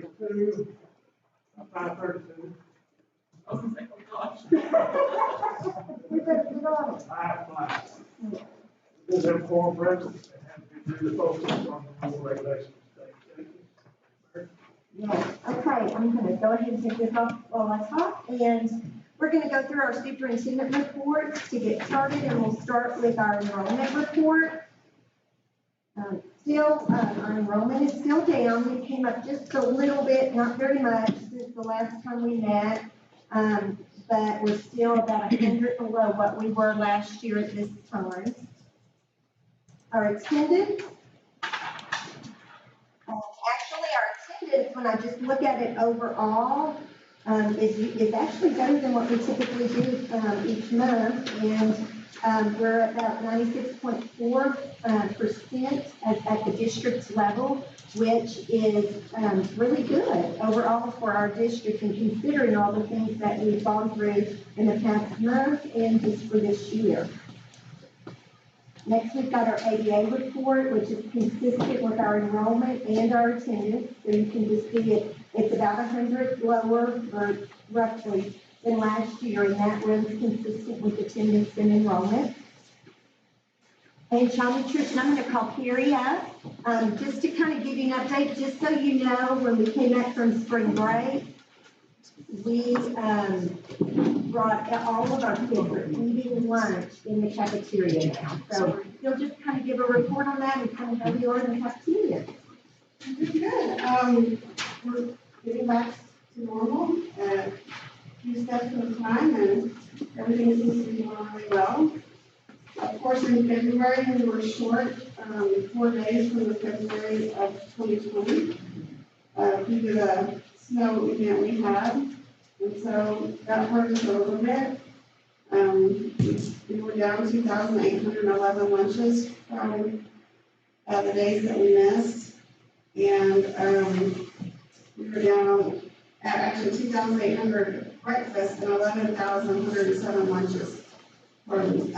5:32. 5:32. Oh gosh. We better get on it. 5:05. This is four present and we do the focus on the rule regulations. Yes, okay, I'm gonna go ahead and take this off while I talk, and we're gonna go through our superintendent report to get started, and we'll start with our enrollment report. Our enrollment is still down. We came up just a little bit, not very much, since the last time we met. But we're still about 100 below what we were last year at this time. Our attendance. Actually, our attendance, when I just look at it overall, is actually better than what we typically do each month. And we're at about 96.4% at the district level, which is really good overall for our district, and considering all the things that we've gone through in the past month and just for this year. Next, we've got our ABA report, which is consistent with our enrollment and our attendance. So you can just see it's about 100 lower, or roughly, than last year, and that runs consistent with attendance and enrollment. And child nutrition, I'm going to call Carrie up, just to kind of give you an update, just so you know, when we came back from spring break, we brought all of our kids are eating lunch in the cafeteria now. So you'll just kind of give a report on that and kind of how we are in the cafeteria. Good. We're getting back to normal, a few steps at a time, and everything seems to be going really well. Of course, in February, we were short 4 days from the February of 2020 due to the snow event we had. And so that hurt us a little bit. We were down 2,811 lunches from the days that we missed. And we were down at actually 2,800 breakfasts and 11,107 lunches from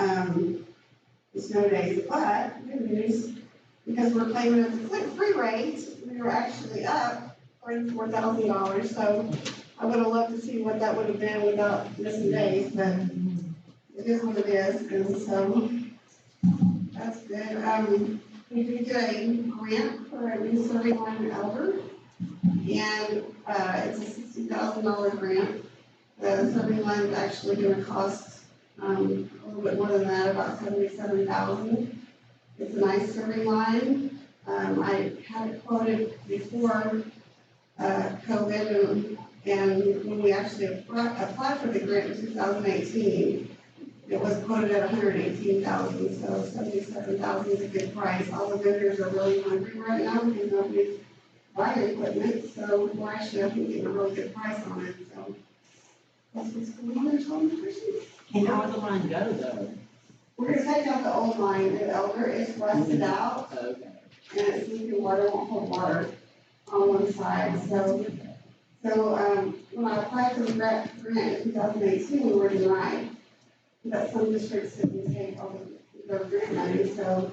the snow days. But good news, because we're claiming a free rate, we were actually up $34,000. So I would have loved to see what that would have been without missing days, but it is what it is, and so that's good. We did get a grant for a new serving line elder, and it's a $60,000 grant. The serving line is actually going to cost a little bit more than that, about $77,000. It's a nice serving line. I had it quoted before COVID, and when we actually applied for the grant in 2018, it was quoted at $118,000, so $77,000 is a good price. All the vendors are really hungry right now because nobody's buying equipment, so we're actually, I think, getting a really good price on it. So that's what's going on in Child Nutrition. And how would the line go, though? We're going to take out the old line. The elder is rusted out, Okay. and it's leaking water, won't hold water on one side. So when I applied for the grant in 2018, we were denied. But some districts didn't take all the grant money, so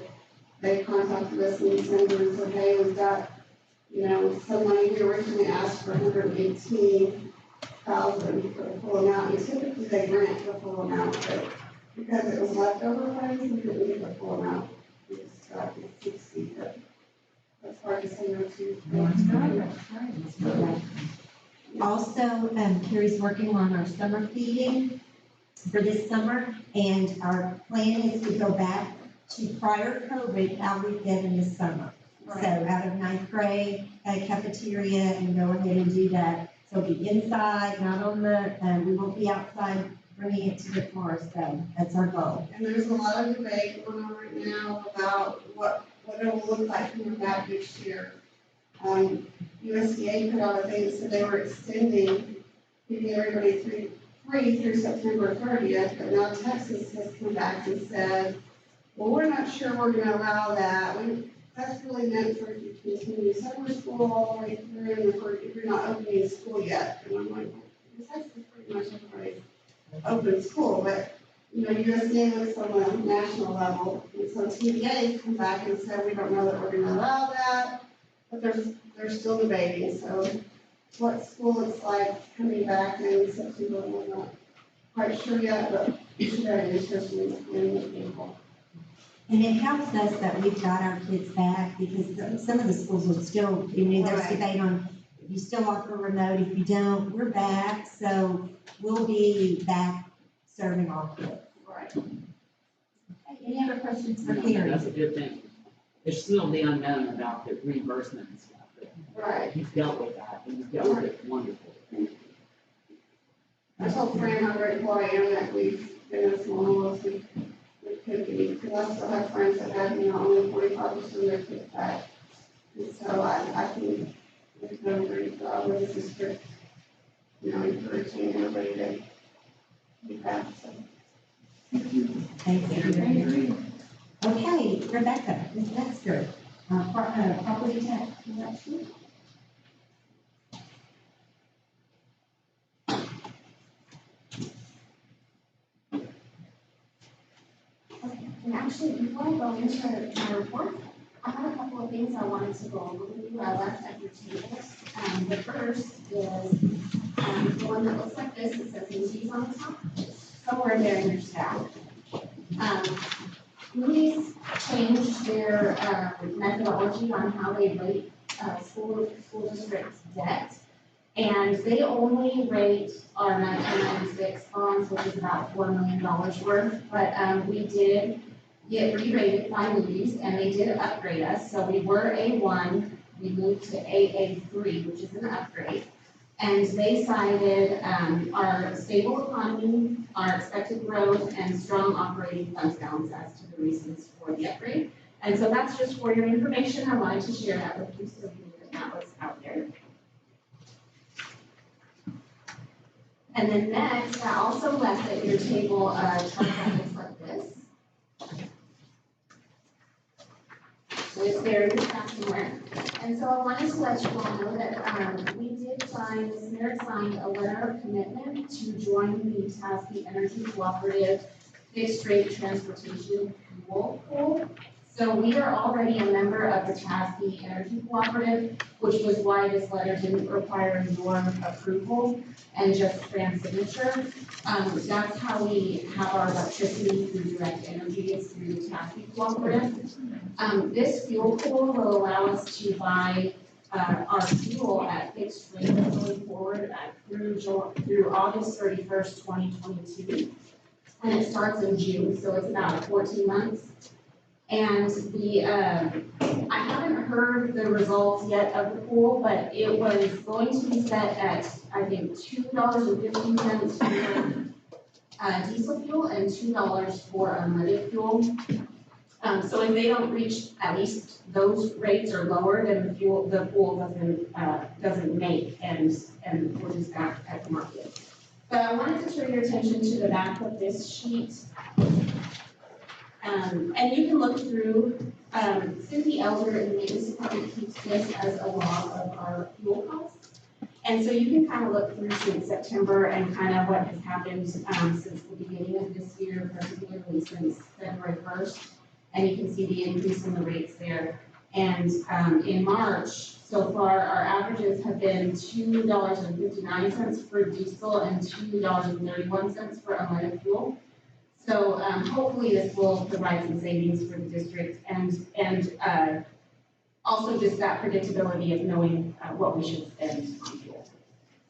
they contacted us in December and said, hey, we've got, some money. We originally asked for $118,000 for the full amount, and typically they grant the full amount, but because it was leftover funds, we didn't get the full amount. We just got the 60, but that's hard to say no to. Also, Carrie's working on our summer feeding for this summer, and our plan is to go back to prior COVID, how we fed in the summer. Right. So out of 9th grade cafeteria, and go ahead and do that. So it'll be inside, not on the, we won't be outside bringing it to the car, so that's our goal. And there's a lot of debate going on right now about what it will look like coming back next year. USDA put out a thing that said they were extending, giving everybody free through September 30th, but now Texas has come back and said, well, we're not sure we're going to allow that. That's really meant for you to continue summer school all the way through, and if you're not opening school yet. And I'm like, well, Texas is pretty much everybody's open school, but USDA looks on the national level, and so TDA's come back and said we don't know that we're going to allow that, but they're still debating. So what school looks like coming back in September. We're not quite sure yet, but we should have an interest in April. And it helps us that we've got our kids back because some of the schools will still, there's Right. debate on if you still offer remote, if you don't, we're back. So we'll be back serving our kids. Right. Any other questions for No, Carrie? that's a good thing. There's still the unknown about the reimbursement and stuff, but Right. you've dealt with that, and you've dealt with it wonderfully. I told Fran how grateful I am that we've been as normal as we could be, because I still have friends that have, only 45% of their kids back. And so I think we've done a great job with this district, encouraging everybody to be back, so. Thank you. Okay, Rebecca, Ms. Dexter, property tax collection. And actually, before I go into my report, I have a couple of things I wanted to go over with you. I left at your tables. The first is the one that looks like this. It says Moody's on the top, somewhere there in your staff. Moody's changed their methodology on how they rate school district debt. And they only rate our 1996 bonds, which is about $4 million worth. But we did get re-rated by Moody's, and they did upgrade us. So we were A1, we moved to AA3, which is an upgrade. And they cited our stable economy, our expected growth, and strong operating funds balance as to the reasons for the upgrade. And so that's just for your information. I wanted to share that with you so you knew that that was out there. And then next, I also left at your table a chart that looks like this. So it's there in the back somewhere. And so I wanted to let you all know that we did sign, Ms. Merritt signed a letter of commitment to join the TASB Energy Cooperative Fixed Rate Transportation Fuel Pool. So we are already a member of the TASB Energy Cooperative, which was why this letter didn't require your approval and just Fran's signature. That's how we have our electricity through direct energy, is through the TASB Cooperative. This fuel pool will allow us to buy our fuel at fixed rates going forward through August 31st, 2022. And it starts in June, so it's about 14 months. And I haven't heard the results yet of the pool, but it was going to be set at, I think, $2.15 for diesel fuel and $2 for unleaded fuel. So if they don't reach at least those rates or lower, then the pool doesn't make, and we're just back at the market. But I wanted to turn your attention to the back of this sheet. And you can look through, Cynthia Elder in the maintenance department keeps this as a log of our fuel costs. And so you can kind of look through since September and kind of what has happened since the beginning of this year, particularly since February 1st. And you can see the increase in the rates there. And in March, so far, our averages have been $2.59 for diesel and $2.31 for unleaded fuel. So hopefully this will provide some savings for the district and also just that predictability of knowing what we should spend on fuel.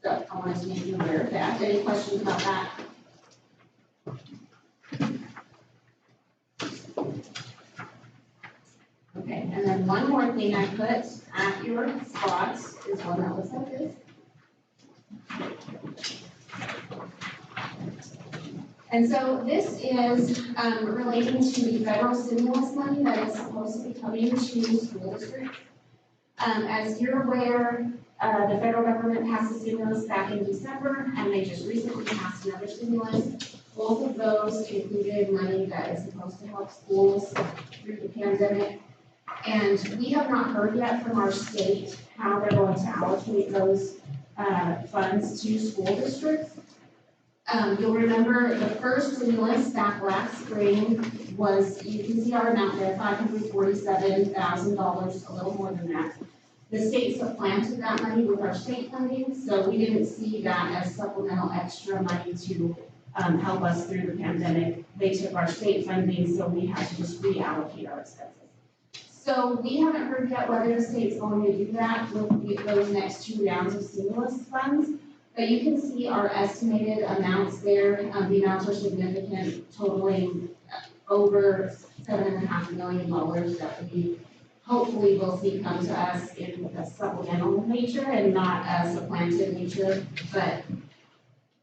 So I wanted to make you aware of that. Any questions about that? Okay, and then one more thing I put at your spots is one that looks like this. And so this is relating to the federal stimulus money that is supposed to be coming to school districts. As you're aware, the federal government passed a stimulus back in December, and they just recently passed another stimulus. Both of those included money that is supposed to help schools through the pandemic. And we have not heard yet from our state how they're going to allocate those funds to school districts. You'll remember the first stimulus back last spring was, you can see our amount there, $547,000, a little more than that. The state supplanted that money with our state funding, so we didn't see that as supplemental extra money to help us through the pandemic. They took our state funding, so we had to just reallocate our expenses. So we haven't heard yet whether the state's going to do that with those next 2 rounds of stimulus funds. But you can see our estimated amounts there. The amounts are significant, totaling over $7.5 million that we hopefully will see come to us in a supplemental nature and not a supplanted nature, but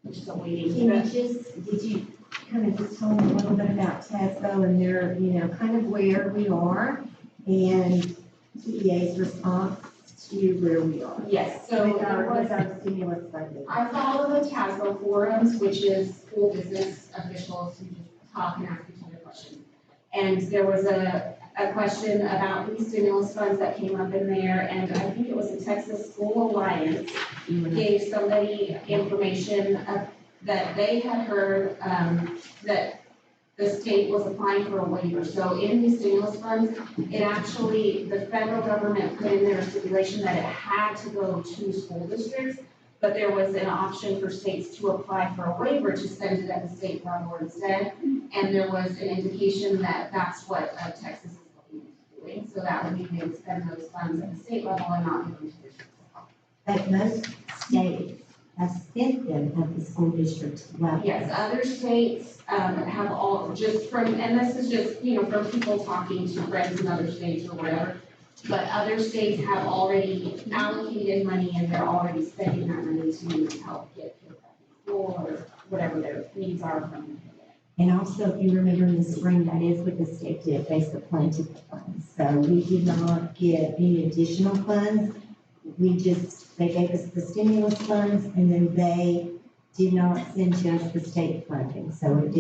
we're still waiting. Did you kind of just tell me a little bit about TASBO and their, kind of where we are and TEA's response to where we are? Yes, so With our stimulus funding. I follow the TASBO forums, which is school business officials who just talk and ask each other questions. And there was a question about these stimulus funds that came up in there, and I think it was the Texas School Alliance gave somebody information that they had heard that the state was applying for a waiver. So in these stimulus funds, it actually, the federal government put in there a stipulation that it had to go to school districts, but there was an option for states to apply for a waiver to spend it at the state level instead. And there was an indication that that's what Texas is looking into doing. So that would mean they would spend those funds at the state level and not give them to districts. But most states have spent them at the school district level. Yes, other states have all, just from, and this is just, from people talking to friends in other states or whatever, but other states have already allocated money and they're already spending that money to help get kids back to school or whatever their needs are from the And also, if you remember in the spring, that is what the state did, they supplanted the funds. So we did not get any additional funds. They gave us the stimulus funds and then they did not send to us the state funding. So they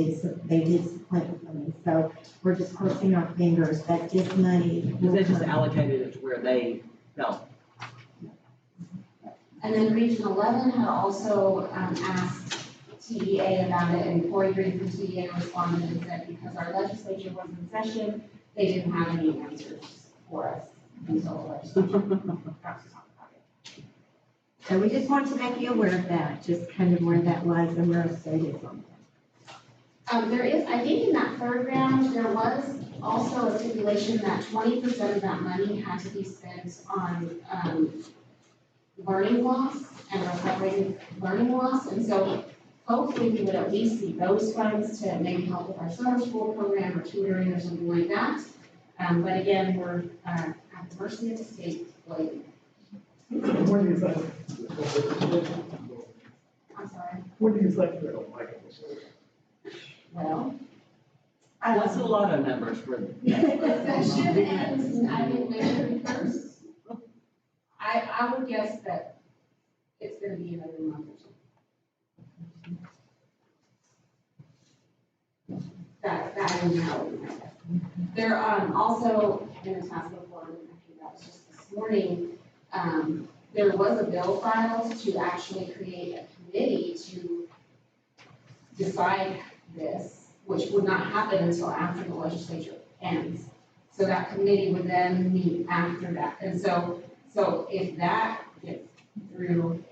did supplant the funding. So we're just crossing our fingers that this money will They just come. allocated it to where they felt. And then Region 11 had also asked TEA about it, and Corey Green from TEA responded and said because our legislature was in session, they didn't have any answers for us until the legislature got to talk about it. So we just want to make you aware of that, just kind of where that was and where our state is on that. There is, I think in that third round, there was also a stipulation that 20% of that money had to be spent on learning loss and recovering learning loss. And so hopefully we would at least see those funds to maybe help with our summer school program or tutoring or something like that. But again, we're at the mercy of the state. When do you think? I'm sorry. When do you think they'll make a decision? Well. What's the lotto numbers for? Session ends, I think, May 31st. I would guess that it's gonna be another month or so. That is how it might be. There, also, in the task force, I think that was just this morning, there was a bill filed to actually create a committee to decide this, which would not happen until after the legislature ends. So that committee would then meet after that. And so if that gets through,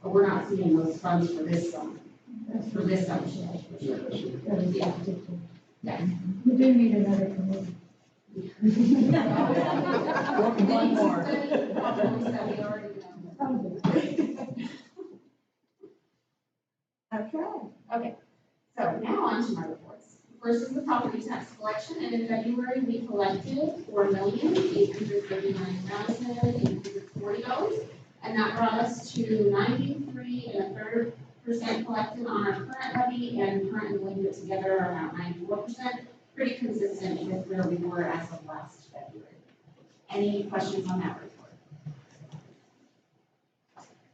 we're not seeing those funds for this summer. For this summer. Yeah. Yeah. We do need another committee. One more. Okay, so now on to my reports. First is the property tax collection, and in February, we collected $4,839,840, and that brought us to 93.33% collected on our current levy, and current and delinquent together are about 94%, pretty consistent with where we were as of last February. Any questions on that report?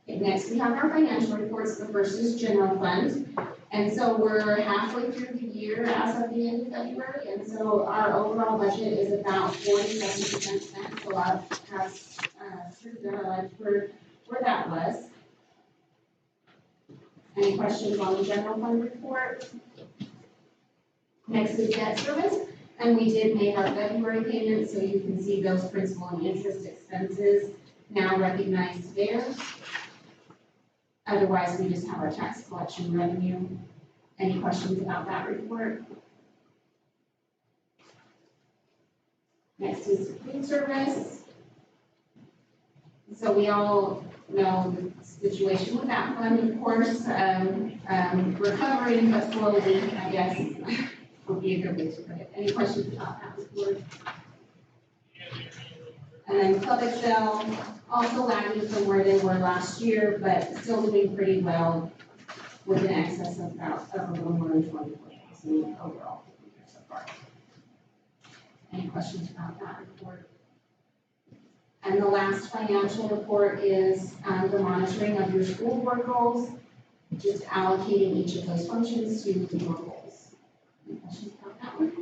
Okay, next, we have our financial reports. The first is general fund. And so we're halfway through the year as of the end of February. And so our overall budget is about 47% spent. So I have presented where that was. Any questions on the general fund report? Next is debt service. And we did make our February payments, so you can see those principal and interest expenses now recognized there. Otherwise, we just have our tax collection revenue. Any questions about that report? Next is food service. So we all know the situation with that fund, of course, recovering but slowly, I guess, would be a good way to put it. Any questions about that report? And then Club Excel, also lagging from where they were last year, but still doing pretty well with an excess of about a little more than 24,000 overall so far. Any questions about that report? And the last financial report is the monitoring of your school board goals, just allocating each of those functions to the board goals. Any questions about that one?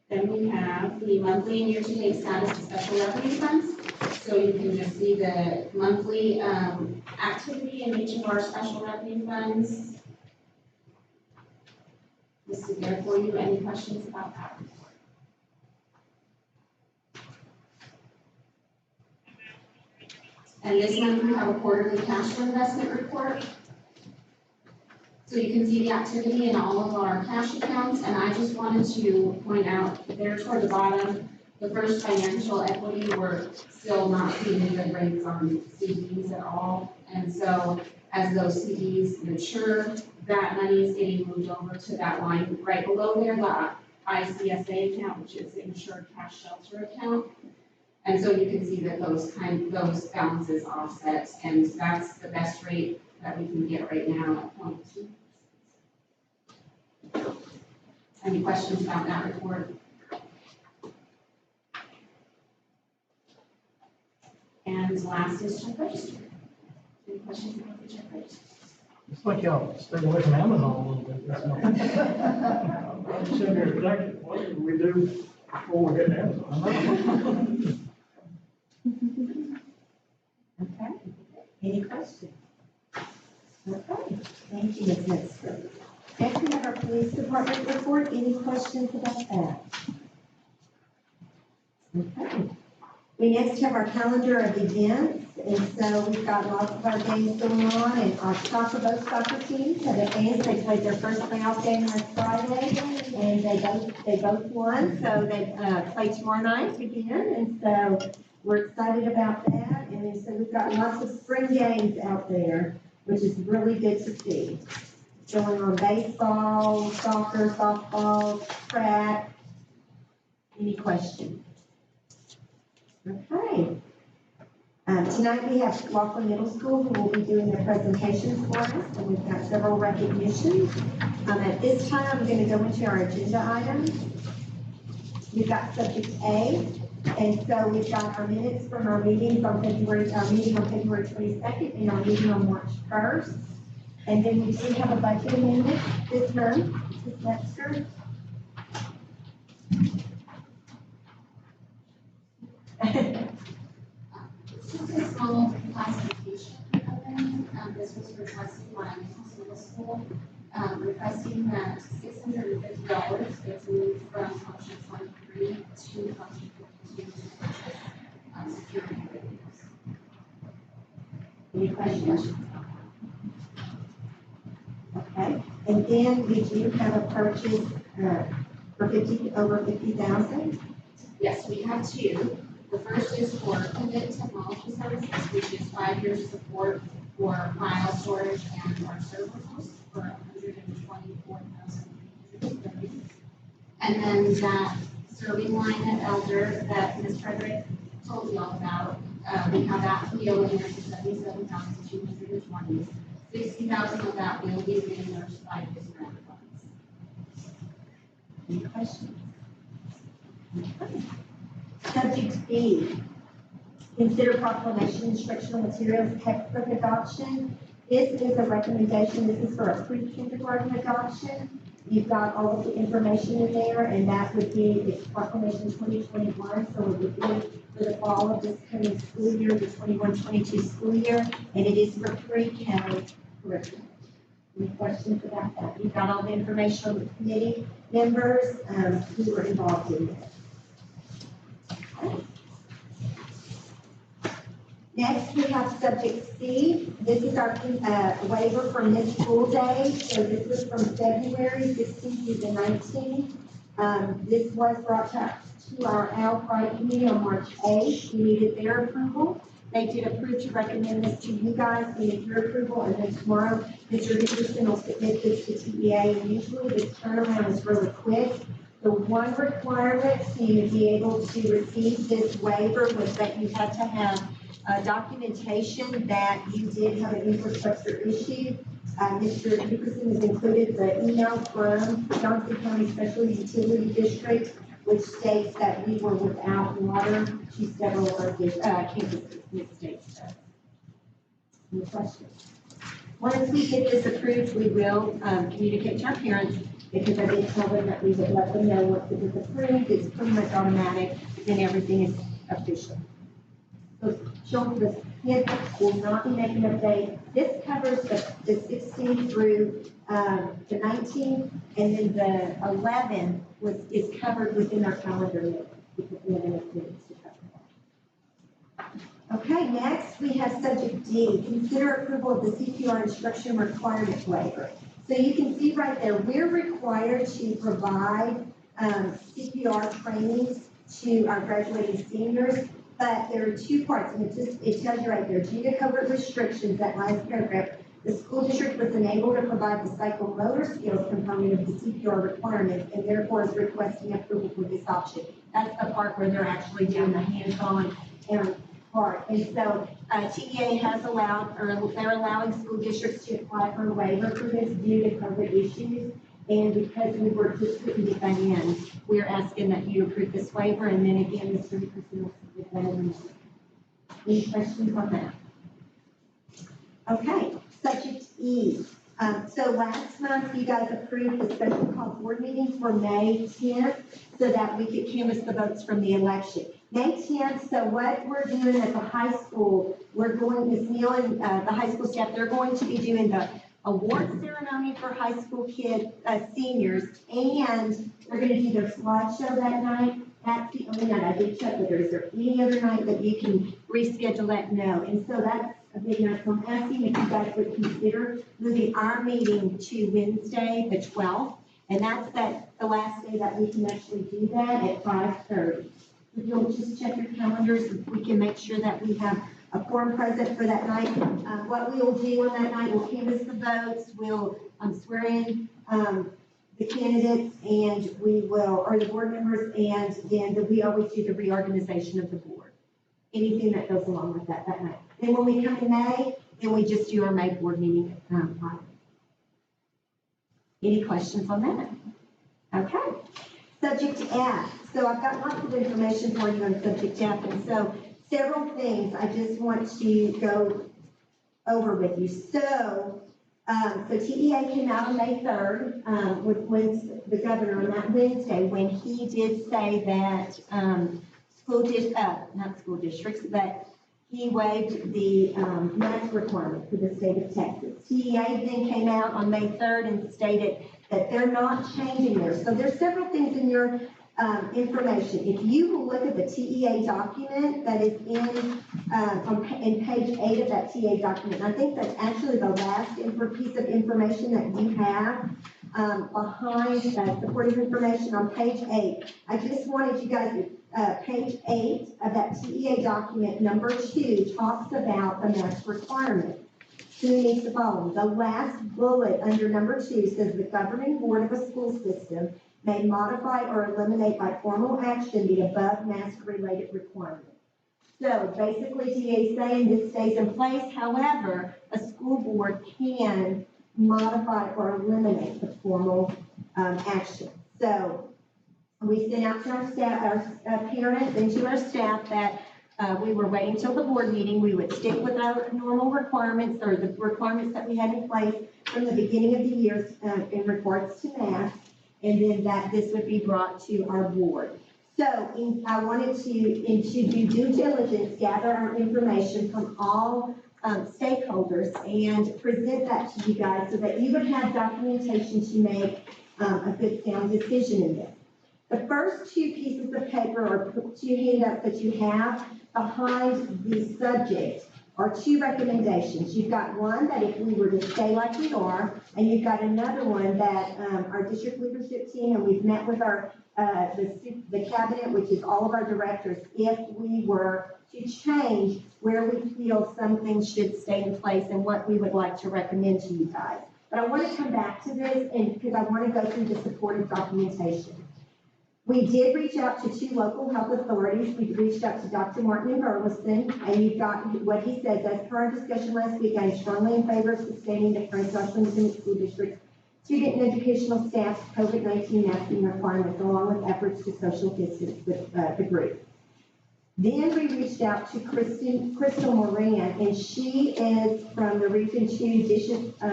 Then we have the monthly and year-to-date status of special revenue funds. So you can just see the monthly activity in each of our special revenue funds. Listed there for you. Any questions about that report? And this month we have a quarterly cash flow investment report. So you can see the activity in all of our cash accounts, and I just wanted to point out there toward the bottom, the first financial equity, we're still not seeing good rates on CDs at all. And so as those CDs mature, that money is getting moved over to that line right below there, the ICSA account, which is the Insured Cash Shelter account. And so you can see that those balances offset, and that's the best rate that we can get right now at 0.2. Any questions about that report? And last is check register. Any questions about the check register? It's like y'all stayed away from Amazon a little bit this month. I'm sitting here thinking, what did we do before we hit Amazon? Okay, any questions? Okay, thank you, Ms. Metzger. Next, we have our police department report. Any questions about that? Okay. We next have our calendar of events, and so we've got lots of our games going on, and our both soccer teams have advanced. They played their first playoff game last Friday, and they both won, so they play tomorrow night again, and so we're excited about that. And then so we've got lots of spring games out there, which is really good to see. Going on baseball, soccer, softball, track. Any questions? Okay. Tonight we have Laughlin Middle School who will be doing their presentations for us, and we've got several recognitions. At this time, I'm going to go into our agenda items. We've got subject A, and so we've got our minutes from our meeting on February 22nd and our meeting on March 1st. And then we do have a budget amendment this month. Ms. Metzger. This is a small classification amendment. This was requested by Middle School, requesting that $650 gets moved from function 23 to function 52 to purchase security radios. Any questions? Okay, and then we do have a purchase for over 50,000. Yes, we have two. The first is for Pivot Technology Services, which is 5 years support for file storage and our server host for $124,330. And then that serving line at Elder that Ms. Frederick told you all about, we have that PO in there for $77,220. 60,000 of that will be reimbursed by this grant funds. Any questions? Okay. Subject B, consider proclamation instructional materials textbook adoption. This is a recommendation. This is for a pre-kindergarten adoption. You've got all of the information in there, and that would be the proclamation 2021. So it would be for the fall of this coming school year, the 21-22 school year, and it is for pre-K curriculum. Any questions about that? You've got all the information on the committee members, who were involved in this. Next, we have subject C. This is our waiver for missed school day. So this was from February 16th through the 19th. This was brought to our Al Pride Committee on March 8th. We needed their approval. They did approve to recommend this to you guys. We need your approval, and then tomorrow, Mr. Dickerson will submit this to TEA. And usually this turnaround is really quick. The one requirement to be able to receive this waiver was that you had to have documentation that you did have an infrastructure issue. Mr. Dickerson has included the email from Johnson County Special Utility District, which states that we were without water to several of our campuses in the state. Any questions? Once we get this approved, we will communicate to our parents, because I did tell them that we would let them know once it was approved. It's pretty much automatic, and everything is official. So children, the kids will not be making updates. This covers the 16th through the 19th, and then the 11th is covered within our calendar year, because we have enough minutes to cover that. Okay, next we have subject D, consider approval of the CPR instruction requirement waiver. So you can see right there, we're required to provide CPR trainings to our graduating seniors, but there are two parts, and it tells you right there, due to covert restrictions, that last paragraph, the school district was unable to provide the psychomotor skills component of the CPR requirements, and therefore is requesting approval for this option. That's the part where they're actually doing the hands-on part. And so TEA has allowed, or they're allowing school districts to apply for a waiver for this due to COVID issues. And because we were just couldn't get that in, we're asking that you approve this waiver. And then again, Mr. Dickerson will submit that in. Any questions on that? Okay, subject E. So last month, you guys approved the special call board meeting for May 10th so that we could canvass the votes from the election. May 10th, so what we're doing at the high school, we're going, Ms. Neal and the high school staff, they're going to be doing the award ceremony for high school kids, seniors, and they're going to do their slideshow that night. That's the only night. I did check with her. Is there any other night that you can reschedule that? No. And so that's a big night. So I'm asking if you guys would consider moving our meeting to Wednesday, the 12th. And that's the last day that we can actually do that at 5:30. If you'll just check your calendars, we can make sure that we have a quorum present for that night. What we will do on that night, we'll canvass the votes, we'll swear in the candidates, and we will, or the board members, and then we always do the reorganization of the board. Anything that goes along with that night. Then when we come in May, then we just do our May board meeting. Any questions on that? Okay. Subject F. So I've got lots of information for you on subject F, and so several things I just want to go over with you. So, TEA came out on May 3rd with the governor on that Wednesday when he did say that not school districts, but he waived the mask requirement for the state of Texas. TEA then came out on May 3rd and stated that they're not changing theirs. So there's several things in your information. If you will look at the TEA document that is in page 8 of that TEA document, I think that's actually the last piece of information that you have behind supporting information on page 8. I just wanted you guys to, page 8 of that TEA document, number 2, talks about the mask requirement. Who needs to follow? The last bullet under number 2 says the governing board of a school system may modify or eliminate by formal action the above mask-related requirement. So basically, TEA is saying this stays in place. However, a school board can modify or eliminate the formal action. So we sent out to our staff, our parents, and to our staff that we were waiting till the board meeting. We would stick with our normal requirements or the requirements that we had in place from the beginning of the year in regards to masks. And then that this would be brought to our board. So I wanted to do due diligence, gather our information from all stakeholders and present that to you guys so that you would have documentation to make a good sound decision in this. The first two pieces of paper or two handouts that you have behind the subject are two recommendations. You've got one that if we were to stay like we are, and you've got another one that our district leadership team, and we've met with our the cabinet, which is all of our directors, if we were to change where we feel some things should stay in place and what we would like to recommend to you guys. But I want to come back to this and because I want to go through the supportive documentation. We did reach out to two local health authorities. We reached out to Dr. Martin in Burleson, and you've got what he says. As per our discussion last week, I am strongly in favor of sustaining the current Joshua Independent School District student and educational staff's COVID-19 masking requirements, along with efforts to social distance with the group. Then we reached out to Crystal Moran, and she is from the Region 2 district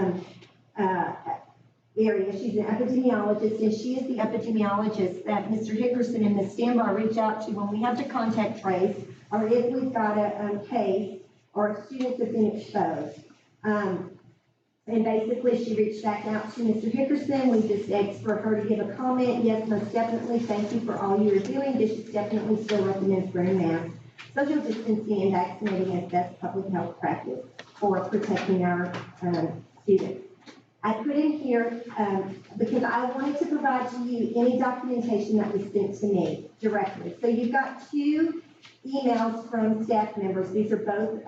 area. She's an epidemiologist, and she is the epidemiologist that Mr. Hickerson and Ms. Stanbar reach out to when we have to contact trace, or if we've got a case, or students have been exposed. And basically, she reached back out to Mr. Hickerson. We just asked for her to give a comment. Yes, most definitely. Thank you for all you are doing. District definitely still recommends wearing masks, social distancing, and vaccinating as best public health practice for protecting our students. I put in here, because I wanted to provide to you any documentation that was sent to me directly. So you've got two emails from staff members. These are both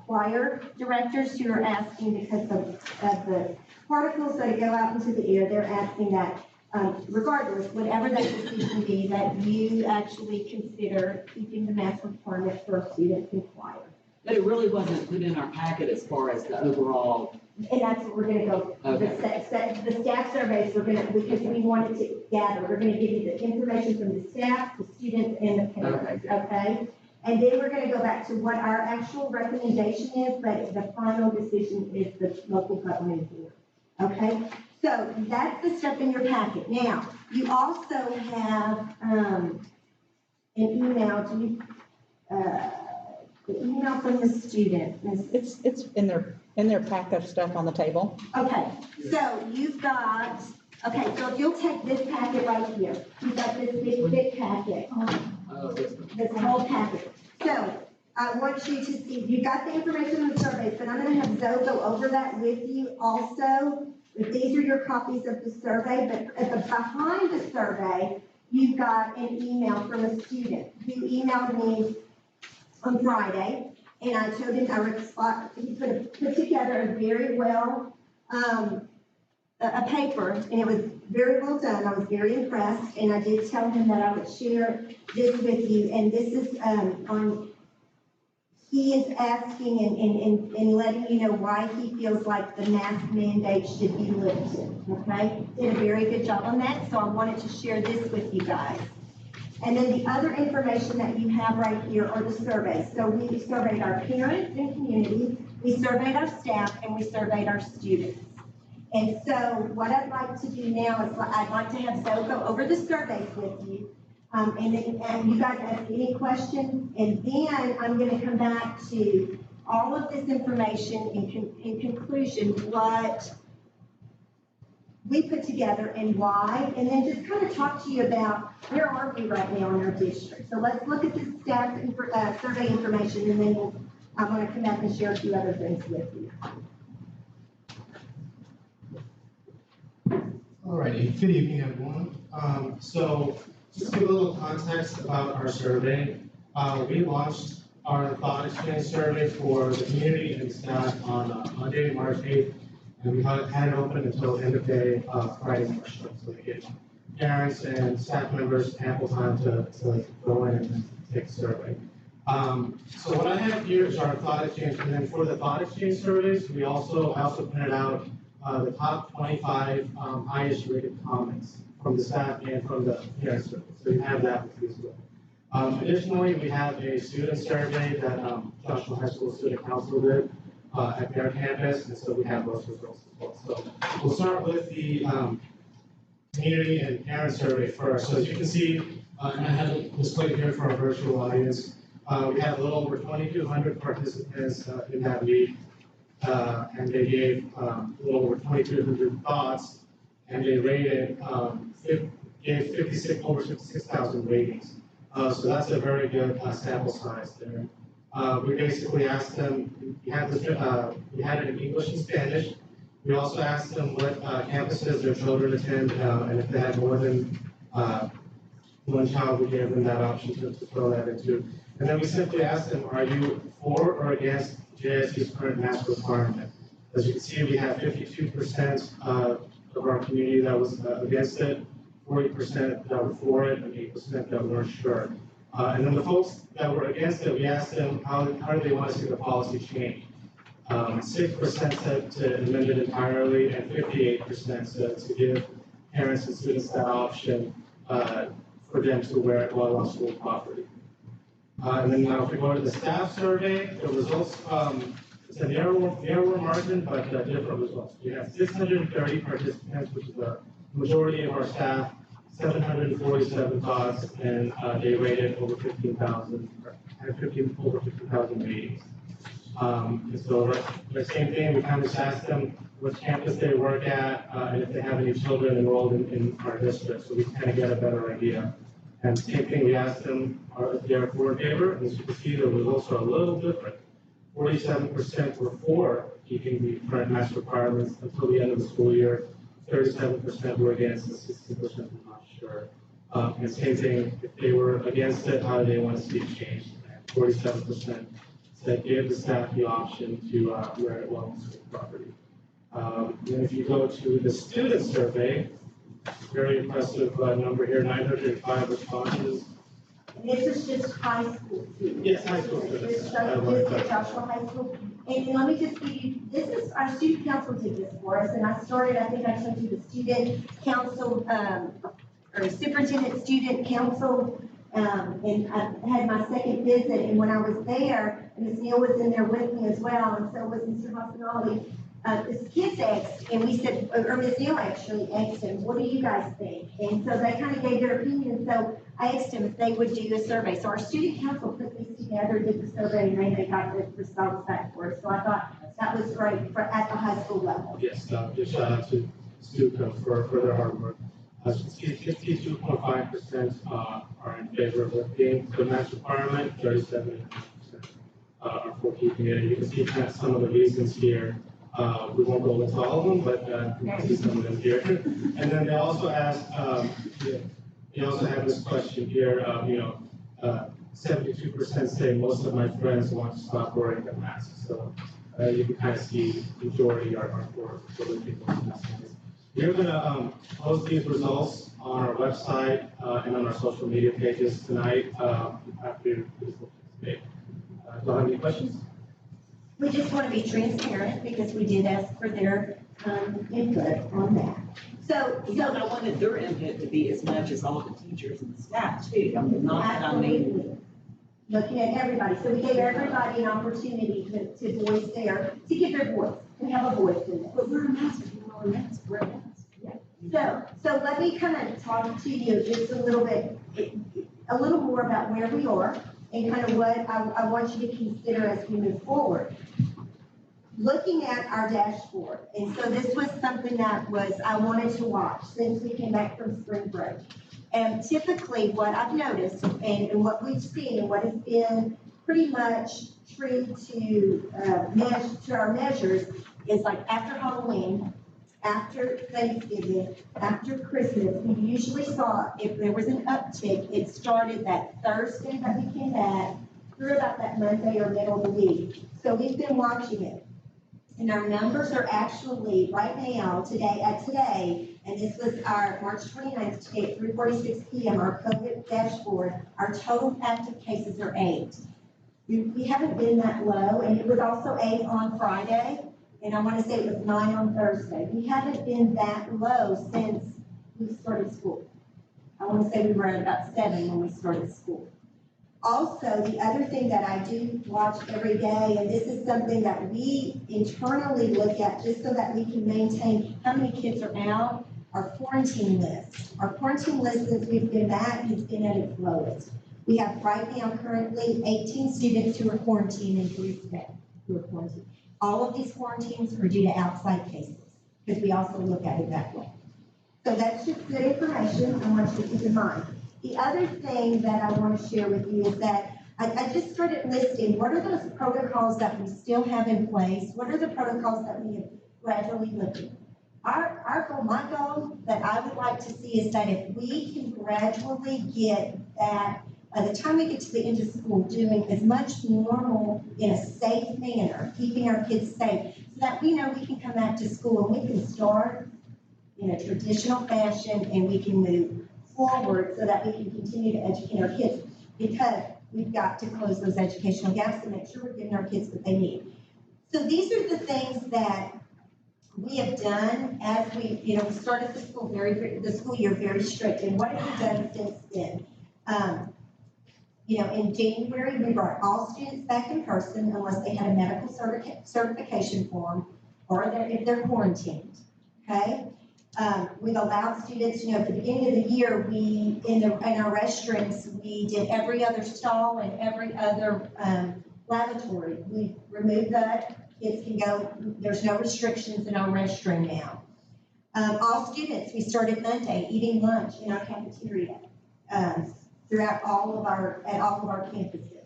choir directors who are asking because of the particles that go out into the air. They're asking that regardless, whatever that decision be, that you actually consider keeping the mask requirement for students in choir. But it really wasn't put in our packet as far as the overall. And that's what we're gonna go, Okay. the staff surveys, because we wanted to gather, we're gonna give you the information from the staff, the students, and the parents, okay? And then we're gonna go back to what our actual recommendation is, but the final decision is the local government board, okay? So that's the stuff in your packet. Now, you also have, an email, the email from the student. It's in their pack of stuff on the table. Okay, so you've got, okay, so if you'll take this packet right here, you've got this big, thick packet, this whole packet. So I want you to see, you got the information on the surveys, but I'm gonna have Zoe go over that with you also. These are your copies of the survey, but behind the survey, you've got an email from a student who emailed me on Friday. And I told him he put together a very well, a paper, and it was very well done. I was very impressed, and I did tell him that I would share this with you. And this is he is asking and letting you know why he feels like the mask mandate should be lifted, okay? Did a very good job on that, so I wanted to share this with you guys. And then the other information that you have right here are the surveys. So we surveyed our parents and community, we surveyed our staff, and we surveyed our students. And so what I'd like to do now is I'd like to have Zoe go over the surveys with you. And you guys ask any questions, and then I'm going to come back to all of this information in conclusion, what we put together and why, and then just kind of talk to you about where are we right now in our district. So let's look at the staff survey information, and then I'm going to come back and share a few other things with you. Alrighty, good evening, everyone. So just to give a little context about our survey, we launched our thought exchange survey for the community and staff on Monday, March 8th. And we had it open until end of day, Friday, March 12th, so we get parents and staff members ample time to go in and take the survey. So what I have here is our thought exchange, and then for the thought exchange surveys, I also printed out the top 25 highest rated comments from the staff and from the parent survey. So you have that with you as well. Additionally, we have a student survey that Joshua High School Student Council did at their campus, and so we have those results as well. So we'll start with the community and parent survey first. So as you can see, and I have it displayed here for our virtual audience, We had a little over 2,200 participants in that week, and they gave a little over 2,200 thoughts, and they rated, gave over 56,000 ratings. So that's a very good sample size there. We basically asked them, we had it in English and Spanish. We also asked them what campuses their children attend, and if they had more than one child, we gave them that option to throw that into. And then we simply asked them, are you for or against JSU's current mask requirement? As you can see, we have 52% of our community that was against it, 40% that were for it, and 8% that weren't sure. And then the folks that were against it, we asked them how do they want to see the policy change. 6% said to amend it entirely, and 58% said to give parents and students that option for them to wear it while on school property. And then now if we go to the staff survey, the results, it's a narrower margin, but different results. We have 630 participants, which is the majority of our staff, 747 thoughts, and they rated over 15,000, had over 15,000 ratings. And so the same thing, we kind of asked them what campus they work at, and if they have any children enrolled in our district, so we kind of get a better idea. And same thing, we asked them if they're for or favor, and as you can see, the results are a little different. 47% were for keeping the current mask requirements until the end of the school year. 37% were against, and 16% were not sure. And same thing, if they were against it, how do they want to see it changed? And 47% said give the staff the option to wear it while on school property. And if you go to the student survey, very impressive number here, 905 responses. And this is just high school students. Yes, high school students. This is Joshua High School. And let me just give you, this is, our student council did this for us, and I started, I think I told you, the student council, or superintendent student council, and I had my second visit, and when I was there, and Ms. Neal was in there with me as well, and so was Mr. Hospinelli, this kids asked, and we said, or Ms. Neal actually asked him, what do you guys think? And so they kind of gave their opinion, so I asked them if they would do a survey. So our student council put these together, did the survey, and they got the results back for us. So I thought that was great for at the high school level. Yes, just shout out to Stuco for their hard work. As you can see, 52.5% are in favor of lifting the mask requirement, 37% are for keeping it. You can see kind of some of the reasons here. We won't go into all of them, but you can see some of them here. And then they also asked, they also have this question here, 72% say most of my friends want to stop wearing the mask. So you can kind of see the majority are for lifting those masks. We're going to post these results on our website and on our social media pages tonight after this debate. Do you have any questions? We just want to be transparent because we did ask for their input on that. So I wanted their input to be as much as all the teachers and the staff too. I mean, not that I mean. absolutely. Looking at everybody, so we gave everybody an opportunity to voice to give their voice, to have a voice in this. But we're a mask, we're a mask, we're a mask. Yeah. So let me kind of talk to you just a little bit, a little more about where we are and kind of what I want you to consider as we move forward. Looking at our dashboard, and so this was something that I wanted to watch since we came back from spring break. And typically what I've noticed and what we've seen and what has been pretty much true to our measures is like after Halloween, after Thanksgiving, after Christmas, we usually saw if there was an uptick, it started that Thursday that we came back through about that Monday or middle of the week. So we've been watching it. And our numbers are actually right now, today, and this was our March 29th, today at 3:46 p.m., our COVID dashboard, our total active cases are 8. We haven't been that low, and it was also 8 on Friday. And I want to say it was 9 on Thursday. We haven't been that low since we started school. I want to say we were at about 7 when we started school. Also, the other thing that I do watch every day, and this is something that we internally look at just so that we can maintain how many kids are out, our quarantine list. Our quarantine list since we've been back has been at its lowest. We have right now currently 18 students who are quarantined and 3 staff who are quarantined. All of these quarantines are due to outside cases, because we also look at it that way. So that's just good information I want you to keep in mind. The other thing that I want to share with you is that I just started listing what are those protocols that we still have in place? What are the protocols that we have gradually lifted? Our goal, my goal that I would like to see is that if we can gradually get that, by the time we get to the end of school, doing as much normal in a safe manner, keeping our kids safe, so that we know we can come back to school and we can start in a traditional fashion and we can move forward so that we can continue to educate our kids, because we've got to close those educational gaps and make sure we're giving our kids what they need. So these are the things that we have done as we, we started the school year very strict. And what have we done since then? In January, we brought all students back in person unless they had a medical certification form or if they're quarantined, okay? We've allowed students, at the beginning of the year, in our restrooms, we did every other stall and every other lavatory. We removed that. Kids can go, there's no restrictions in our restroom now. All students, we started Monday eating lunch in our cafeteria throughout all of our campuses.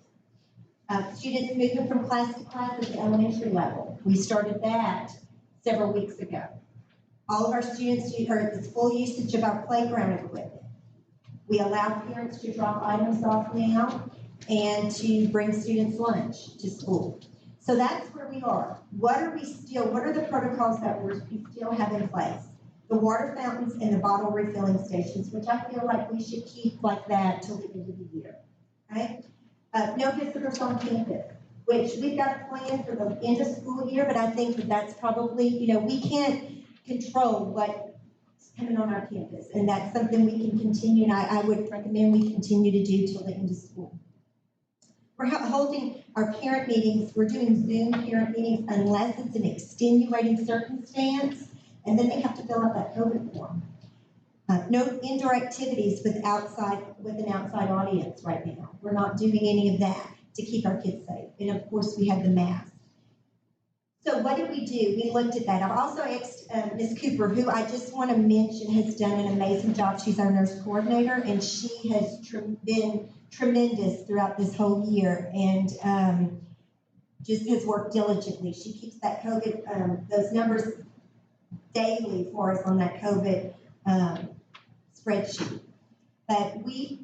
Students moving from class to class at the elementary level. We started that several weeks ago. All of our students are the full usage of our playground equipment. We allow parents to drop items off now and to bring students lunch to school. So that's where we are. What are the protocols that we still have in place? The water fountains and the bottle refilling stations, which I feel like we should keep like that till the end of the year, okay? No visitors on campus, which we've got a plan for the end of school year, but I think that's probably, we can't control what's coming on our campus, and that's something we can continue, and I would recommend we continue to do till the end of school. We're holding our parent meetings, we're doing Zoom parent meetings unless it's an extenuating circumstance, and then they have to fill out that COVID form. No indoor activities with an outside audience right now. We're not doing any of that to keep our kids safe, and of course we have the mask. So what did we do? We looked at that. I've also asked Ms. Cooper, who I just want to mention has done an amazing job. She's our nurse coordinator, and she has been tremendous throughout this whole year and just has worked diligently. She keeps that COVID, those numbers daily for us on that COVID spreadsheet. But we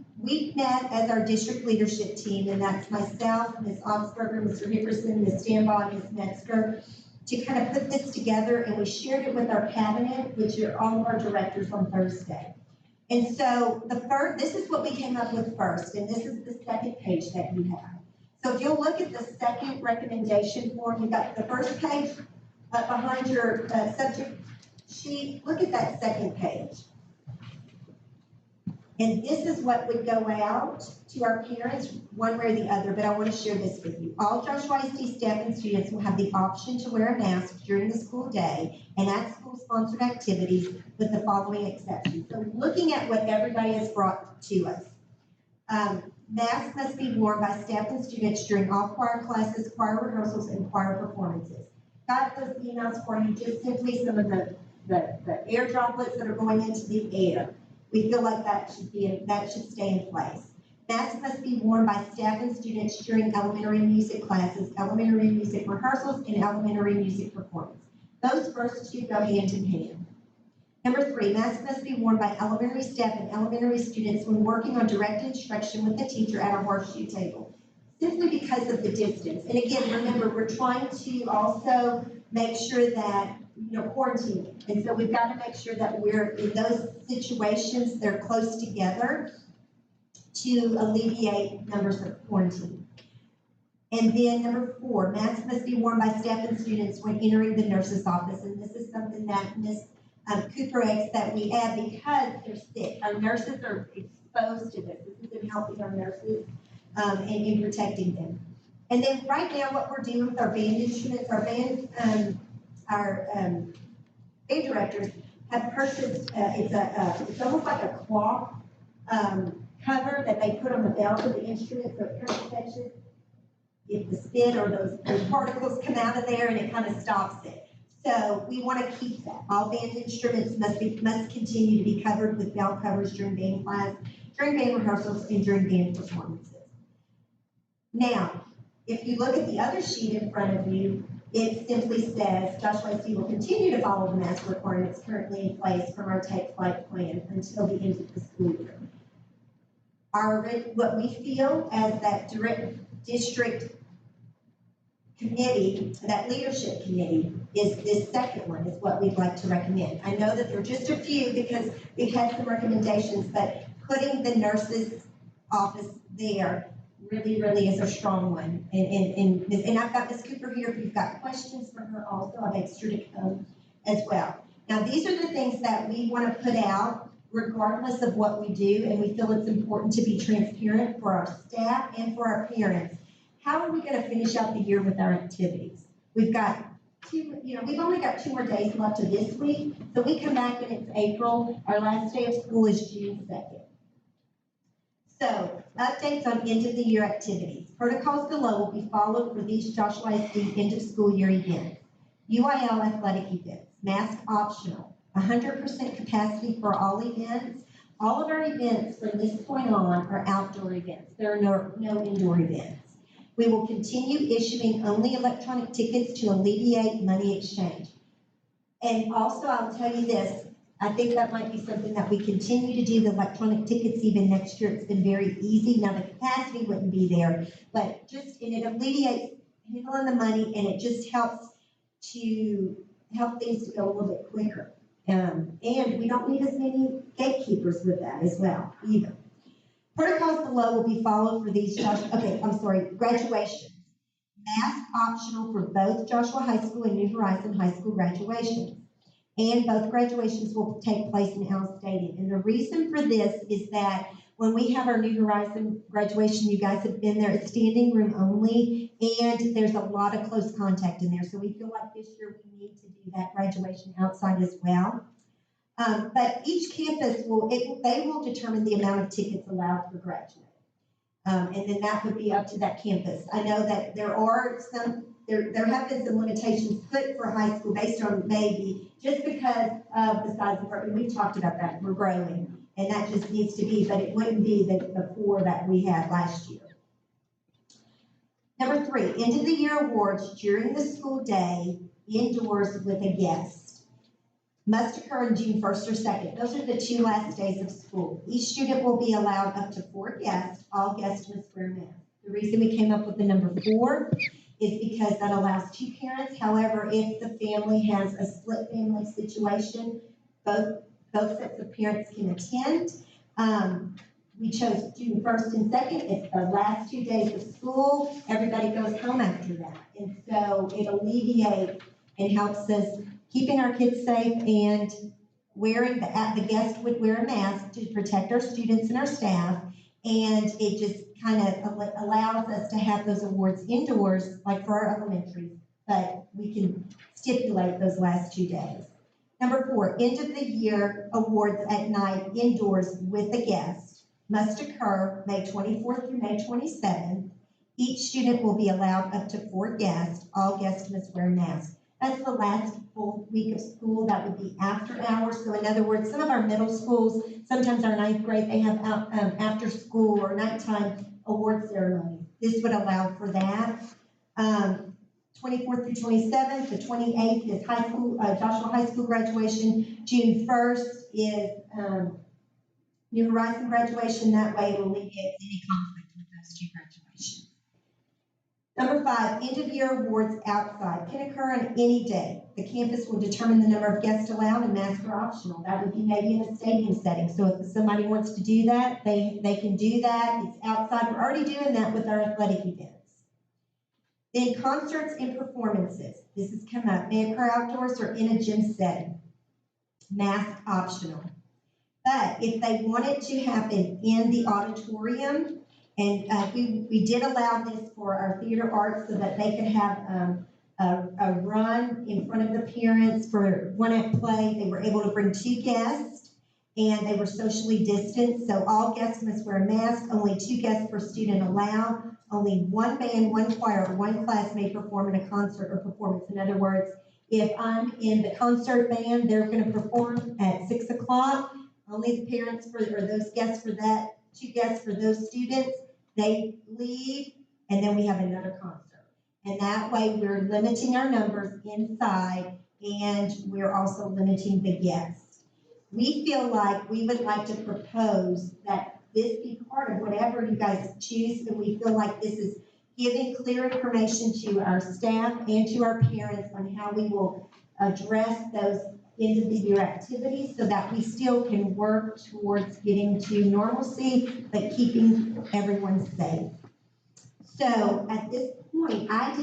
met as our district leadership team, and that's myself, Ms. Augsburger, Mr. Hickerson, Ms. Stanbaugh, Ms. Metzger, to kind of put this together, and we shared it with our cabinet, which are all of our directors on Thursday. And so this is what we came up with first, and this is the second page that you have. So if you'll look at the second recommendation form, you've got the first page up behind your subject sheet. Look at that second page. And this is what would go out to our parents one way or the other, but I want to share this with you. All Joshua ISD staff and students will have the option to wear a mask during the school day and at school-sponsored activities with the following exceptions. So looking at what everybody has brought to us. Masks must be worn by staff and students during all choir classes, choir rehearsals, and choir performances. Got those emails for you, just simply some of the air droplets that are going into the air. We feel like that should stay in place. Masks must be worn by staff and students during elementary music classes, elementary music rehearsals, and elementary music performance. Those first two go hand in hand. Number 3, masks must be worn by elementary staff and elementary students when working on direct instruction with the teacher at a horseshoe table, simply because of the distance. And again, remember, we're trying to also make sure that quarantine. And so we've got to make sure that we're in those situations, they're close together to alleviate numbers of quarantine. And then number 4, masks must be worn by staff and students when entering the nurse's office. And this is something that Ms. Cooper asks that we add because they're sick. Our nurses are exposed to this. This is in helping our nurses and in protecting them. And then right now what we're doing with our band instruments, our band directors have purchased, it's almost like a cloth cover that they put on the bells of the instrument, so it kind of catches if the spit or those particles come out of there, and it kind of stops it. So we want to keep that. All band instruments must continue to be covered with bell covers during band class, during band rehearsals, and during band performances. Now, if you look at the other sheet in front of you, it simply says Joshua ISD will continue to follow the mask requirements currently in place from our Take Flight plan until the end of the school year. What we feel as that district committee, that leadership committee, is this second one is what we'd like to recommend. I know that there are just a few because we've had some recommendations, but putting the nurse's office there really is a strong one. And I've got Ms. Cooper here. If you've got questions for her also, I've asked her to come as well. Now, these are the things that we want to put out regardless of what we do, and we feel it's important to be transparent for our staff and for our parents. How are we going to finish out the year with our activities? We've got we've only got 2 more days left of this week, so we come back and it's April. Our last day of school is June 2nd. So, updates on end of the year activities. Protocols below will be followed for these Joshua ISD end of school year events. UIL athletic events, mask optional, 100% capacity for all events. All of our events from this point on are outdoor events. There are no indoor events. We will continue issuing only electronic tickets to alleviate money exchange. And also, I'll tell you this, I think that might be something that we continue to do, the electronic tickets even next year. It's been very easy. Now, the capacity wouldn't be there, but and it alleviates handling the money, and it just helps things to go a little bit quicker. And we don't need as many gatekeepers with that as well, either. Protocols below will be followed for these graduations. Mask optional for both Joshua High School and New Horizon High School graduations. And both graduations will take place in Al Stadium. And the reason for this is that when we have our New Horizon graduation, you guys have been there, it's standing room only, and there's a lot of close contact in there. So we feel like this year we need to do that graduation outside as well. But each campus they will determine the amount of tickets allowed for graduating. And then that would be up to that campus. I know that there have been some limitations put for high school based on maybe just because of the size of the program. We've talked about that. We're growing, and that just needs to be, but it wouldn't be the 4 that we had last year. Number 3, end of the year awards during the school day indoors with a guest. Must occur on June 1st or 2nd. Those are the 2 last days of school. Each student will be allowed up to 4 guests. All guests must wear masks. The reason we came up with the number 4 is because that allows 2 parents. However, if the family has a split family situation, both sets of parents can attend. We chose June 1st and 2nd. It's the last 2 days of school. Everybody goes home after that. And so it alleviates and helps us keeping our kids safe, and the guest would wear a mask to protect our students and our staff. And it just kind of allows us to have those awards indoors, like for our elementaries, but we can stipulate those last 2 days. Number 4, end of the year awards at night indoors with a guest must occur May 24th through May 27th. Each student will be allowed up to 4 guests. All guests must wear masks. That's the last full week of school. That would be after hours. So in other words, some of our middle schools, sometimes our 9th grade, they have after school or nighttime award ceremonies. This would allow for that. 24th through 27th, the 28th is high school, Joshua High School graduation. June 1st is New Horizon graduation. That way it will alleviate any conflict with those 2 graduations. Number 5, end of year awards outside can occur on any day. The campus will determine the number of guests allowed, and masks are optional. That would be maybe in a stadium setting. So if somebody wants to do that, they can do that. It's outside. We're already doing that with our athletic events. Then concerts and performances. This has come up. May occur outdoors or in a gym setting. Mask optional. But if they want it to happen in the auditorium, and we did allow this for our theater arts so that they could have a run in front of the parents for one act play. They were able to bring 2 guests, and they were socially distanced, so all guests must wear a mask, only 2 guests per student allowed, only 1 band, 1 choir, or 1 class may perform in a concert or performance. In other words, if I'm in the concert band, they're gonna perform at 6 o'clock, only the parents or those guests for that, 2 guests for those students, they leave, and then we have another concert. And that way, we're limiting our numbers inside, and we're also limiting the guests. We feel like we would like to propose that this be part of whatever you guys choose, and we feel like this is giving clear information to our staff and to our parents on how we will address those end of the year activities so that we still can work towards getting to normalcy, but keeping everyone safe. So at this point, I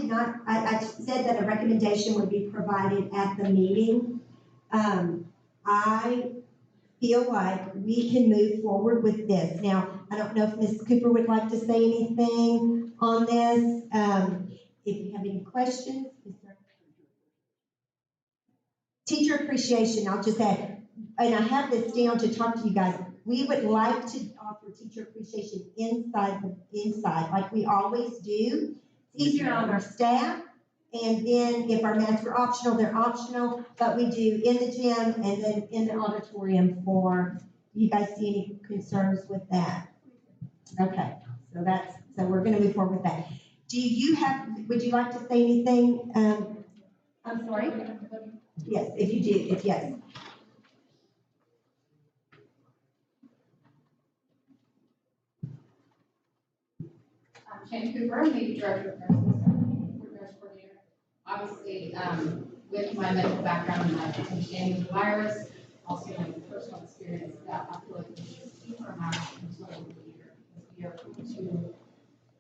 said that a recommendation would be provided at the meeting. I feel like we can move forward with this. Now, I don't know if Ms. Cooper would like to say anything on this. If you have any questions. Teacher appreciation, I'll just add, and I have this down to talk to you guys. We would like to offer teacher appreciation inside, like we always do. It's easier on our staff, and then if our masks are optional, they're optional, but we do in the gym and then in the auditorium for, do you guys see any concerns with that? Okay, so we're gonna move forward with that. Would you like to say anything? I'm sorry? Yes, if you do, yes. Shannon Cooper, I'm the Director of Nurse Coordinator. Obviously, with my medical background and my understanding of the virus, also my personal experience, that I feel like we should keep our masks until the year.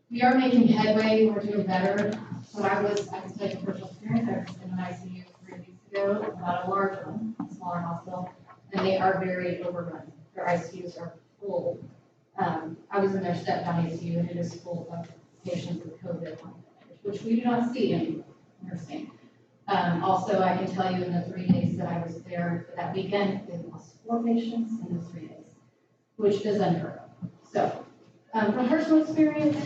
We are making headway, we're doing better. So I can tell you personal experience, I was in an ICU 3 weeks ago, about a large one, a smaller hospital, and they are very overrun. Their ICUs are full. I was in their step-down ICU, and it is full of patients with COVID, which we do not see in nursing. Also, I can tell you in the 3 days that I was there for that weekend, they lost 4 patients in those 3 days, which is unheard of. So, from personal experience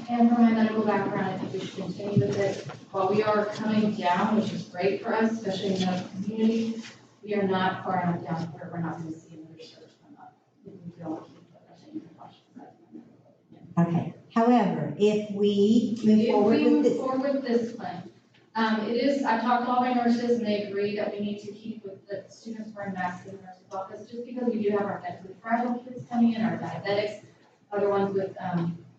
and from my medical background, I think we should continue with it. While we are coming down, which is great for us, especially in the medical community, we are not far enough down where we're not going to see another surge come up. If we don't keep taking precautions. Okay. However, if we move forward with this plan, it is, I've talked to all my nurses and they agree that we need to keep with the students wearing masks in the nurse's office, just because we do have our medically fragile kids coming in, our diabetics, other ones with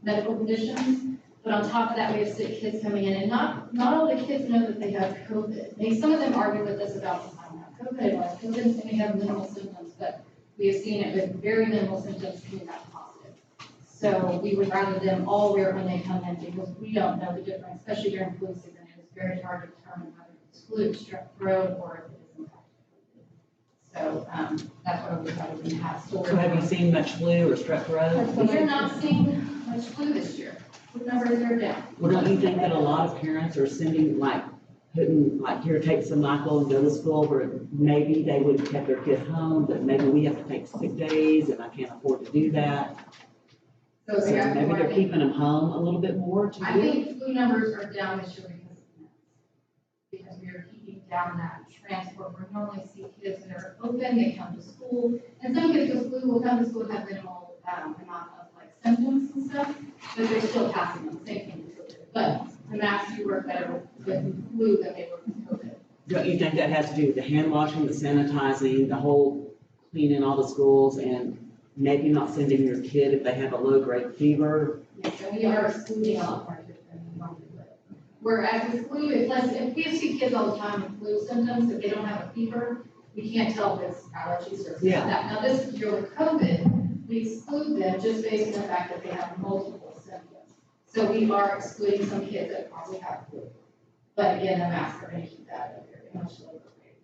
medical conditions. But on top of that, we have sick kids coming in, and not all the kids know that they have COVID. Some of them argue with us about, I don't have COVID, or COVID, and they have minimal symptoms, but we have seen it with very minimal symptoms coming back positive. So we would rather them all wear it when they come in, because we don't know the difference, especially during flu season. It's very hard to determine whether it's flu, strep throat, or if it is infected. So that's what we rather than have stored. So have you seen much flu or strep throat? We are not seeing much flu this year. The numbers are down. Well, don't you think that a lot of parents are sending, here, take some Michael and go to school, where maybe they would have kept their kids home, but maybe we have to take sick days and I can't afford to do that. So maybe they're keeping them home a little bit more too. I think flu numbers are down this year because we are keeping down that transport. We normally see kids that are open, they come to school, and some kids with flu will come to school and have minimal amount of symptoms and stuff, but they're still passing them, same thing with COVID. But the masks do work better with flu than they work with COVID. Don't you think that has to do with the hand washing, the sanitizing, the whole cleaning all the schools, and maybe not sending your kid if they have a low-grade fever? Yes, and we are excluding a lot more kids than we normally would. Whereas with flu, if we see kids all the time with flu symptoms, if they don't have a fever, we can't tell if it's allergies or something like that. Now this year with COVID, we exclude them just based on the fact that they have multiple symptoms. So we are excluding some kids that probably have flu. But again, the masks are going to keep that at a very much lower rate.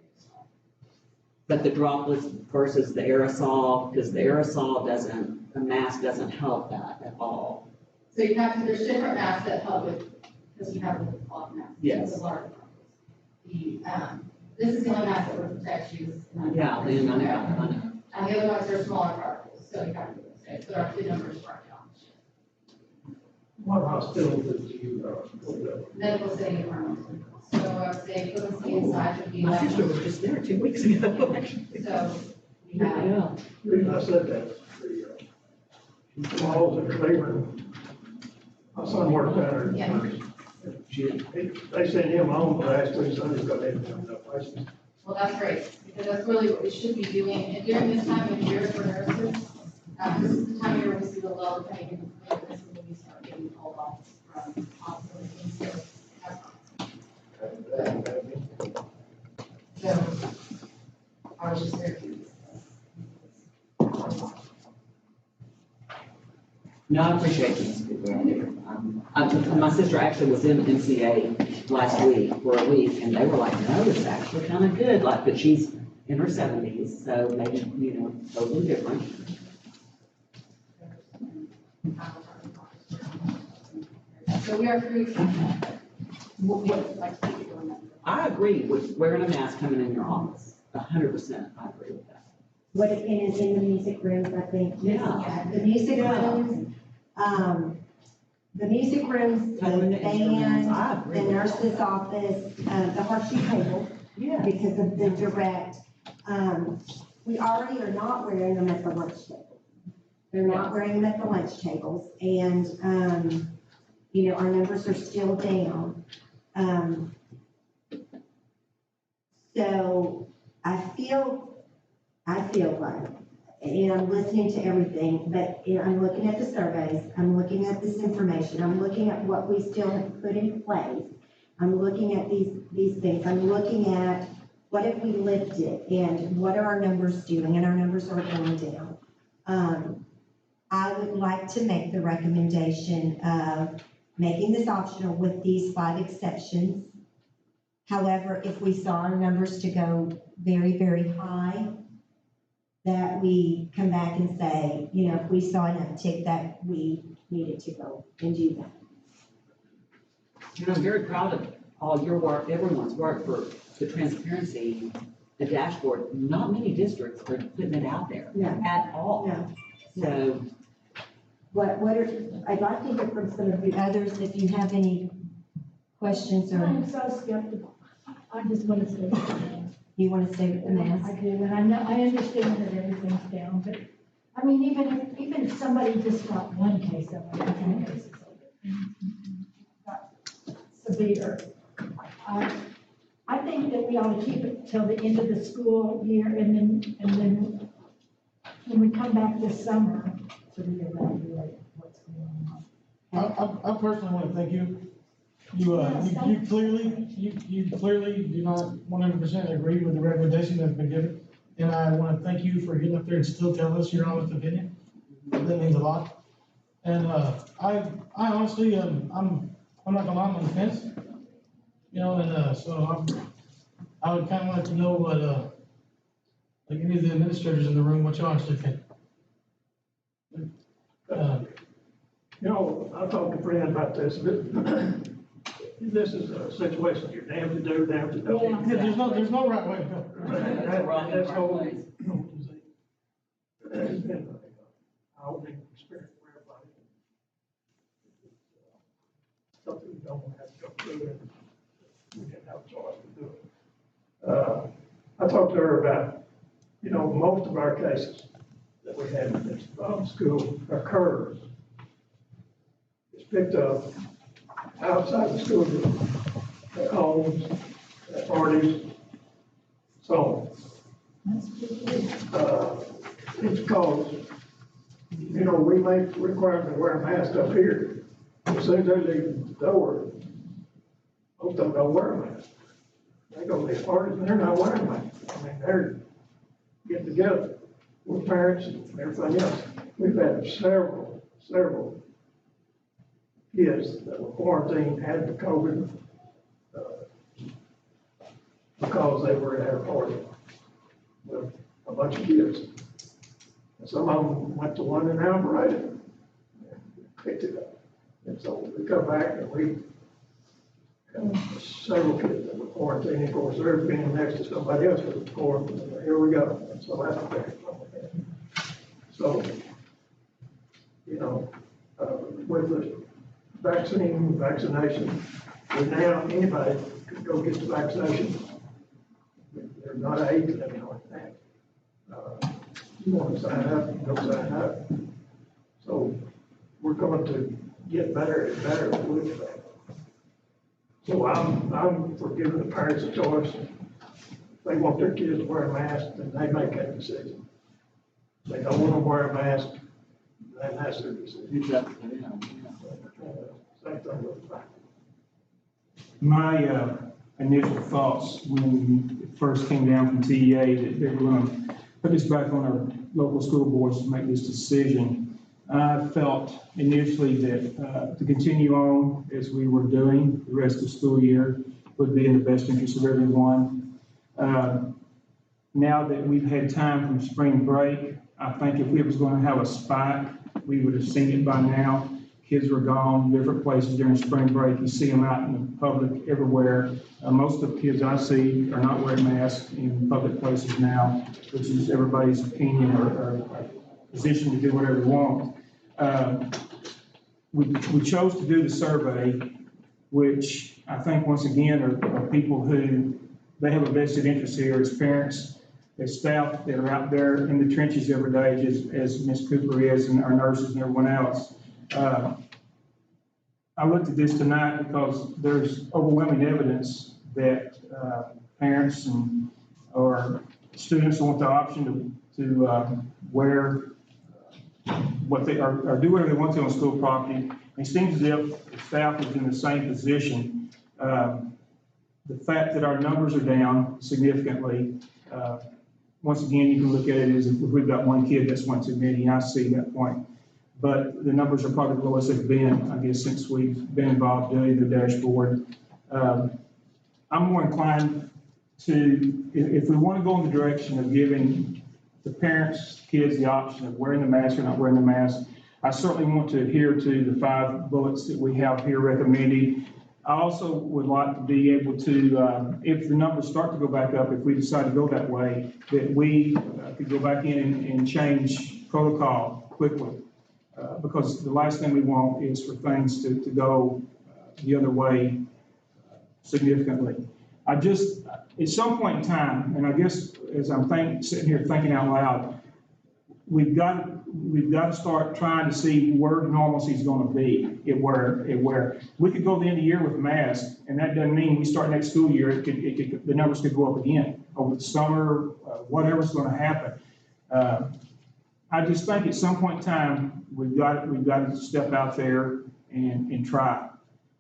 But the droplets versus the aerosol, because the mask doesn't help that at all. So you have there's different masks that help with, because you have a cloth mask. Yes. The large droplets. This is the only mask that would protect you. Yeah, I know. And the other ones are smaller particles, so you have to say, but our two numbers are challenged. What hospital did you, go to? Medical city of Arlington. So I would say equivalency in size would be My like, sister was just there 2 weeks ago, actually. so we have, Yeah. The reason I said that, the malls in Cleveland, my son worked there. Yeah. They sent him home the last 2 Sundays because they didn't have enough license. well, that's great, because that's really what we should be doing. And during this time of year for nurses, this is the time of year we see the low pay, and this is when we start getting called off from hospitals and so that's So, I was just there. No, I appreciate you, people out there. My sister actually was in MCA last week for a week, and they were like, no, it's actually kind of good, like, but she's in her 70s, so maybe, totally different. So we are pretty, what, like, people in that. I agree with wearing a mask coming in your office, 100%, I agree with that. What it is in the music rooms, I think. Yeah. The music Yeah. rooms, the music rooms, the Covering the instruments, band, I agree the with that. nurse's office, the horseshoe table, Yeah. because of the direct, we already are not wearing them at the lunch table. They're not wearing them at the lunch tables, and, our numbers are still down. So I feel like, and I'm listening to everything, but I'm looking at the surveys, I'm looking at this information, I'm looking at what we still have put in place. I'm looking at these things, I'm looking at what have we lifted and what are our numbers doing, and our numbers are going down. I would like to make the recommendation of making this optional with these 5 exceptions. However, if we saw our numbers to go very, very high, that we come back and say, if we saw an uptick, that we needed to go and do that. And I'm very proud of all your work, everyone's work for the transparency, the dashboard. Not many districts are putting it out there No. at all. No. So, I'd like to hear from some of the others, if you have any questions or I'm so skeptical. I just want to say, you want to stay with the mask. I do, and I understand that everything's down, but, I mean, even if somebody just got one case of it, 10 cases of it, got severe, I think that we ought to keep it till the end of the school year, and then when we come back this summer to reevaluate what's going on. I personally want to thank you. You clearly do not 100% agree with the recommendation that's been given. And I want to thank you for getting up there and still telling us your honest opinion. That means a lot. And, I honestly, I'm not gonna lie, I'm on the fence. So I would kind of like to know what, like any of the administrators in the room, what you honestly think. I talked to Fran about this. This is a situation you're damned to do, damned to don't. Yeah. Yeah, there's no right way to go. That's whole, it's been an eye-opening experience for everybody. Something you don't want to have to go through, and we didn't have a choice to do it. I talked to her about, most of our cases that we had in this school occurs. It's picked up outside the school group, at homes, at parties, so on. It's because, we make requirement to wear a mask up here. As soon as they leave the door, most of them don't wear a mask. They go to these parties and they're not wearing masks. They're getting together with parents and everything else. We've had several kids that were quarantined, had the COVID, because they were at a party with a bunch of kids. And some of them went to one in Alvarado and picked it up. And so we come back and we have several kids that were quarantined. Of course, they're being next to somebody else that was quarantined. Here we go. And so that's what they're. So, with the vaccination, and now anybody can go get the vaccination. There's not an age limit on that. You want to sign up, go sign up. So we're going to get better and better with that. So I'm for giving the parents a choice. If they want their kids to wear a mask, then they make that decision. If they don't want to wear a mask, then that's their decision. Same thing with that. My initial thoughts when it first came down from TEA that they were going to put this back on our local school boards to make this decision, I felt initially that to continue on as we were doing the rest of the school year would be in the best interest of everyone. Now that we've had time from spring break, I think if we was going to have a spike, we would have seen it by now. Kids were gone different places during spring break. You see them out in the public everywhere. Most of the kids I see are not wearing masks in public places now, which is everybody's opinion or position to do whatever they want. We chose to do the survey, which I think once again are people who, they have a vested interest here as parents, as staff that are out there in the trenches every day, just as Ms. Cooper is and our nurses and everyone else. I looked at this tonight because there's overwhelming evidence that parents or students want the option to wear what they or do whatever they want to on school property. It seems as if the staff is in the same position. The fact that our numbers are down significantly, once again, you can look at it as if we've got one kid, that's one too many. I see that point. But the numbers are probably the lowest they've been, I guess, since we've been involved doing the dashboard. I'm more inclined to, if we want to go in the direction of giving the parents, kids the option of wearing the mask or not wearing the mask, I certainly want to adhere to the 5 bullets that we have here recommending. I also would like to be able to, if the numbers start to go back up, if we decide to go that way, that we could go back in and change protocol quickly. Because the last thing we want is for things to go the other way significantly. I just, at some point in time, and I guess as I'm sitting here thinking out loud, we've got to start trying to see where normalcy is going to be. Where we could go the end of the year with a mask, and that doesn't mean we start next school year. The numbers could go up again over the summer, whatever's going to happen. I just think at some point in time, we've got to step out there and try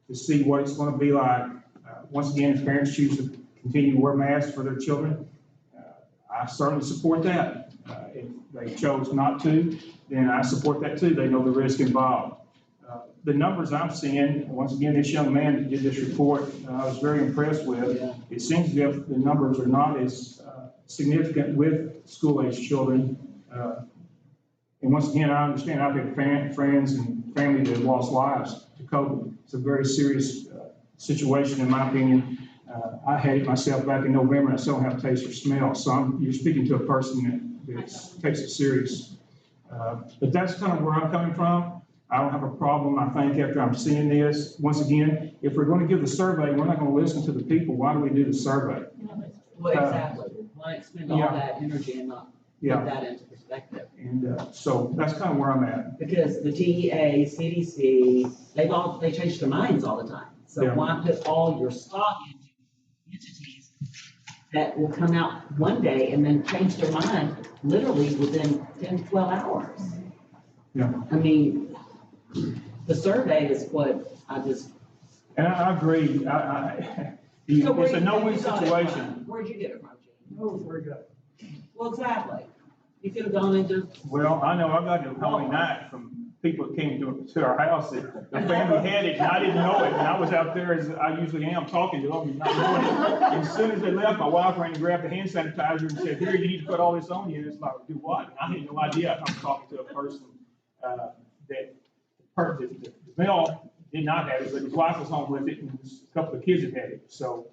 to see what it's going to be like. Once again, if parents choose to continue to wear masks for their children, I certainly support that. If they chose not to, then I support that too. They know the risk involved. The numbers I'm seeing, once again, this young man that did this report, I was very impressed with. It seems as if the numbers are not as significant with school-age children. And once again, I understand I've had friends and family that have lost lives to COVID. It's a very serious situation, in my opinion. I had it myself back in November, and I still don't have taste or smell. So you're speaking to a person that takes it serious. But that's kind of where I'm coming from. I don't have a problem, I think, after I'm seeing this. Once again, if we're going to give the survey, we're not going to listen to the people. Why do we do the survey? Well, exactly. Why expend all that energy and not put that into perspective? And so that's kind of where I'm at. Because the TEA, CDC, they change their minds all the time. So why put all your stock into entities that will come out one day and then change their mind literally within 10, 12 hours? Yeah. I mean, the survey is what I just. And I agree. It's a no-win situation. Where'd you get it from, Gene? Oh, very good. Well, exactly. You could have gone into. Well, I know I got it Halloween night from people that came to our house. The family had it, and I didn't know it. And I was out there, as I usually am, talking to them, not knowing it. And as soon as they left, my wife ran and grabbed the hand sanitizer and said, "Here, you need to put all this on you." And it's like, do what? I had no idea. I'm talking to a person that the male did not have it, but his wife was home with it, and a couple of kids had had it. So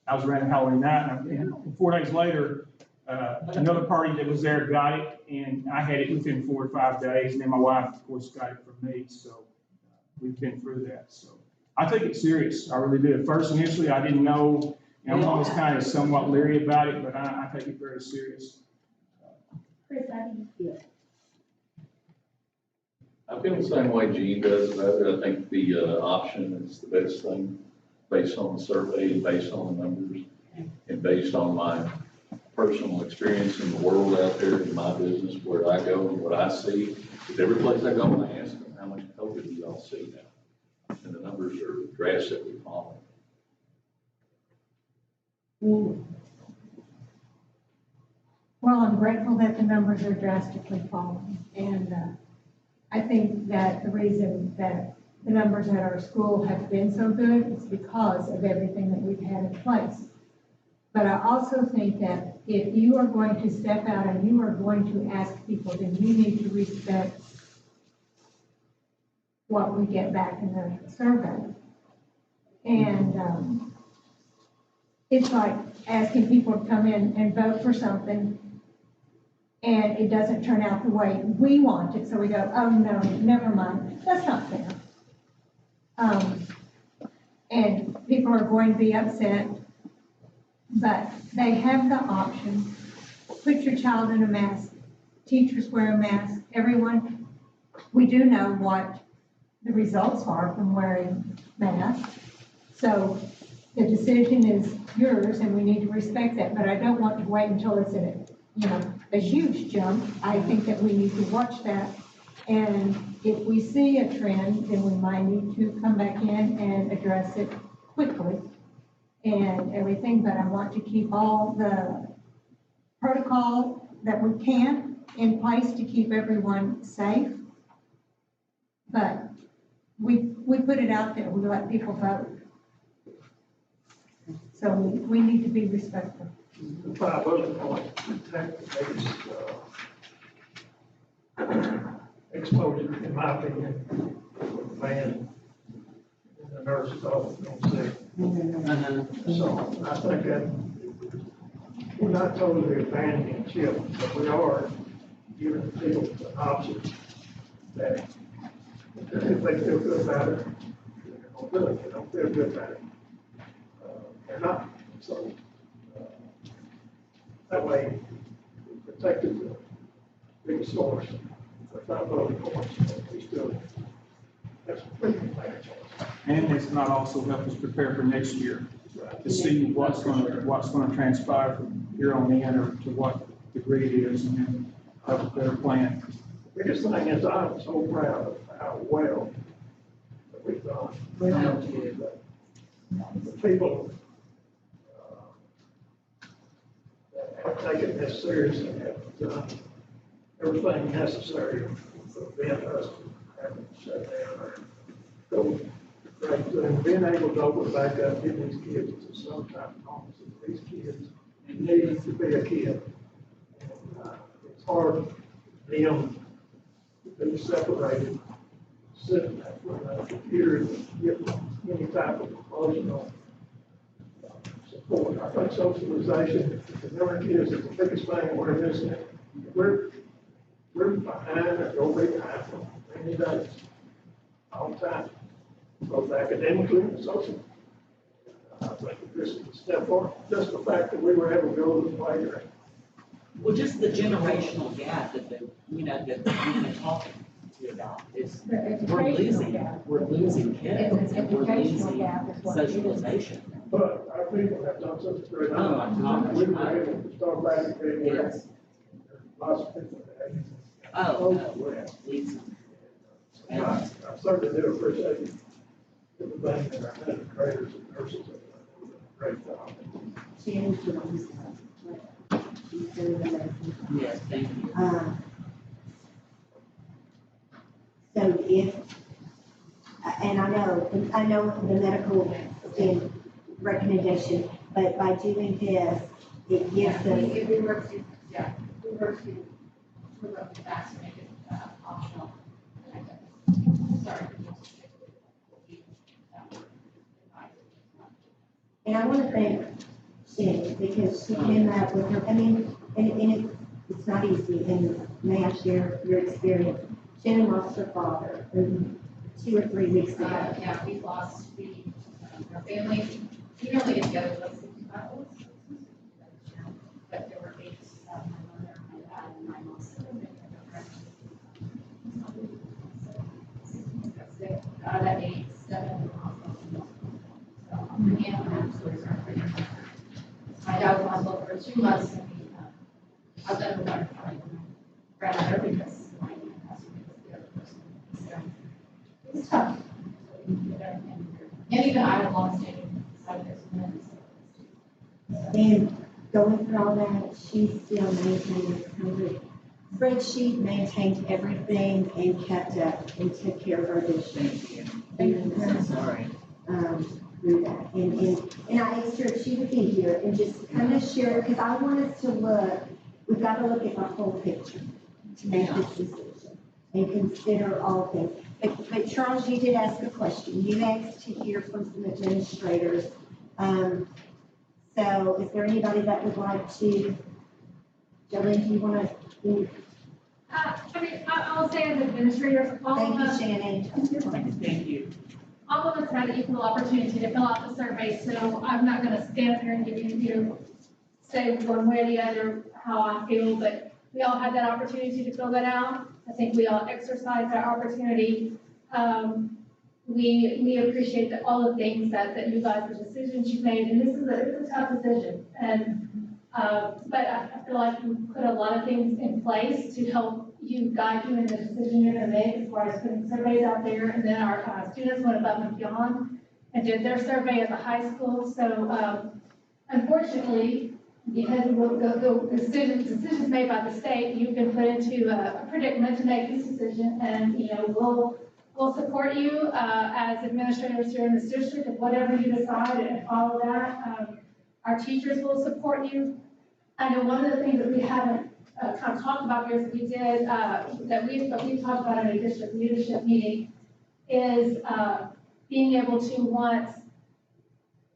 I was around Halloween night, and 4 days later, Another party that was there got it, and I had it within 4 or 5 days, and then my wife, of course, got it from me, so we've been through that, so. I take it serious, I really do. At first, initially, I didn't know, and I'm always kind of somewhat leery about it, but I take it very serious. Chris, how do you feel? I feel the same way Gene does about it. I think the option is the best thing based on the survey and based on the numbers and based on my personal experience in the world out there in my business, where I go and what I see. Because every place I go, I ask them, how much COVID do y'all see now? And the numbers are drastically falling. Well, I'm grateful that the numbers are drastically falling, and I think that the reason that the numbers at our school have been so good is because of everything that we've had in place. But I also think that if you are going to step out and you are going to ask people, then you need to respect what we get back in the survey. And it's like asking people to come in and vote for something, and it doesn't turn out the way we want it, so we go, oh, no, never mind. That's not fair. And people are going to be upset, but they have the option. Put your child in a mask. Teachers wear a mask. Everyone, we do know what the results are from wearing masks. So the decision is yours, and we need to respect that, but I don't want to wait until it's a huge jump. I think that we need to watch that, and if we see a trend, then we might need to come back in and address it quickly and everything, but I want to keep all the protocol that we can in place to keep everyone safe. But we put it out there, we let people vote. So we need to be respectful. The 5 other points, protect the biggest exposure, in my opinion, man, and the nurses often don't say. So I think that we're not totally abandoning children, but we are giving people an option that if they feel good about it, they're going to do it. If they don't feel good about it, they're not. So that way, we protected the biggest source. If not voting points, we still, that's completely my choice. And it's not also help us prepare for next year, to see what's gonna transpire from here on in, or to what degree it is, and then have a better plan. The biggest thing is I'm so proud of how well that we've done. The people that have taken this seriously have done everything necessary to prevent us from having to shut down or go right to, and being able to open back up, get these kids to some type of normalcy. These kids need to be a kid. It's hard for them to be separated, sitting at the computer and get any type of emotional support. I think socialization, the young kids is the biggest thing we're missing. We're behind and go behind for many days, all the time, both academically and socially. I think this is a step forward, just the fact that we were able to go to the playground. Well, just the generational gap that we've been talking to you about is, we're losing kids, and we're losing socialization. But our people have done such a great Oh, job. my gosh. We were able to start back again. Yes. Lots of people that Oh, no, we're losing. I certainly do appreciate everything that our administrators and nurses have done. Great job. Yes, thank you. So if, and I know the medical recommendation, but by doing this, it gives them. If we were to, move up the tax and make it optional. Sorry. And I want to thank Shannon, because she came up with her, it's not easy, and may I share your experience? Shannon lost her father 2 or 3 weeks ago. Yeah, we lost, our family, we only get together with 65 of us. But there were 8, my mother, my dad, and my mom. Out of 8, 7 in the hospital. So I'm pretty absolutely sorry. My dad was in the hospital for 2 months, and I was done with my grandmother because my aunt passed away as the other person. So it's tough. And even I was lost in 7 years of minutes. And going through all that, she still maintained kind of a spreadsheet, maintained everything, and kept up and took care of our district. Sorry. Through that. And I asked her if she would be here and just kind of share, because I want us to look, we've got to look at the whole picture to make this decision and consider all things. But Charles, you did ask a question. You asked to hear from some administrators. So is there anybody that would like to, Jolene, do you want to? I'll say as administrators, Thank you, Shannon. Thank you. all of us had equal opportunity to fill out the survey, so I'm not gonna stand here and give you, say one way or the other how I feel, but we all had that opportunity to fill that out. I think we all exercised that opportunity. We appreciate all the things that you guys, the decisions you made, and it's a tough decision. And, but I feel like we put a lot of things in place to help you, guide you in the decision you're gonna make as far as putting surveys out there. And then our students went above and beyond and did their survey at the high school. So, unfortunately, because of the decisions made by the state, you've been put into a predicament to make this decision. And, you know, we'll support you as administrators here in this district of whatever you decide and follow that. Our teachers will support you. I know one of the things that we haven't kind of talked about here is we did, that we've talked about in a district leadership meeting is being able to want,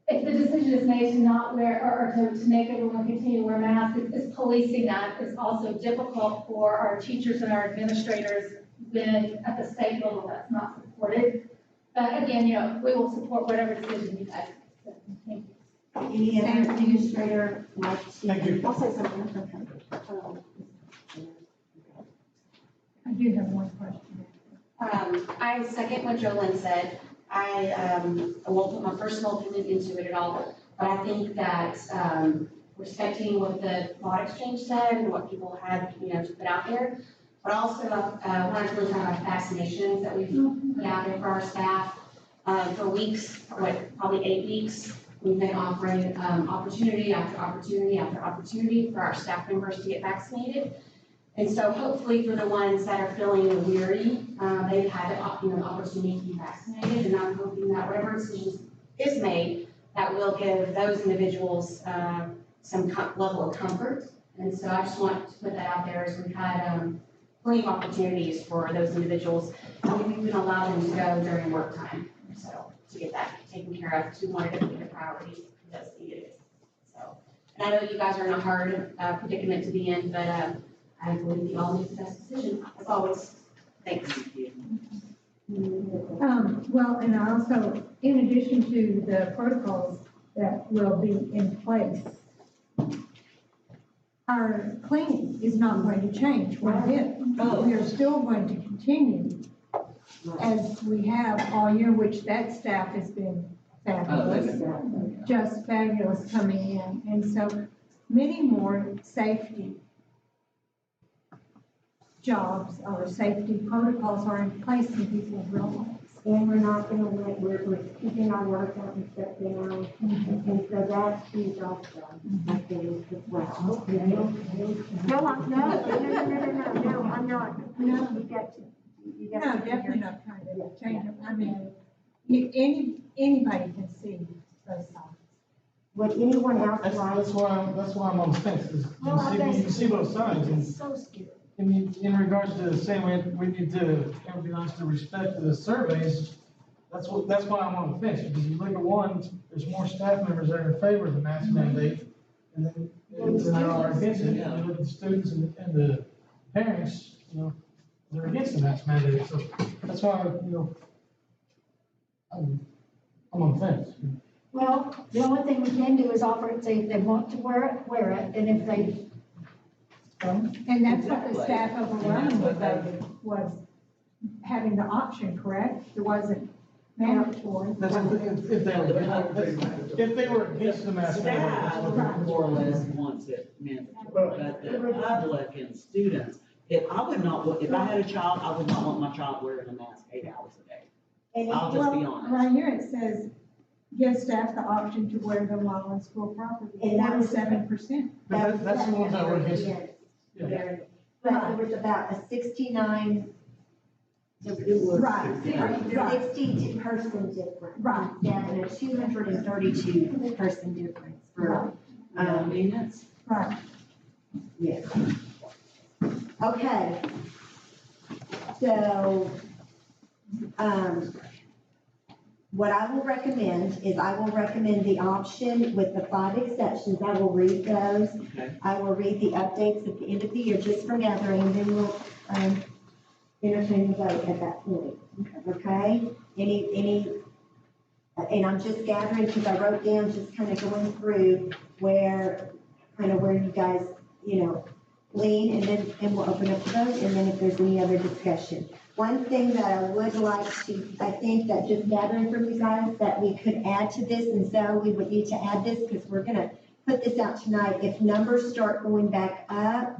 if the decision is made to not wear, or to make everyone continue to wear masks, is policing that is also difficult for our teachers and our administrators when at the state level that's not supported. But again, you know, we will support whatever decision you guys make. Thank you. Any other administrator like to? Thank you. I'll say something. I do have one question. I second what Jolene said. I won't put my personal opinion into it at all, but I think that respecting what the thought exchange said and what people had, you know, to put out there, but also wanted to really talk about vaccinations that we've put out there for our staff. For weeks, probably 8 weeks, we've been offering opportunity after opportunity after opportunity for our staff members to get vaccinated. And so hopefully for the ones that are feeling weary, they've had the opportunity to be vaccinated. And I'm hoping that whatever decision is made, that will give those individuals some level of comfort. And so I just want to put that out there as we've had plenty of opportunities for those individuals. And we've even allowed them to go during work time. So to get that taken care of, because we wanted it to be a priority because needed it. So, and I know you guys are in a hard predicament to be in, but I believe you all make the best decision, as always. Thanks. Well, and I also, in addition to the protocols that will be in place, our cleaning is not going to change one bit. We are still going to continue as we have all year, which that staff has been fabulous, just fabulous coming in. And so many more safety jobs or safety protocols are in place and people realize. And we're not gonna we're keeping our work out and stuff down. And so that's huge also, I think, as well. No, I'm not. No, you got to. No, definitely not trying to change it. I mean, anybody can see those signs. Would anyone else That's like? why I'm on the fence, is you see both sides, and So scary. in regards to saying we need to, everybody needs to respect the surveys, that's why I'm on the fence, because you look at one, there's more staff members that are in favor of the mask mandate and then there are against it, and you look at the students and the parents, they're against the mask mandate, so that's why, I'm on the fence. Well, the only thing we can do is offer it, say if they want to wear it, and if they don't. And that's what the staff overrun was having the option, correct? It wasn't mandatory. That's if they were against the mask mandate. that's what Staff they're- more or less wants it mandatory, but the public and students, if I had a child, I would not want my child wearing a mask 8 hours a day. And I'll just be honest. Right here it says, give staff the option to wear them while on school property, And that was- 7%. But that's the ones that were against Yes. it. Yeah. But there was about a 69, Right. the 60 person difference. Right. Yeah, and a 232 person difference for, Maintenance? Right. yes. Okay. So, what I will recommend is I will recommend the option with the 5 exceptions. I will read those. Okay. I will read the updates at the end of the year just for gathering, and then we'll, entertain the vote at that point. Okay? And I'm just gathering because I wrote down, just kind of going through where you guys, lean, and we'll open up the vote, and then if there's any other discussion. One thing that I would like to, I think that just gathering from you guys, that we could add to this, and so we would need to add this, because we're gonna put this out tonight. If numbers start going back up,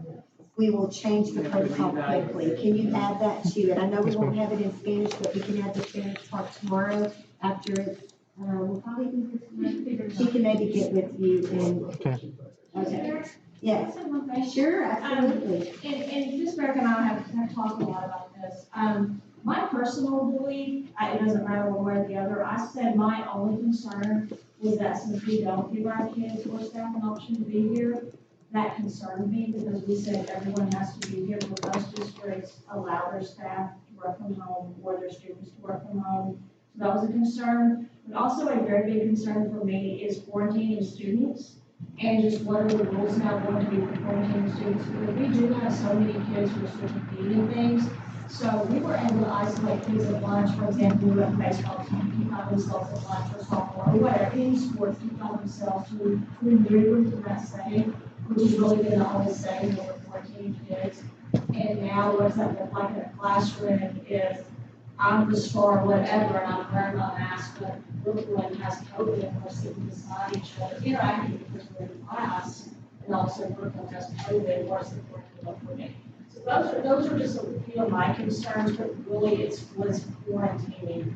we will change the protocol quickly. Can you add that to it? I know we won't have it in Spanish, but we can add the Spanish part tomorrow after it's, we'll probably be here tomorrow. She can maybe get with you and. Okay. Yes. Sure, absolutely. And Ms. Merrick and I have talked a lot about this. My personal belief, it doesn't matter one way or the other, I said my only concern was that since we don't give our kids or staff an option to be here, that concerned me, because we said everyone has to be here, but most districts allow their staff to work from home or their students to work from home. So that was a concern, but also a very big concern for me is quarantining students. And just what are the rules now going to be for quarantining students? Because we do have so many kids who are sort of feeding things. So we were able to isolate kids at lunch, for example, we went to baseball team, keep out themselves at lunch or softball, or whatever, any sports, keep out themselves to remove from that setting, which has really been the only setting where we're 14 kids. And now what's that look like in a classroom is I'm the star, whatever, and I'm wearing my mask, but everyone has COVID, and we're sitting beside each other, interacting because we're in class, and also everyone has COVID, or supporting for me. So those are just a few of my concerns, but really it's what's quarantining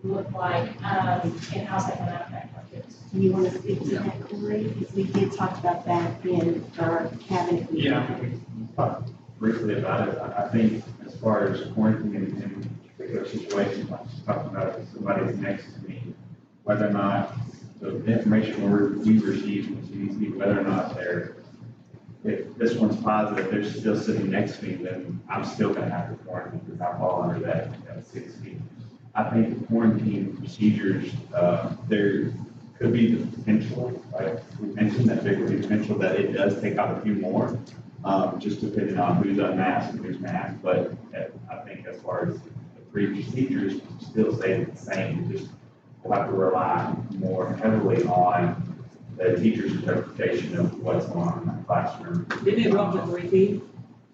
look like, and how's that gonna affect our kids. Do you want to speak to that, Corey? Because we did talk about that in our cabinet meeting. Yeah, we talked briefly about it. I think as far as quarantining in particular situations, like just talking about if somebody's next to me, whether or not the information we receive from CDC, whether or not if this one's positive, they're still sitting next to me, then I'm still gonna have to quarantine because I fall under that 6 feet. I think the quarantine procedures, there could be the potential, like we mentioned, that there could be potential that it does take out a few more, just depending on who's unmasked and who's masked. But I think as far as the procedures, still stay the same. Just we'll have to rely more heavily on the teacher's interpretation of what's going on in that classroom. Didn't it go up to 3 feet?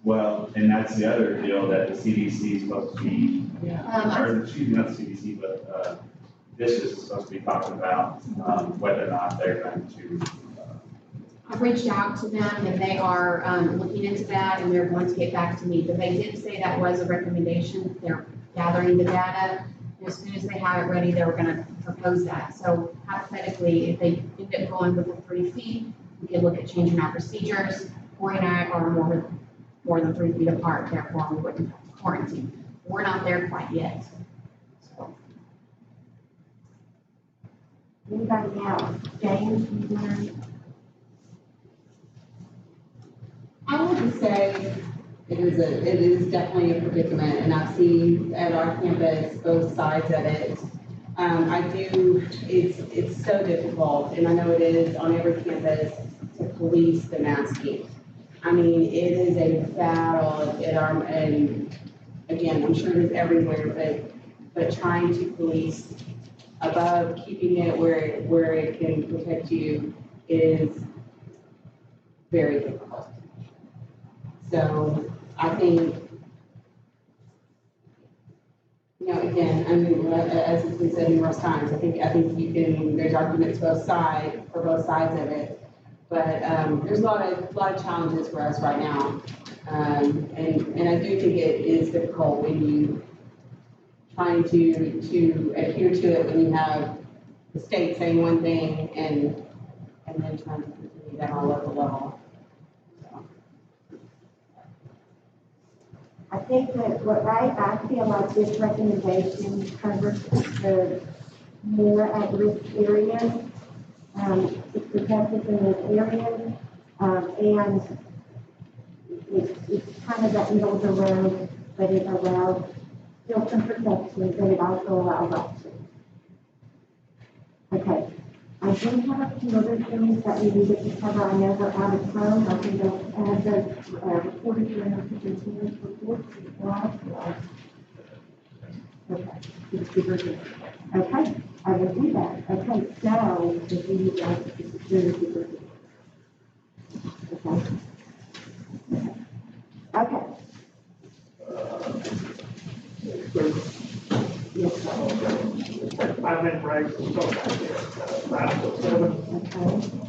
Well, and that's the other deal that the CDC is supposed to be, or excuse me, not the CDC, but this is supposed to be talking about whether or not they're going to. I've reached out to them and they are looking into that and they're going to get back to me, but they did say that was a recommendation. They're gathering the data. And as soon as they have it ready, they were going to propose that. So hypothetically, if they end up going with the 3 feet, we could look at changing our procedures. 49 or more than 3 feet apart, therefore we wouldn't have to quarantine. We're not there quite yet. So. Anybody else? James, you want? I would just say it is definitely a predicament, and I've seen at our campus both sides of it. It's so difficult, and I know it is on every campus to police the masking. I mean, it is a battle and again, I'm sure it is everywhere, but trying to police above, keeping it where it can protect you is very difficult. So I think, again, I mean, as has been said numerous times, I think you can, there's arguments for both sides of it. But, there's a lot of challenges for us right now. And I do think it is difficult when you trying to adhere to it when you have the state saying one thing and then trying to continue that on a local level. I think that I feel like this recommendation covers the more at-risk areas. It's protected in those areas, and it's kind of that middle of the road, but it allows still some protection, but it also allows options. Okay, I do have a few other things that we needed to cover. I know we're out of time. I think I'll add those reported during our superintendent's report. Okay, okay, I will do that. Okay, so if you would like to secure the superintendent. Okay. Okay. Yes, sir. I'm in break, so back there, 5 to 7. Okay.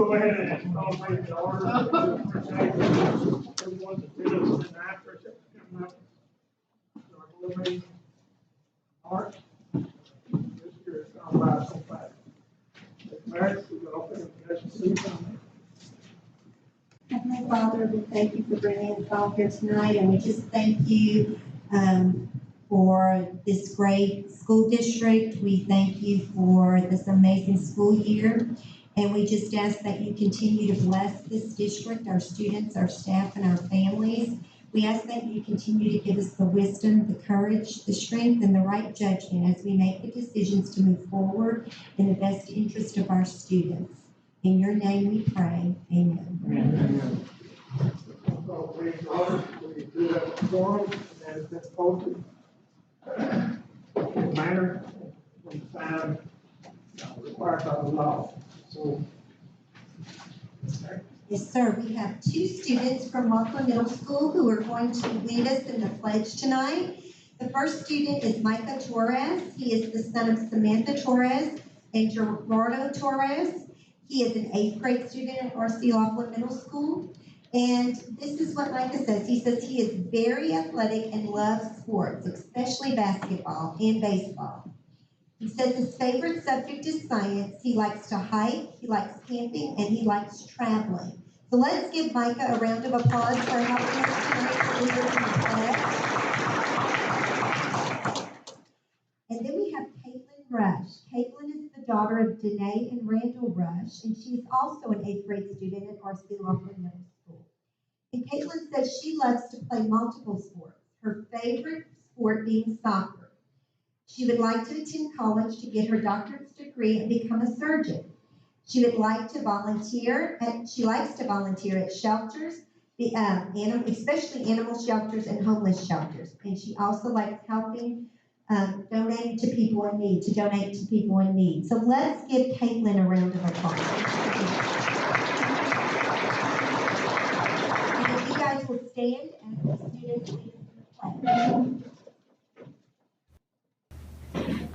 go ahead and call things to order. Appreciate everyone's attendance tonight, appreciate you coming up. Our board meeting, March, this year it's gone by so fast. Mary, we're gonna open the discussion season. Heavenly Father, we thank you for bringing us all here tonight, and we just thank you for this great school district. We thank you for this amazing school year, and we just ask that you continue to bless this district, our students, our staff, and our families. We ask that you continue to give us the wisdom, the courage, the strength, and the right judgment as we make the decisions to move forward in the best interest of our students. In your name we pray, amen. Amen. So we do have a forum, and it's been posted in a manner from the time required by the law. So. Yes, sir. We have two students from Laughlin Middle School who are going to lead us in the pledge tonight. The first student is Micah Torres. He is the son of Samantha Torres and Gerardo Torres. He is an 8th grade student at RC Laughlin Middle School. And this is what Micah says. He says he is very athletic and loves sports, especially basketball and baseball. He says his favorite subject is science. He likes to hike, he likes camping, and he likes traveling. So let's give Micah a round of applause for helping us tonight to lead us in the pledge. And then we have Caitlin Rush. Caitlin is the daughter of Danae and Randall Rush, and she is also an 8th grade student at RC Laughlin Middle School. And Caitlin says she loves to play multiple sports, her favorite sport being soccer. She would like to attend college to get her doctorate's degree and become a surgeon. She would like to volunteer, and she likes to volunteer at shelters, especially animal shelters and homeless shelters. And she also likes helping donating to people in need, to donate to people in need. So let's give Caitlin a round of applause. And if you guys will stand as the students lead us in the pledge.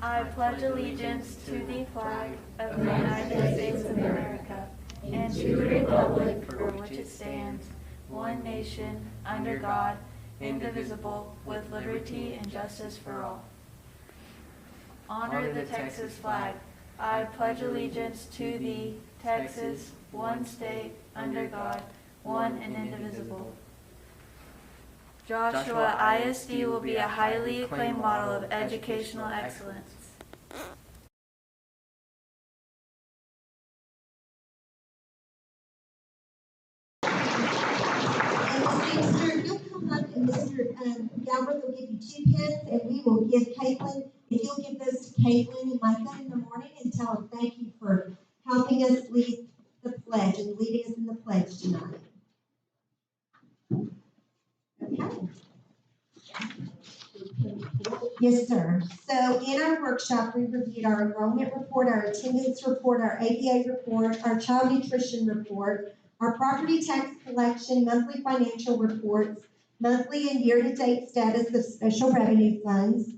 I pledge allegiance to the flag of the United States of America and to the republic for which it stands, one nation, under God, indivisible, with liberty and justice for all. Honor the Texas flag. I pledge allegiance to thee, Texas, one state, under God, one and indivisible. Joshua ISD will be a highly acclaimed model of educational excellence. You'll come up and Mr. Galbraith will give you 2 pens, and we will give Caitlin, and you'll give those to Caitlin and Micah in the morning and tell them thank you for helping us lead the pledge and leading us in the pledge tonight. Okay. Yes, sir. So in our workshop, we reviewed our enrollment report, our attendance report, our APA report, our child nutrition report, our property tax collection, monthly financial reports, monthly and year-to-date status of special revenue funds,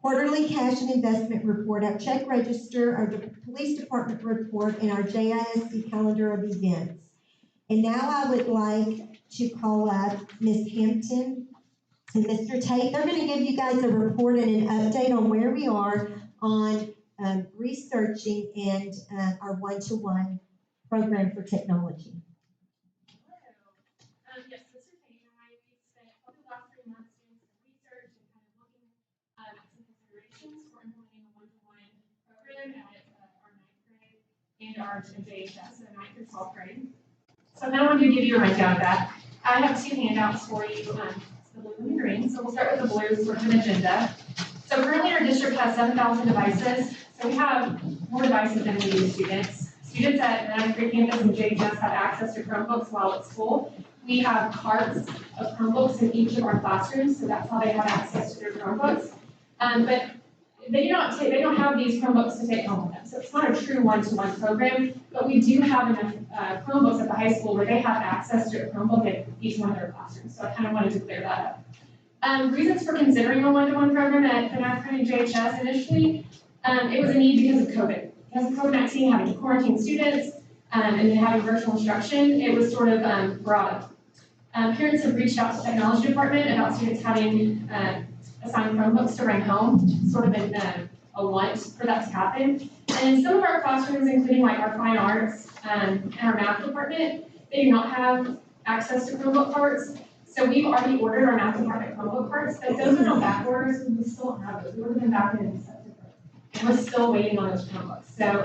quarterly cash and investment report, our check register, our police department report, and our JISD calendar of events. And now I would like to call up Ms. Hampton and Mr. Tate. They're going to give you guys a report and an update on where we are on researching and our one-to-one program for technology. Yes, Mr. Tate and I, we spent probably the last 3 months doing some research and kind of looking at some considerations for implementing a one-to-one program at our 9th grade and our JHS, so 9th through 12th grade. So now I'm going to give you a rundown of that. I have 2 handouts for you, the blue and the green. So we'll start with the blue, sort of an agenda. So currently our district has 7,000 devices. So we have more devices than we use students. Students at the 9th grade campus and JHS have access to Chromebooks while at school. We have carts of Chromebooks in each of our classrooms, so that's how they have access to their Chromebooks. But they don't have these Chromebooks to take home with them. So it's not a true one-to-one program, but we do have enough Chromebooks at the high school where they have access to a Chromebook at each one of their classrooms. So I kind of wanted to clear that up. Reasons for considering a one-to-one program at the 9th grade and JHS initially, it was a need because of COVID. Because of COVID-19, having to quarantine students, and then having virtual instruction, it was sort of broad. Parents have reached out to the technology department about students having assigned Chromebooks to bring home, sort of been a want for that to happen. And in some of our classrooms, including like our fine arts and our math department, they do not have access to Chromebook carts. So we've already ordered our math department Chromebook carts, but those are on back orders, and we still don't have those. We ordered them back in September, and we're still waiting on those Chromebooks. So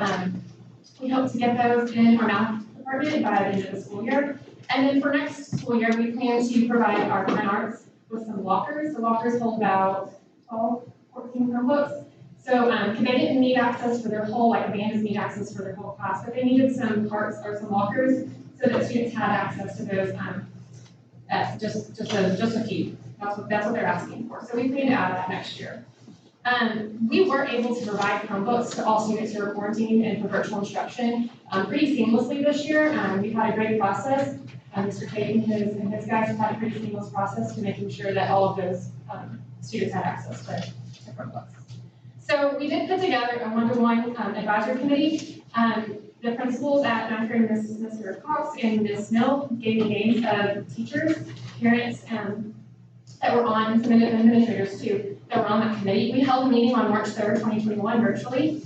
we hope to get those in our math department by the end of the school year. And then for next school year, we plan to provide our fine arts with some lockers. The lockers hold about 12, 14 Chromebooks. So they didn't need access for their whole, like band doesn't need access for their whole class, but they needed some carts or some lockers so that students had access to those, just a few. That's what they're asking for. So we plan to add that next year. We were able to provide Chromebooks to all students who are quarantined and for virtual instruction pretty seamlessly this year. We've had a great process. Mr. Tate and his guys have had a pretty seamless process to making sure that all of those students had access to Chromebooks. So we did put together a one-to-one advisory committee. The principals at ninth grade, Mr. Cox and Ms. Mill, gave me names of teachers, parents, that were on, some administrators too, that were on that committee. We held a meeting on March 3rd, 2021 virtually.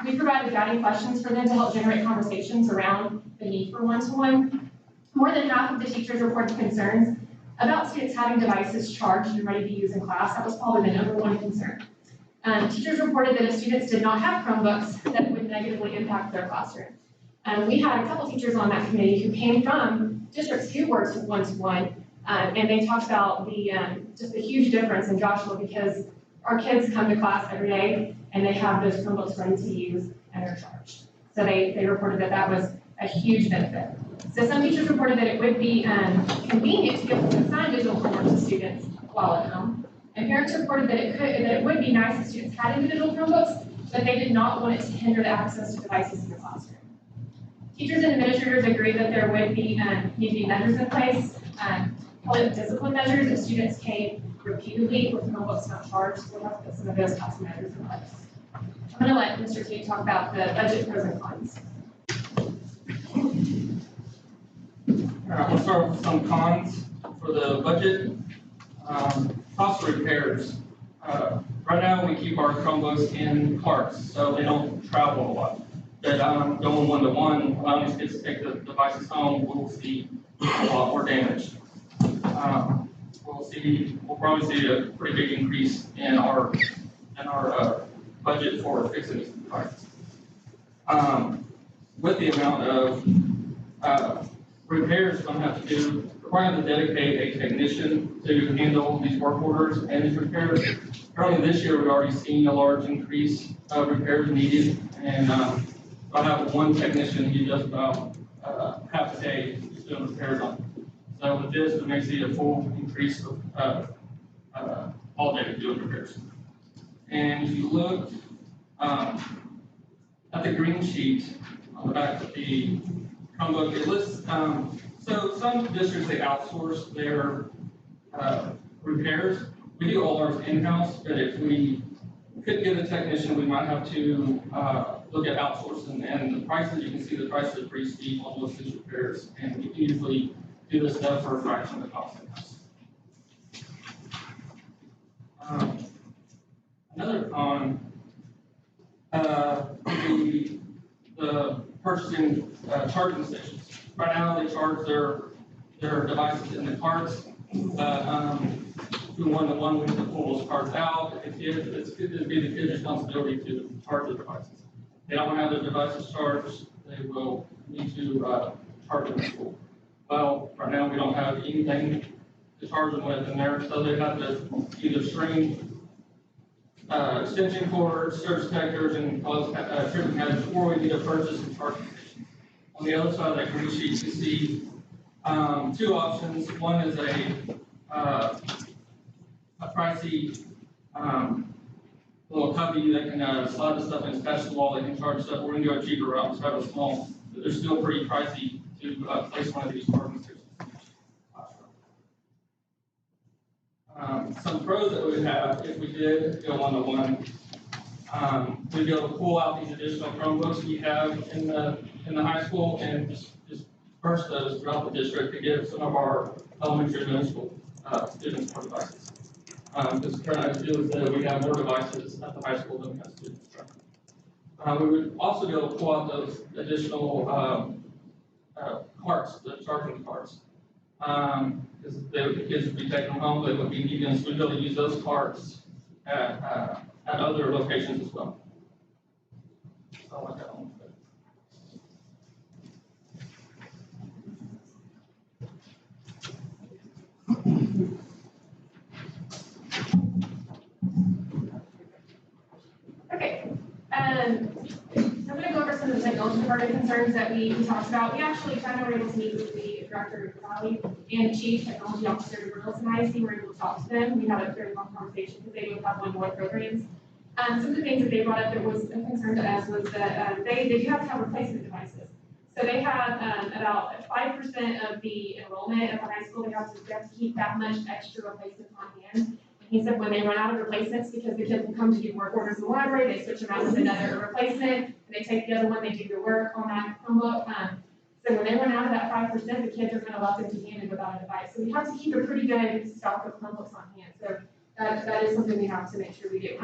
We provided guiding questions for them to help generate conversations around the need for one-to-one. More than half of the teachers reported concerns about students having devices charged and ready to use in class. That was probably the number one concern. Teachers reported that if students did not have Chromebooks, that it would negatively impact their classroom. We had a couple teachers on that committee who came from districts who worked one-to-one, and they talked about just the huge difference in Joshua because our kids come to class every day and they have those Chromebooks ready to use and they're charged. So they reported that that was a huge benefit. So some teachers reported that it would be convenient to be able to assign digital homework to students while at home. And parents reported that it would be nice if students had individual Chromebooks, but they did not want it to hinder the access to devices in the classroom. Teachers and administrators agreed that there would be need to be measures in place, probably discipline measures if students came repeatedly with Chromebooks not charged. We'll have to put some of those types of measures in place. I'm going to let Mr. Tate talk about the budget pros and cons. All right, we'll start with some cons for the budget. Cost of repairs. Right now, we keep our Chromebooks in carts, so they don't travel a lot. But going one-to-one, allowing these kids to take the devices home, we'll see a lot more damage. We'll probably see a pretty big increase in our budget for fixing these devices. With the amount of repairs we're going to have to do, we're going to dedicate a technician to handle these work orders and these repairs. Early this year, we've already seen a large increase of repairs needed, and I'll have one technician who does about half a day doing repairs on it. So with this, we may see a full increase of all day doing repairs. And if you look at the green sheet on the back of the Chromebook, it lists, so some districts, they outsource their repairs. We do all ours in-house, but if we couldn't get a technician, we might have to look at outsourcing. And the prices, you can see the prices are pretty steep on most of these repairs. And we can usually do this stuff for a fraction of the cost in-house. Another con would be the purchasing charging stations. Right now, they charge their devices in the carts. Do one-to-one, we have to pull those carts out. It'd be the kid's responsibility to charge the devices. They don't want to have their devices charged, they will need to charge them in school. Well, right now, we don't have anything to charge them with in there, so they have to either string extension cords, surge detectors, and cause tripping hazards, or we need to purchase some charging stations. On the other side of that green sheet, you see two options. One is a pricey little cubby that can slide the stuff in, attach the wall, that can charge stuff. We're going to go a cheaper route instead of a small, but they're still pretty pricey to place one of these charging stations. Some pros that we would have if we did go one-to-one We'll be able to pull out these additional Chromebooks we have in the high school and just disperse those throughout the district to give some of our elementary and middle school students more devices. Because currently I feel that we have more devices at the high school than we have students. We would also be able to pull out those additional carts, the charging carts. Because the kids would be taking them home, they would be needing us, we'd be able to use those carts at other locations as well. So I like that one. Okay, I'm gonna go over some of the technology department concerns that we talked about. We actually kind of were able to meet with the director of Valley and the chief technology officer of Girls and ISD. We were able to talk to them. We had a very long conversation because they both have one-to-one programs. Some of the things that they brought up that was a concern to us was that they do have to have replacement devices. So they have about 5% of the enrollment at the high school, they have to keep that much extra replacements on hand. He said when they run out of replacements, because the kids will come to do work orders in the library, they switch them out with another replacement, and they take the other one, they do the work on that Chromebook. So when they run out of that 5%, the kids are going to left empty-handed without a device. So we have to keep a pretty good stock of Chromebooks on hand. So that is something we have to make sure we do.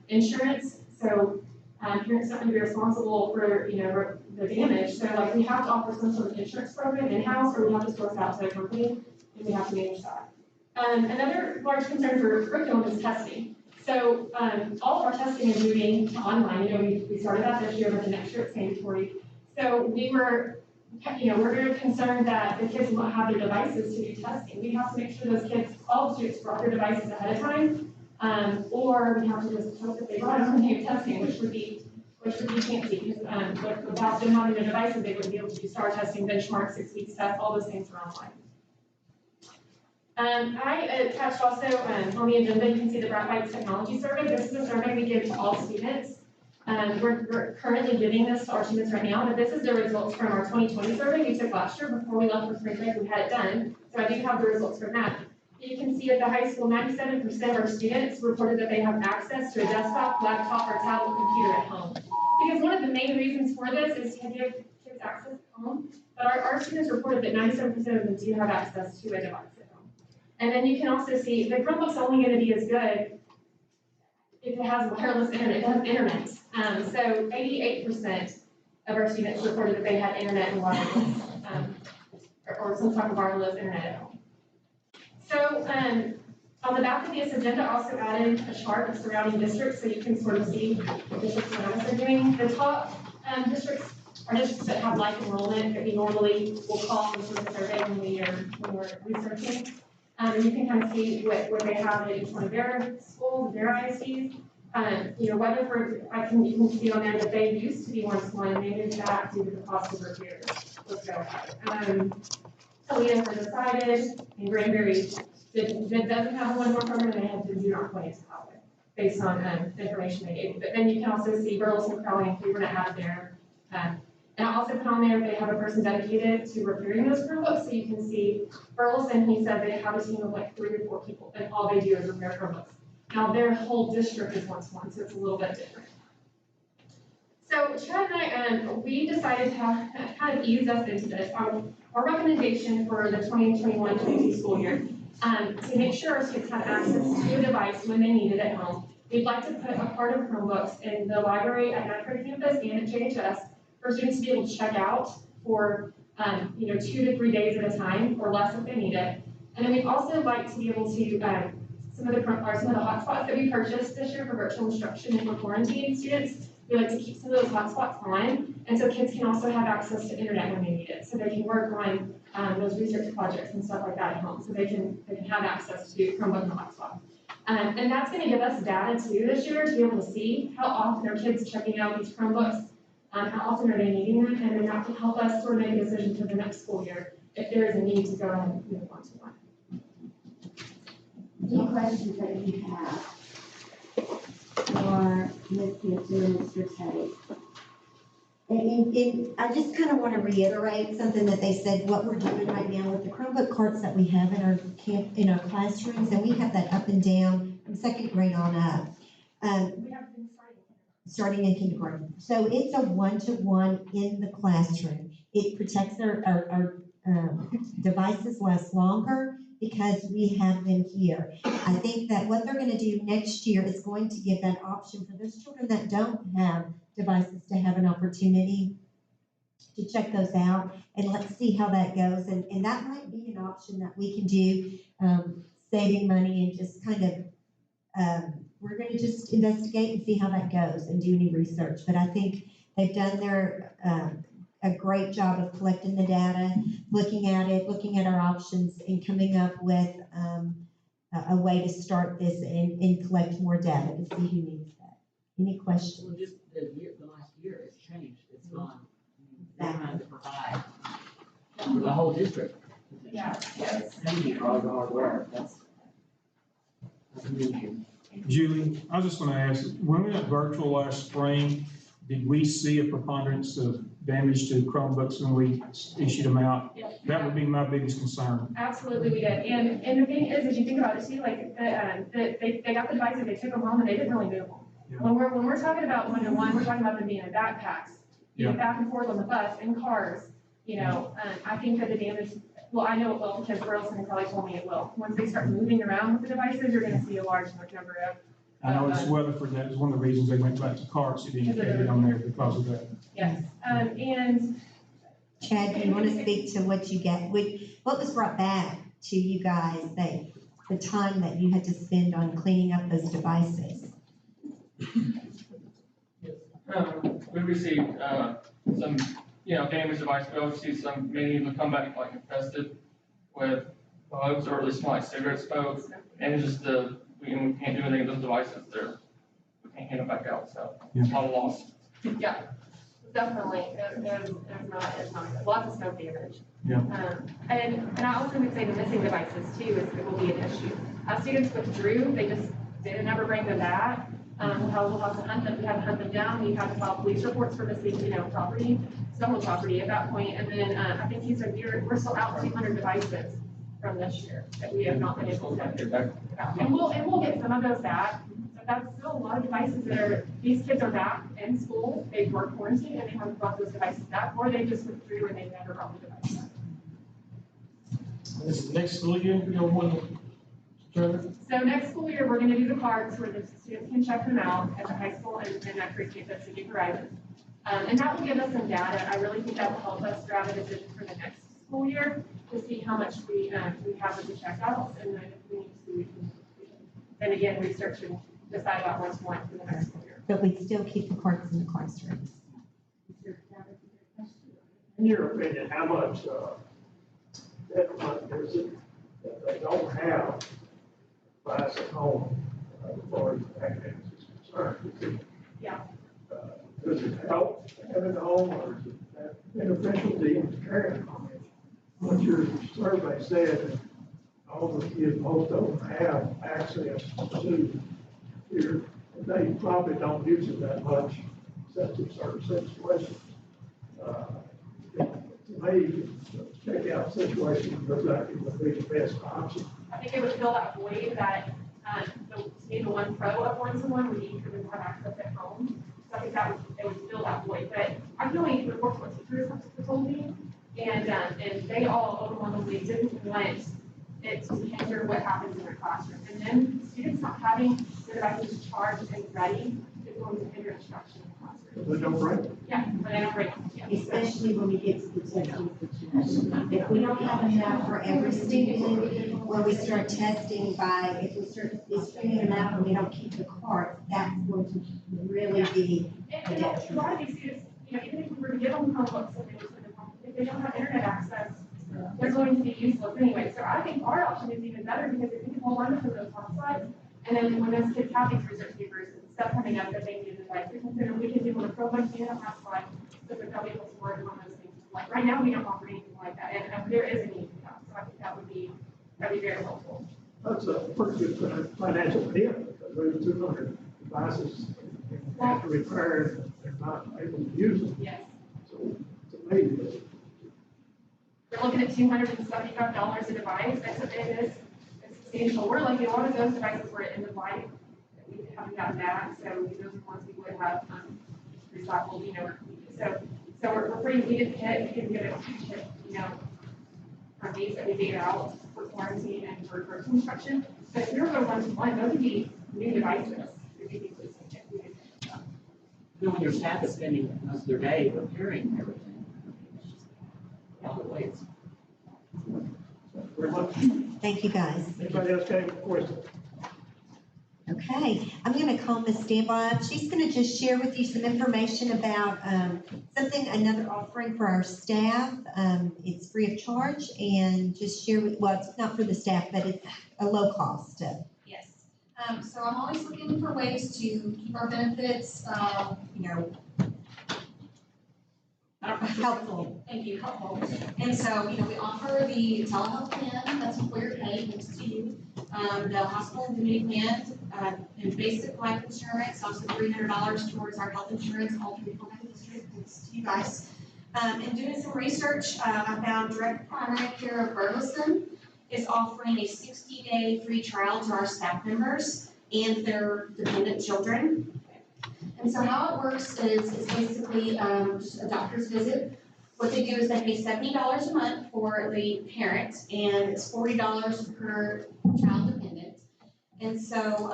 Insurance, so parents don't have to be responsible for the damage. So like we have to offer some sort of insurance program in-house, or we have to source out to a company, and we have to manage that. Another large concern for curriculum is testing. So all of our testing is moving to online. We started that this year, but the next year it's mandatory. So we're very concerned that the kids won't have their devices to do testing. We have to make sure those kids, all the students, brought their devices ahead of time, or we have to just hope that they brought them when they do testing, which would be fancy, because without them having their devices, they wouldn't be able to do STAR testing, benchmark, 6 weeks test, all those things are online. I attached also on the agenda, you can see the Brown Heights Technology Survey. This is a survey we give to all students. We're currently giving this to our students right now, but this is the results from our 2020 survey we took last year before we left for spring break. We had it done, so I do have the results from that. You can see at the high school, 97% of our students reported that they have access to a desktop, laptop, or tablet computer at home. Because one of the main reasons for this is to give kids access at home, but our students reported that 97% of them do have access to a device at home. And then you can also see the Chromebook's only going to be as good if it has wireless internet. It has internet. So 88% of our students reported that they had internet and wireless, or some type of wireless internet at home. So on the back of this agenda, I also added a chart of surrounding districts so you can sort of see what districts around us are doing. The top districts are districts that have life enrollment that we normally will call into the survey when we're researching. And you can kind of see what they have in each one of their schools, their ISDs. Weatherford, you can see on there that they used to be 1-to-1, and they moved back due to the cost of repairs. Let's go. Toledo has decided, and Granbury doesn't have a 1-to-1 program, and they have to do not plan to have it, based on the information they gave. But then you can also see Burleson, Crowley, and Cleveland have their, and I also put on there they have a person dedicated to repairing those Chromebooks, so you can see Burleson, he said they have a team of like 3 or 4 people, and all they do is repair Chromebooks. Now their whole district is 1-to-1, so it's a little bit different. So Chad and I, we decided to kind of ease us into this. Our recommendation for the 2021-22 school year, to make sure our students have access to a device when they need it at home, we'd like to put a part of Chromebooks in the library at Nutcracker campus and at JHS for students to be able to check out for 2 to 3 days at a time or less if they need it. And then we'd also like to be able to some of the hotspots that we purchased this year for virtual instruction and for quarantine students. We like to keep some of those hotspots on, and so kids can also have access to internet when they need it, so they can work on those research projects and stuff like that at home, so they can have access to Chromebook and hotspot. And that's going to give us data too this year to be able to see how often are kids checking out these Chromebooks, how often are they needing them, and then that can help us sort of make a decision for the next school year if there is a need to go ahead and move 1-to-1. Any questions that you have for Ms. Hampton and Mr. Teddy? And I just kind of want to reiterate something that they said, what we're doing right now with the Chromebook carts that we have in our classrooms, and we have that up and down from 2nd grade on up. We have been starting. starting in kindergarten. So it's a one-to-one in the classroom. It protects our devices last longer because we have them here. I think that what they're gonna do next year is going to give that option for those children that don't have devices to have an opportunity to check those out, and let's see how that goes. And that might be an option that we can do, saving money and just kind of, we're gonna just investigate and see how that goes and do any research. But I think they've done a great job of collecting the data, looking at it, looking at our options, and coming up with a way to start this and collect more data to see who needs that. Any questions? Well, just the last year, it's changed, it's gone. They're trying to provide for the whole district. Yeah, yes. Thank you for all the hard work, that's amazing. Julie, I was just gonna ask, when we went virtual last spring, did we see a preponderance of damage to Chromebooks when we issued them out? Yeah. That would be my biggest concern. Absolutely, we did. And the thing is, as you think about it too, like, they got the devices, they took them home, and they didn't really move them. Yeah. When we're talking about one-to-one, we're talking about them being in backpacks, you know, back and forth on the bus, in cars, you know. I think that the damage, well, I know it will, because Burleson probably told me it will. Once they start moving around with the devices, you're gonna see a large number of. I know it's Weatherford, that was one of the reasons they went back to carts, it indicated on there because of that. Yes, and. Chad, do you want to speak to what you get, what was brought back to you guys, the time that you had to spend on cleaning up those devices? We received, some, damaged devices. We also see some, many of them come back like infested with bugs or at least smell like cigarette smoke. And just we can't do anything with those devices. We can't hand them back out, so it's a lot of loss. Yeah, definitely, it's not, lots of smoke damage. Yeah. And I also would say the missing devices too will be an issue. Students withdrew, they didn't ever bring them back. We'll have to hunt them, we have to hunt them down, we have to file police reports for missing, property, stolen property at that point. And then, I think he said we're still out 200 devices from this year that we have not been able to get back. And we'll get some of those back. But that's still a lot of devices that these kids are back in school, they were quarantined and they haven't brought those devices back, or they just withdrew and they never brought the device back. This is next school year, Trevor? So next school year, we're gonna do the cards where the students can check them out at the high school and at Creek Campus and New Horizons. And that will give us some data. I really think that will help us drive a decision for the next school year to see how much we have with the checkouts, and then if we need to, we can then again, research and decide about what's more for the next school year. But we'd still keep the carts in the classrooms. In your opinion, how much, detriment is it that they don't have device at home, as far as academics is concerned? Yeah. Does it help to have it at home, or is it beneficial to even carry it home? What your survey said, all the kids, most of them have access to here, and they probably don't use it that much, except in certain situations. To me, the checkout situation looks like it would be the best option. I think it would fill that void that, the One Pro of one-to-one would need for them to have access at home. So I think it would fill that void, but I can only report what teachers have told me, and they all overwhelmingly didn't want it to hinder what happens in their classroom. And then students not having the devices charged and ready is going to hinder instruction in the classroom. They don't break. Yeah, when they don't break them. Yeah. Especially when we get to the testing situation. If we don't have enough for every student, when we start testing if we start stringing them out and we don't keep the carts, that's going to really be a And detriment. a lot of these students, even if we were to give them Chromebooks and they were sending home, if they don't have internet access, they're going to be useless anyway. So I think our option is even better, because if we can hold on to those hotspots, and then when those kids have these research papers and stuff coming up that they need advice, we can do on a Chromebook and a hotspot, so that they'll be able to work on those things. Like right now, we don't offer anything like that, and there is a need for that. So I think that'd be very helpful. That's a pretty good financial hit, because there's 200 devices have to repair and they're not able to use them. Yes. So to me, We're looking at $275 a device. It is substantial. We're lucky, a lot of those devices were end of life. haven't gotten back, so those are the ones we would have, recycled, so we're pretty, we didn't get a huge hit, from these that we figured out for quarantine and for construction. But if you're going one-to-one, those would be new devices. When your staff is spending most of their day repairing everything. All the ways. Very much. Thank you, guys. Anybody else got any questions? Okay, I'm gonna call Ms. Stambaugh up. She's gonna just share with you some information about, another offering for our staff. It's free of charge and just share with, well, it's not for the staff, but it's a low cost. Yes. So I'm always looking for ways to keep our benefits, Helpful. Thank you, helpful. And so, we offer the telehealth plan, that's employer paid, thanks to you. The hospital indemnity plan, and basic life insurance, also $300 towards our health insurance, all three for the district, thanks to you guys. In doing some research, I found Direct Primary Care of Burleson is offering a 60-day free trial to our staff members and their dependent children. And so how it works is basically just a doctor's visit. What they do is they pay $70 a month for the parent, and it's $40 per child dependent. And so,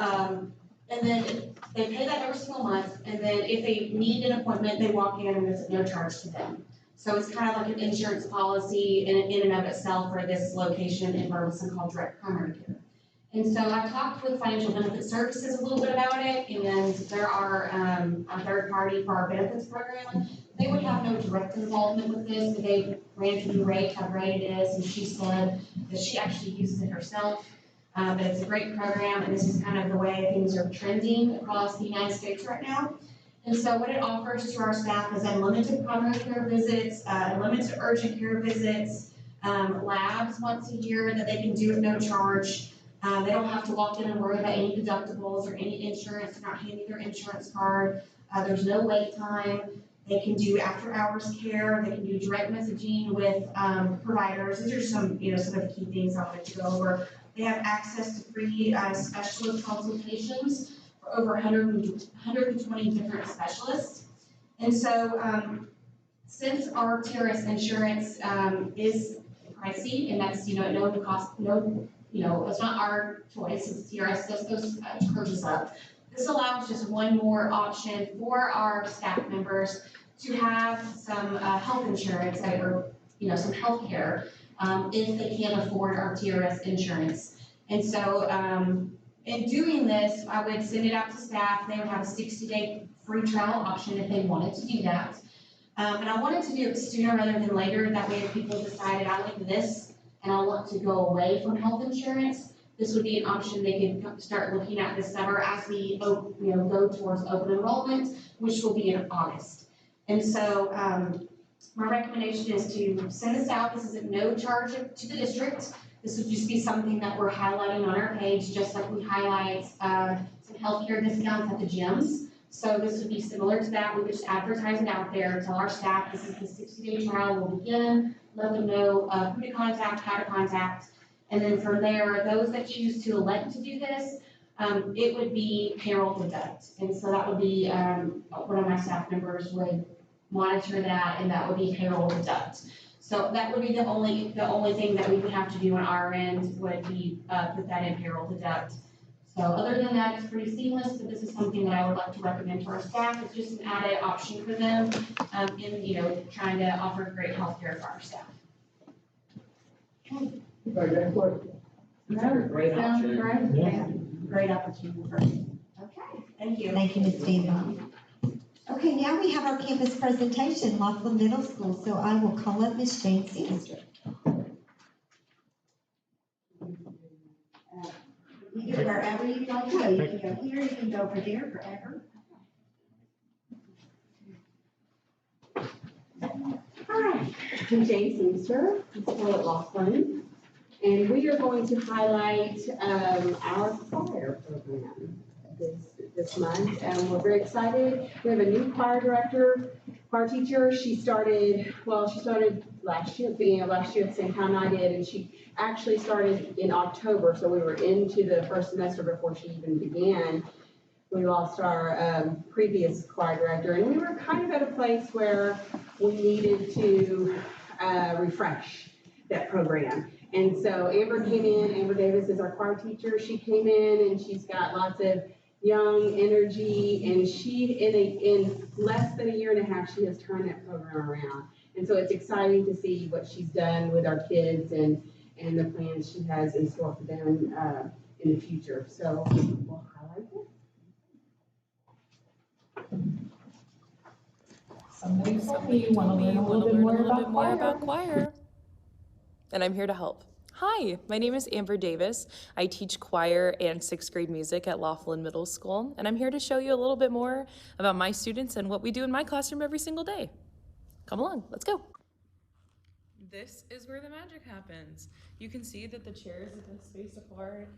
and then they pay that every single month, and then if they need an appointment, they walk in and there's no charge to them. So it's kind of like an insurance policy in and of itself for this location in Burleson called Direct Primary Care. And so I talked with Financial Benefit Services a little bit about it, and they're our third party for our benefits program. They would have no direct involvement with this, but they ran through the rate, how great it is, and she said that she actually uses it herself. But it's a great program, and this is kind of the way things are trending across the United States right now. And so what it offers to our staff is unlimited primary care visits, unlimited urgent care visits, labs once a year that they can do at no charge. They don't have to walk in and worry about any deductibles or any insurance. They're not handing their insurance card. There's no wait time. They can do after hours care. They can do direct messaging with providers. These are some, some of the key things I wanted to go over. They have access to free specialist consultations for over 120 different specialists. And so since our TRS insurance is pricey, and that's, at no cost, it's not our choice, it's TRS does those charges up. This allows just one more option for our staff members to have some health insurance or, some health care if they can't afford our TRS insurance. And so in doing this, I would send it out to staff. They would have a 60-day free trial option if they wanted to do that. And I wanted to do it sooner rather than later. That way if people decided I like this and I want to go away from health insurance, this would be an option they could start looking at this summer as we go towards open enrollment, which will be in August. And so my recommendation is to send this out. This is at no charge to the district. This would just be something that we're highlighting on our page, just like we highlight some healthcare discounts at the gyms. So this would be similar to that. We would just advertise it out there, tell our staff this is the 60-day trial will begin, let them know who to contact, how to contact. And then from there, those that choose to elect to do this, it would be payroll deduct. And so that would be, one of my staff members would monitor that, and that would be payroll deduct. So that would be the only thing that we would have to do on our end would be, put that in payroll deduct. So other than that, it's pretty seamless, but this is something that I would like to recommend for our staff. It's just an added option for them, in, trying to offer great healthcare for our staff. Anybody got any questions? No, great Sounds option. great. Yeah. Great opportunity for us. Okay, thank you. Thank you, Ms. Stambaugh. Okay, now we have our campus presentation, Laughlin Middle School, so I will call up Ms. Jane Sinister. You can go wherever you'd like to go. You can go here, you can go over there, forever. Hi, I'm Jane Sinister, principal at Laughlin, and we are going to highlight our choir program this month. We're very excited. We have a new choir director, choir teacher. She started last year, beginning of last year at the same time I did, and she actually started in October, so we were into the first semester before she even began. we lost our previous choir director, and we were kind of at a place where we needed to refresh that program. And so Amber came in, Amber Davis is our choir teacher. She came in and she's got lots of young energy, and she, in less than a year and a half, she has turned that program around. And so it's exciting to see what she's done with our kids and the plans she has in store for them in the future. So we'll highlight it. Somebody told me you want to learn a little bit more about choir. And I'm here to help. Hi, my name is Amber Davis. I teach choir and 6th grade music at Laughlin Middle School, and I'm here to show you a little bit more about my students and what we do in my classroom every single day. Come along, let's go. This is where the magic happens. You can see that the chairs have been spaced apart.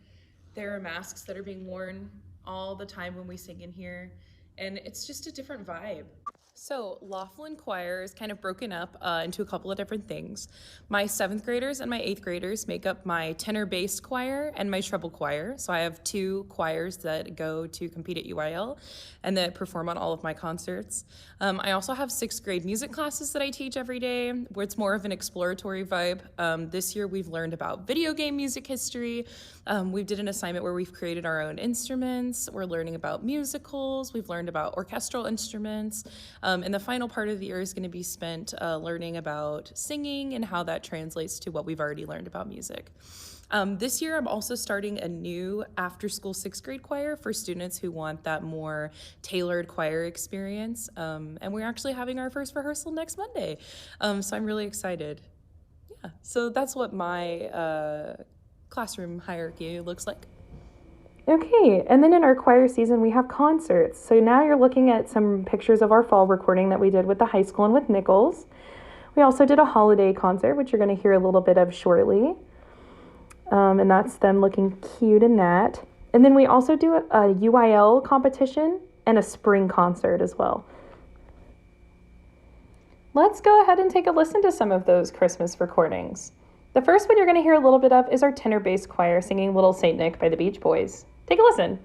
There are masks that are being worn all the time when we sing in here, and it's just a different vibe. So Laughlin Choir is kind of broken up into a couple of different things. My 7th graders and my 8th graders make up my tenor-bass choir and my treble choir. So I have 2 choirs that go to compete at UIL and that perform on all of my concerts. I also have 6th grade music classes that I teach every day, where it's more of an exploratory vibe. This year we've learned about video game music history. We did an assignment where we've created our own instruments. We're learning about musicals. We've learned about orchestral instruments. And the final part of the year is going to be spent learning about singing and how that translates to what we've already learned about music. This year, I'm also starting a new after-school 6th grade choir for students who want that more tailored choir experience. And we're actually having our first rehearsal next Monday. So I'm really excited. Yeah, so that's what my classroom hierarchy looks like. Okay, and then in our choir season, we have concerts. So now you're looking at some pictures of our fall recording that we did with the high school and with Nichols. We also did a holiday concert, which you're going to hear a little bit of shortly. And that's them looking cute in that. And then we also do a UIL competition and a spring concert as well. Let's go ahead and take a listen to some of those Christmas recordings. The first one you're going to hear a little bit of is our tenor bass choir singing Little Saint Nick by the Beach Boys. Take a listen.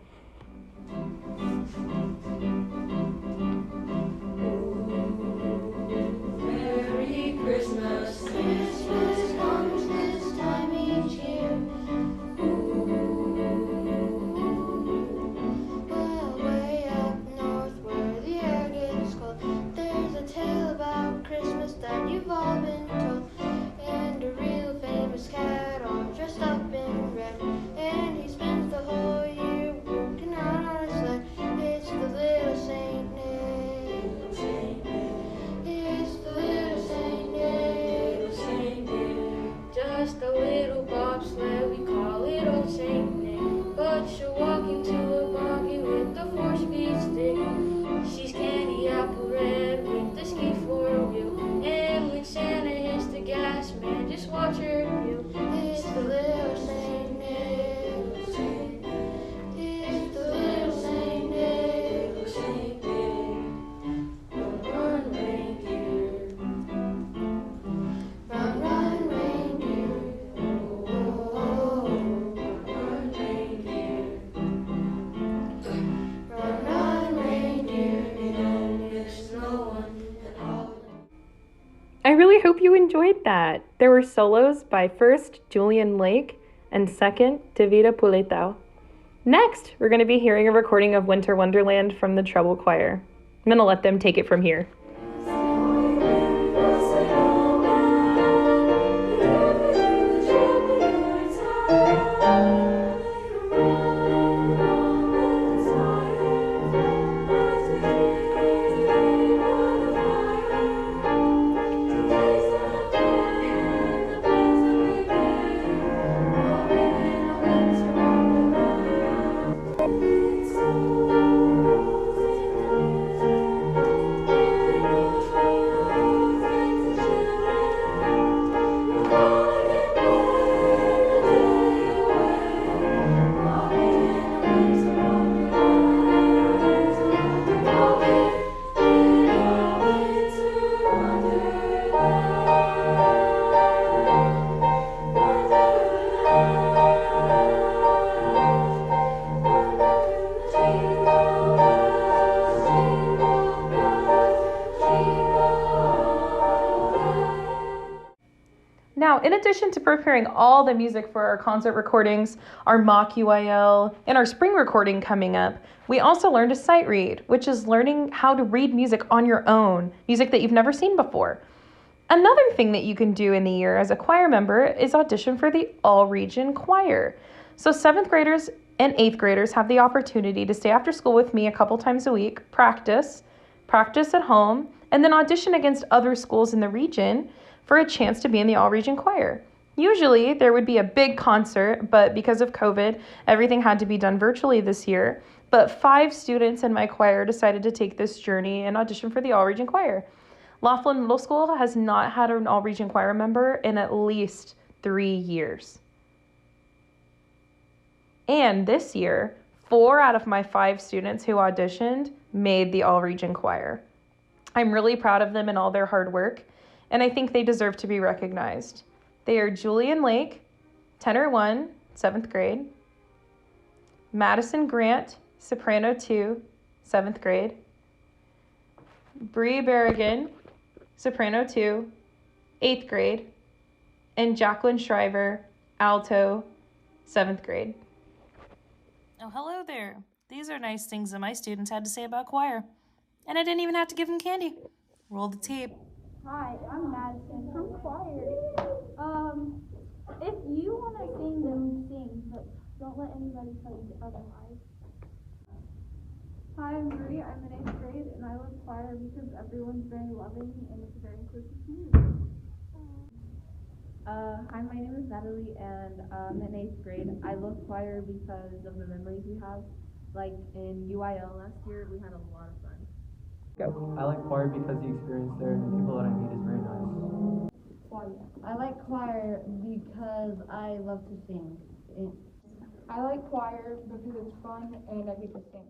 Merry Christmas. Christmas comes this time each year. Well, way up north where the air gets cold, there's a tale about Christmas that you've all been told. And a real famous cat all dressed up in red, and he spends the whole year working out on his sled. It's the little Saint Nick. It's the little Saint Nick. Just a little bobsled, we call it old Saint Nick. But she'll walk into a buggy with the 4-speed stick. She's candy apple red with the ski for a wheel. And when Santa hits the gas, man, just watch her feel. It's the little Saint Nick. It's the little Saint Nick. Saint Nick. Run, reindeer. Run, reindeer. Oh, run, reindeer. Run, reindeer. You don't miss no one at all. I really hope you enjoyed that. There were solos by first Julian Lake and second Davida Puletao. Next, we're going to be hearing a recording of Winter Wonderland from the treble choir. I'm going to let them take it from here. It's Now, in addition to preparing all the music for our concert recordings, our mock UIL, and our spring recording coming up, we also learned a sight read, which is learning how to read music on your own, music that you've never seen before. Another thing that you can do in the year as a choir member is audition for the all-region choir. So 7th graders and 8th graders have the opportunity to stay after school with me a couple times a week, practice at home, and then audition against other schools in the region for a chance to be in the all-region choir. Usually there would be a big concert, but because of COVID, everything had to be done virtually this year. But 5 students in my choir decided to take this journey and audition for the all-region choir. Laughlin Middle School has not had an all-region choir member in at least 3 years. And this year, 4 out of my 5 students who auditioned made the all-region choir. I'm really proud of them and all their hard work, and I think they deserve to be recognized. They are Julian Lake, tenor 1, 7th grade, Madison Grant, soprano 2, 7th grade, Bree Berrigan, soprano 2, 8th grade, and Jacqueline Shriver, alto, 7th grade. Oh, hello there. These are nice things that my students had to say about choir. And I didn't even have to give them candy. Roll the tape. Hi, I'm Madison from choir. If you want to sing, then sing, but don't let anybody tell you otherwise. Hi, I'm Bree. I'm in 8th grade, and I love choir because everyone's very loving and it's a very inclusive community. Hi, my name is Natalie, and I'm in 8th grade. I love choir because of the memories we have. Like in UIL last year, we had a lot of fun. I like choir because the experience there and the people that I meet is very nice. I like choir because I love to sing. I like choir because it's fun and I get to sing.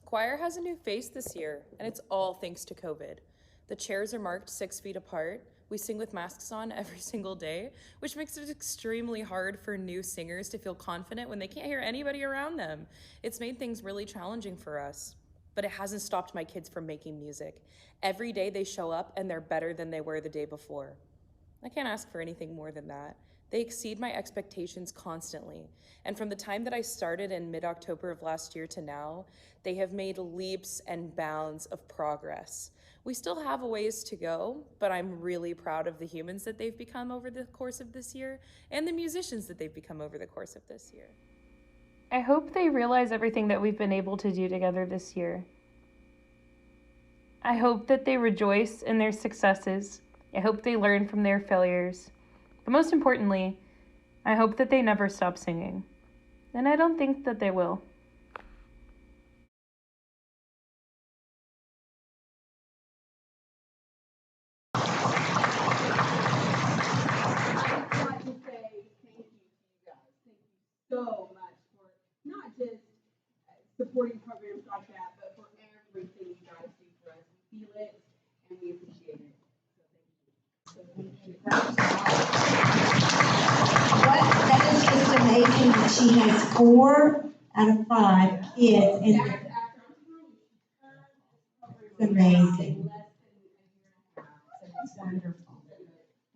Choir has a new face this year, and it's all thanks to COVID. The chairs are marked 6 feet apart. We sing with masks on every single day, which makes it extremely hard for new singers to feel confident when they can't hear anybody around them. It's made things really challenging for us, but it hasn't stopped my kids from making music. Every day they show up and they're better than they were the day before. I can't ask for anything more than that. They exceed my expectations constantly. And from the time that I started in mid-October of last year to now, they have made leaps and bounds of progress. We still have a ways to go, but I'm really proud of the humans that they've become over the course of this year and the musicians that they've become over the course of this year. I hope they realize everything that we've been able to do together this year. I hope that they rejoice in their successes. I hope they learn from their failures. But most importantly, I hope that they never stop singing. And I don't think that they will. So much for not just supporting programs like that, but for everything you guys do for us. We feel it and we appreciate it. So thank you. That is just amazing that she has 4 out of 5 kids in the. It's amazing. It's wonderful.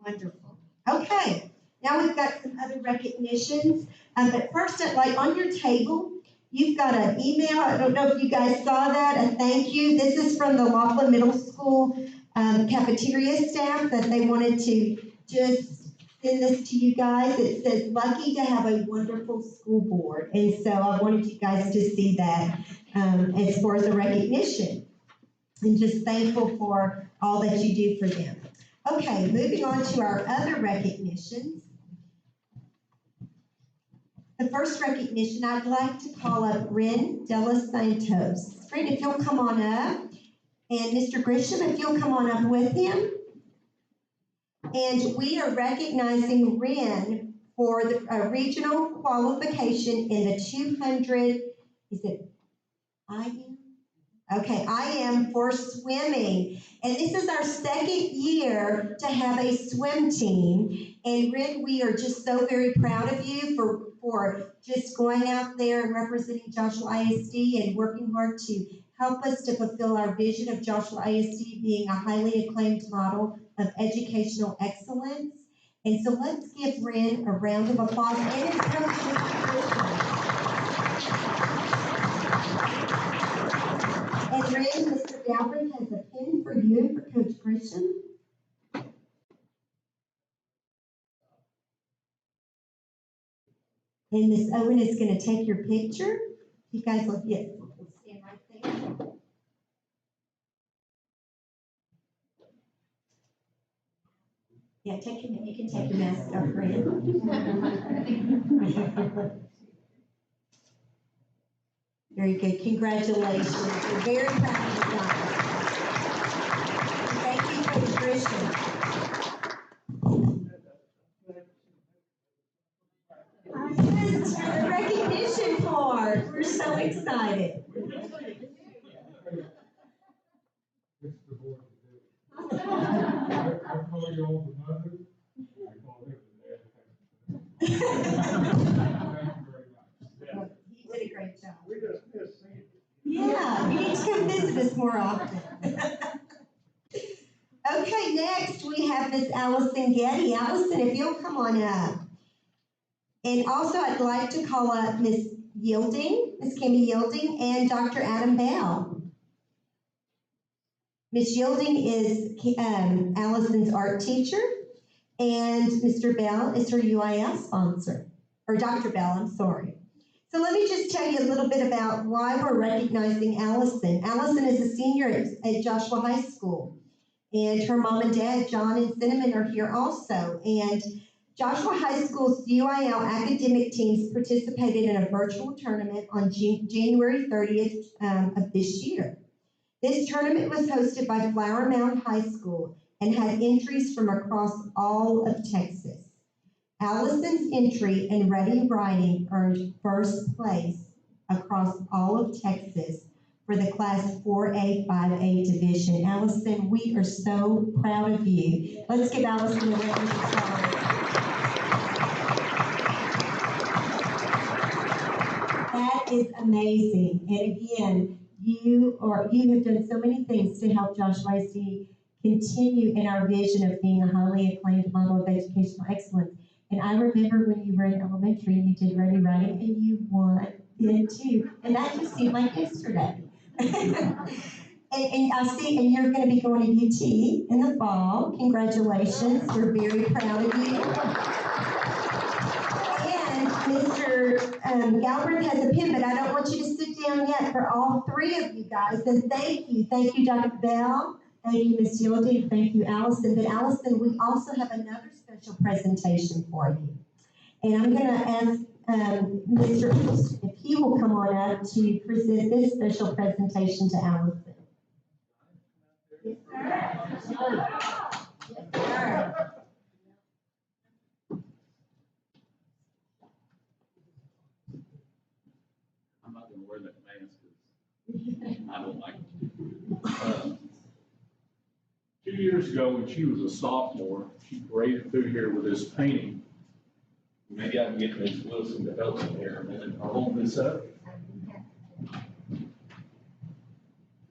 Wonderful. Okay. Now we've got some other recognitions. But first, like on your table, you've got an email. I don't know if you guys saw that. A thank you. This is from the Laughlin Middle School cafeteria staff that they wanted to just send this to you guys. It says, lucky to have a wonderful school board. And so I wanted you guys to see that as far as a recognition. And just thankful for all that you do for them. Okay, moving on to our other recognitions. The first recognition, I'd like to call up Ren De Los Santos. Ren, if you'll come on up. And Mr. Grisham, if you'll come on up with him. And we are recognizing Ren for the regional qualification in the 200, is it IM? Okay, IM for swimming. And this is our second year to have a swim team. And Ren, we are just so very proud of you for just going out there and representing Joshua ISD and working hard to help us to fulfill our vision of Joshua ISD being a highly acclaimed model of educational excellence. And so let's give Ren a round of applause and his coach, Mr. Christian. And Ren, Mr. Galbraith has a pin for you and for Coach Christian. And Miss Owen is going to take your picture. You guys will, yes, we'll stand right there. Yeah, you can take your mask off, Fran. Very good. Congratulations. We're very proud of you guys. Thank you, Coach Christian. Yes, for the recognition part. We're so excited. I call you all the mother. I call him the dad. You did a great job. Yeah, you need to come visit us more often. Okay, next we have Miss Allison Getty. Allison, if you'll come on up. And also I'd like to call up Miss Yielding, Miss Kimmy Yielding, and Dr. Adam Bell. Miss Yielding is Allison's art teacher, and Mr. Bell is her UIL sponsor, or Dr. Bell, I'm sorry. So let me just tell you a little bit about why we're recognizing Allison. Allison is a senior at Joshua High School, and her mom and dad, John and Cinnamon, are here also. And Joshua High School's UIL academic teams participated in a virtual tournament on January 30th of this year. This tournament was hosted by Flower Mound High School and had entries from across all of Texas. Allison's entry in ready writing earned first place across all of Texas for the Class 4A, 5A division. Allison, we are so proud of you. Let's give Allison a round of applause. That is amazing. And again, you have done so many things to help Joshua ISD continue in our vision of being a highly acclaimed model of educational excellence. And I remember when you were in elementary and you did ready writing and you won it too. And that just seemed like yesterday. and I see, and you're going to be going to UT in the fall. Congratulations. We're very proud of you. And Mr. Galbraith has a pin, but I don't want you to sit down yet for all three of you guys. And thank you. Thank you, Dr. Bell. Thank you, Ms. Yielding. Thank you, Allison. But Allison, we also have another special presentation for you. And I'm going to ask Mr. Host if he will come on up to present this special presentation to Allison. Yes, sir. Yes, sir. Yes, sir. I'm not going to wear that mask because I don't like it. 2 years ago, when she was a sophomore, she paraded through here with this painting. Maybe I can get Ms. Wilson to help me here a minute. I'll hold this up.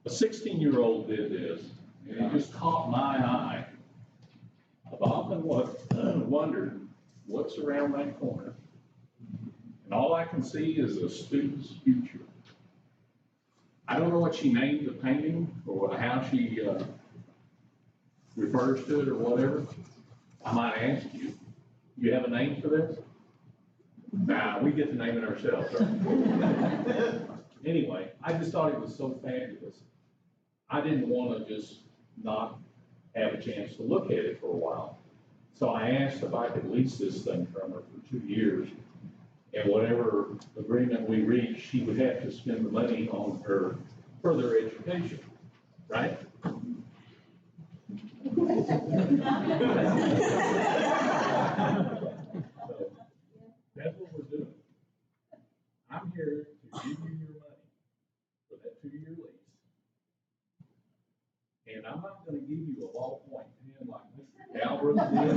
A 16-year-old did this, and it just caught my eye. I've often wondered what's around that corner. And all I can see is a student's future. I don't know what she named the painting or how she refers to it or whatever. I might ask you, you have a name for this? Nah, we get to name it ourselves, right? Anyway, I just thought it was so fabulous. I didn't want to just not have a chance to look at it for a while. So I asked if I could lease this thing from her for 2 years. And whatever agreement we reached, she would have to spend the money on her further education, right? So, that's what we're doing. I'm here to give you your money for that 2-year lease. And I'm not going to give you a ballpoint pen like Mr. Galbraith did.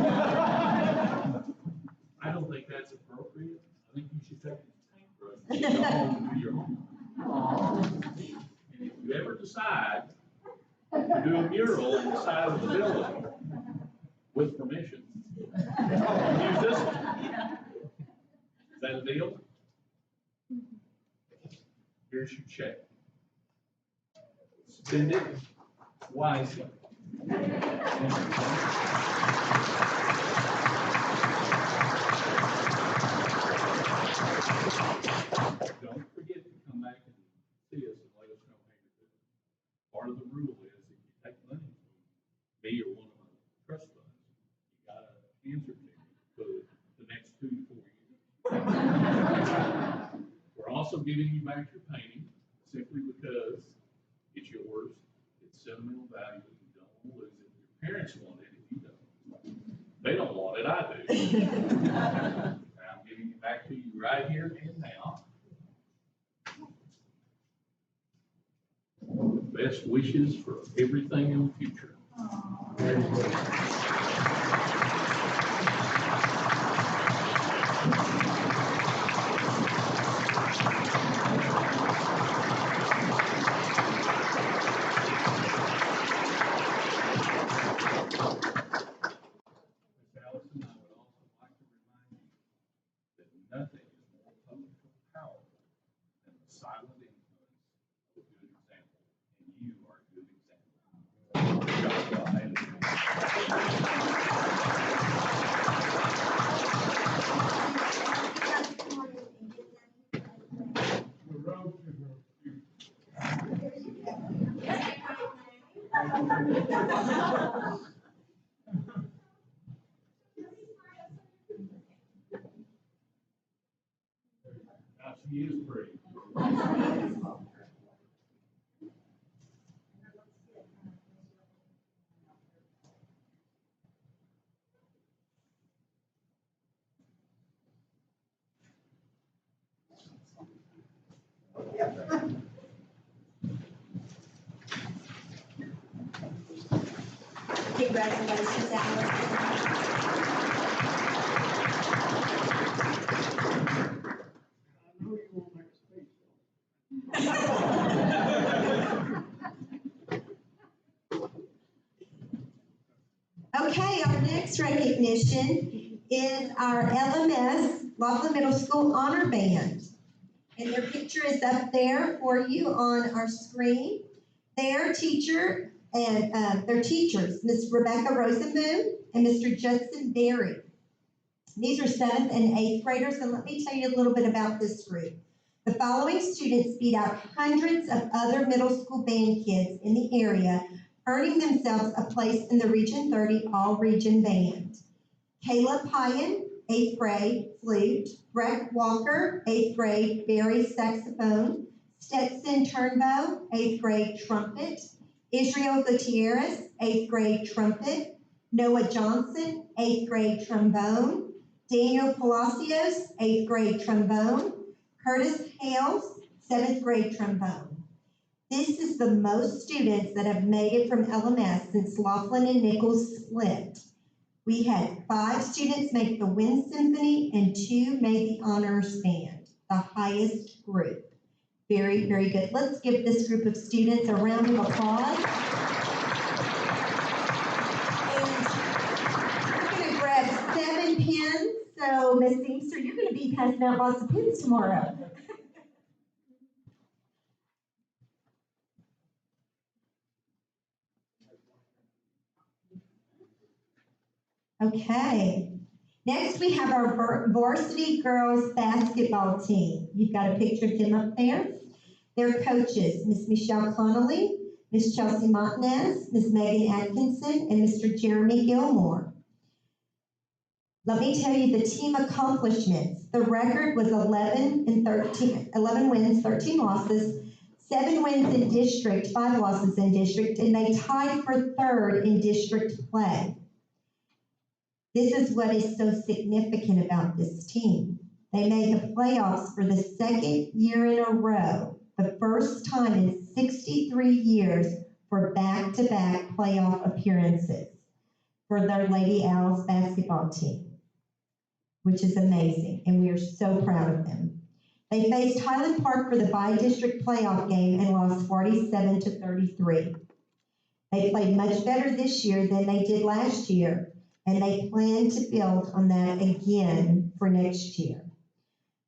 I don't think that's appropriate. I think you should take a paintbrush and go home and do your homework. And if you ever decide to do a mural on the side of the building, with permission. You can use this one. Is that a deal? Here's your check. Spend it wisely. Don't forget to come back and see us and let us know how you're doing. Part of the rule is if you take money from me or one of my trust funds, you gotta answer to me for the next 2 to 4 years. We're also giving you back your painting simply because it's yours. It's sentimental value. You don't want to lose it. Your parents want it if you don't. They don't want it, I do. I'm giving it back to you right here and now. Best wishes for everything in the future. Nothing is more powerful than the silent influence of a good example, and you are a good example. Now she is pretty. Congratulations, Alice. Okay, our next recognition is our LMS, Laughlin Middle School Honor Band. And their picture is up there for you on our screen. Their teacher and their teachers, Ms. Rebecca Rosenboom and Mr. Judson Berry. These are 7th and 8th graders, and let me tell you a little bit about this group. The following students beat out hundreds of other middle school band kids in the area, earning themselves a place in the Region 30 All-Region Band. Kayla Pyan, 8th grade, flute. Brett Walker, 8th grade, bass saxophone. Stetson Turnbow, 8th grade, trumpet. Israel Gutierrez, 8th grade, trumpet. Noah Johnson, 8th grade, trombone. Daniel Palacios, 8th grade, trombone. Curtis Hales, 7th grade, trombone. This is the most students that have made it from LMS since Laughlin and Nichols split. We had 5 students make the Wind Symphony and 2 made the Honors Band, the highest group. Very, very good. Let's give this group of students a round of applause. And we're going to grab 7 pins. So, Ms. Seamster, you're going to be passing out lots of pins tomorrow. Okay. Next, we have our varsity girls basketball team. You've got a picture of them up there. Their coaches, Miss Michelle Connolly, Miss Chelsea Montanez, Miss Megan Atkinson, and Mr. Jeremy Gilmore. Let me tell you the team accomplishments. The record was 11 wins, 13 losses, 7 wins in district, 5 losses in district, and they tied for 3rd in district play. This is what is so significant about this team. They made the playoffs for the 2nd year in a row, the first time in 63 years for back-to-back playoff appearances for their Lady Owls basketball team, which is amazing, and we are so proud of them. They faced Highland Park for the bi-district playoff game and lost 47-33. They played much better this year than they did last year. and they plan to build on that again for next year.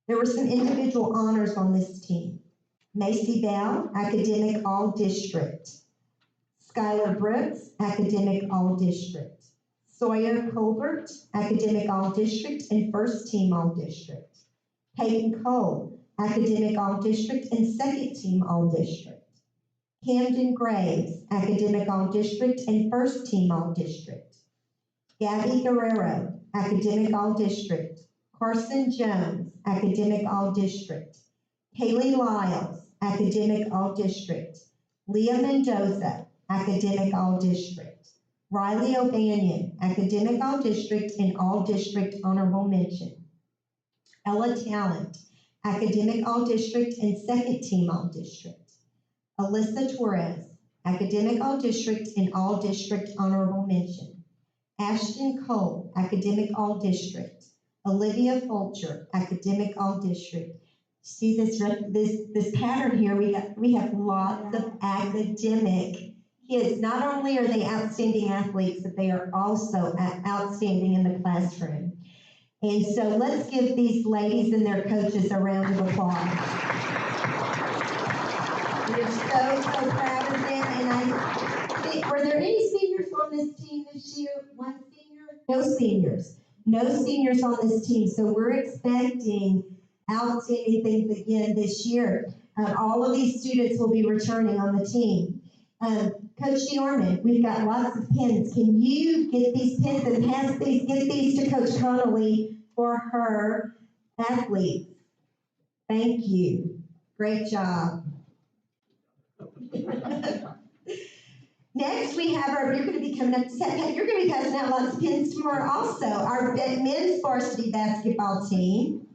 There were some individual honors on this team. Macy Bell, Academic All-District. Skylar Brooks, Academic All-District. Sawyer Colbert, Academic All-District and First Team All-District. Peyton Cole, Academic All-District and Second Team All-District. Camden Graves, Academic All-District and First Team All-District. Gabby Guerrero, Academic All-District. Carson Jones, Academic All-District. Haley Lyles, Academic All-District. Leah Mendoza, Academic All-District. Riley O'Banion, Academic All-District and All-District Honorable Mention. Ella Talent, Academic All-District and Second Team All-District. Alyssa Torres, Academic All-District and All-District Honorable Mention. Ashton Cole, Academic All-District. Olivia Fulcher, Academic All-District. See this pattern here, we have lots of academic kids. Not only are they outstanding athletes, but they are also outstanding in the classroom. And so let's give these ladies and their coaches a round of applause. We're so proud of them. And I think, were there any seniors on this team this year? One senior? No seniors. No seniors on this team. So we're expecting outstanding things again this year. All of these students will be returning on the team. Coach Norman, we've got lots of pins. Can you get these pins and get these to Coach Connolly for her athletes? Thank you. Great job. Next, we have you're going to be coming up to set, you're going to be passing out lots of pins tomorrow also. Our men's varsity basketball team.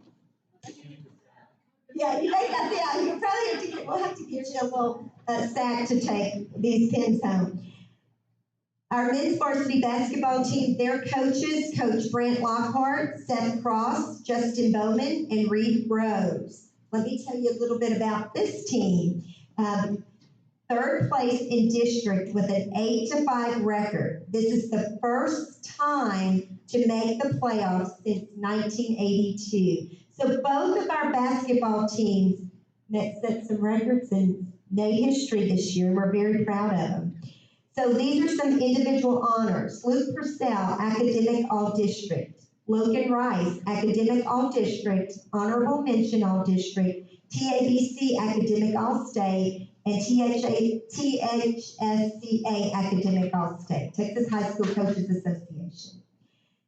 Yeah, you probably have to we'll have to get you a little sack to take these pins home. Our men's varsity basketball team, their coaches, Coach Brent Lockhart, Seth Cross, Justin Bowman, and Reed Rose. Let me tell you a little bit about this team. Third place in district with an 8-5 record. This is the first time to make the playoffs since 1982. So both of our basketball teams set some records in NAE history this year. We're very proud of them. So these are some individual honors. Luke Purcell, Academic All-District. Logan Rice, Academic All-District, Honorable Mention All-District, TABC Academic All-State, and THSCA Academic All-State, Texas High School Coaches Association.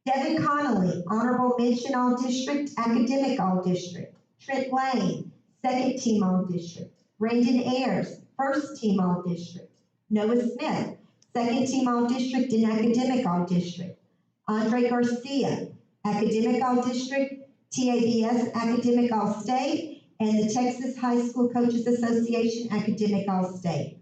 Devin Connolly, Honorable Mention All-District, Academic All-District. Trent Lane, Second Team All-District. Brandon Ayers, First Team All-District. Noah Smith, Second Team All-District and Academic All-District. Andre Garcia, Academic All-District, TABS Academic All-State, and the Texas High School Coaches Association Academic All-State.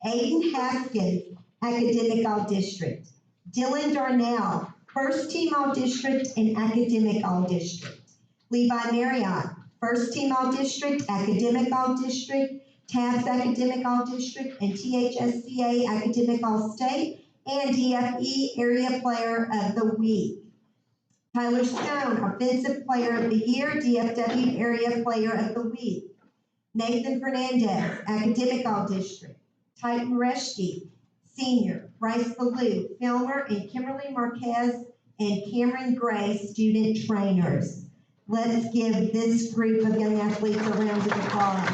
Aiden Haskins, Academic All-District. Dylan Darnell, First Team All-District and Academic All-District. Levi Marriott, First Team All-District, Academic All-District, TABS Academic All-District, and THSCA Academic All-State, and DFE Area Player of the Week. Tyler Stone, Offensive Player of the Year, DFW Area Player of the Week. Nathan Fernandez, Academic All-District. Titan Reschke, Senior. Bryce Ballou, Filmer, and Kimberly Marquez and Cameron Gray, Student Trainers. Let's give this group of young athletes a round of applause.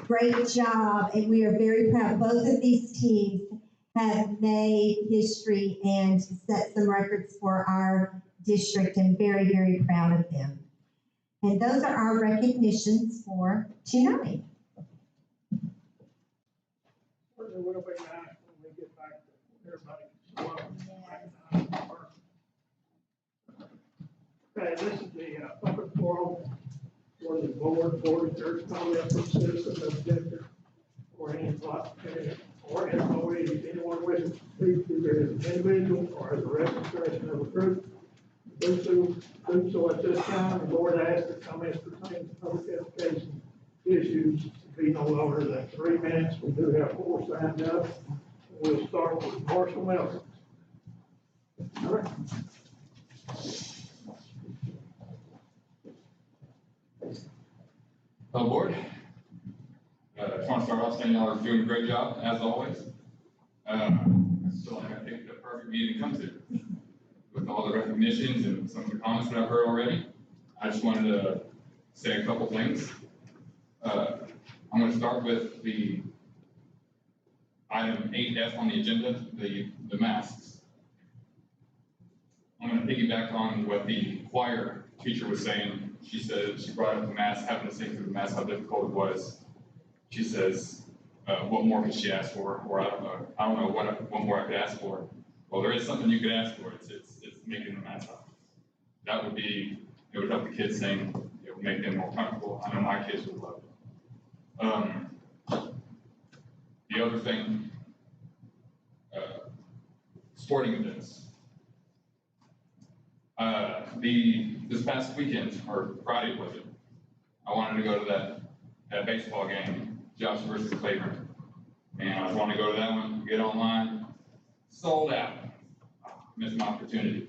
Great job, and we are very proud. Both of these teams have made history and set some records for our district, and very, very proud of them. And those are our recognitions for tonight. We'll be nice when we get back to everybody. Okay, this is the public forum for the board of church comment from citizens of the district or employees, anyone wishes to speak either as an individual or as a representation of a group. Do so at this time. The board asks that comments pertaining to public education issues be no longer than 3 minutes. We do have 4 signed up. We'll start with Marshall Melton. Miller? Hello, board. Just want to start off saying y'all are doing a great job, as always. I still like I think the perfect meeting to come to. With all the recognitions and some of the comments that I've heard already, I just wanted to say a couple things. I'm going to start with the item 8F on the agenda, the masks. I'm going to piggyback on what the choir teacher was saying. She said, she brought up the mask, having to sing through the mask, how difficult it was. She says, what more could she ask for? Or I don't know what more I could ask for. Well, there is something you could ask for. It's making the mask up. That would be, it would help the kids sing. It would make them more comfortable. I know my kids would love it. The other thing, sporting events. This past weekend, or Friday was it? I wanted to go to that baseball game, Josh versus Cleveland. And I was wanting to go to that one, get online, sold out. Missed my opportunity.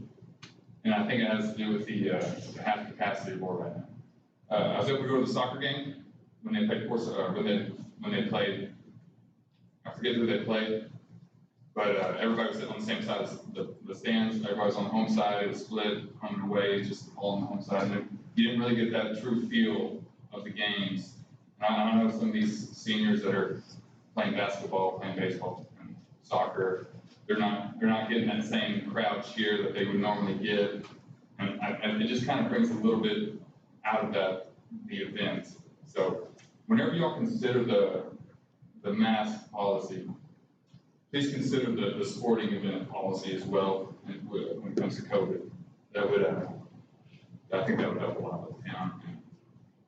And I think it has to do with the half capacity board right now. I was able to go to the soccer game when they played when they played. I forget who they played, but everybody was sitting on the same side of the stands. Everybody was on the home side. It was split, home and away, just all on the home side. And you didn't really get that true feel of the games. And I know some of these seniors that are playing basketball, playing baseball, and soccer. They're not getting that same crowd cheer that they would normally get, and it just kind of brings a little bit out of the event. So whenever y'all consider the mask policy, please consider the sporting event policy as well when it comes to COVID. That would, I think that would help a lot with the town and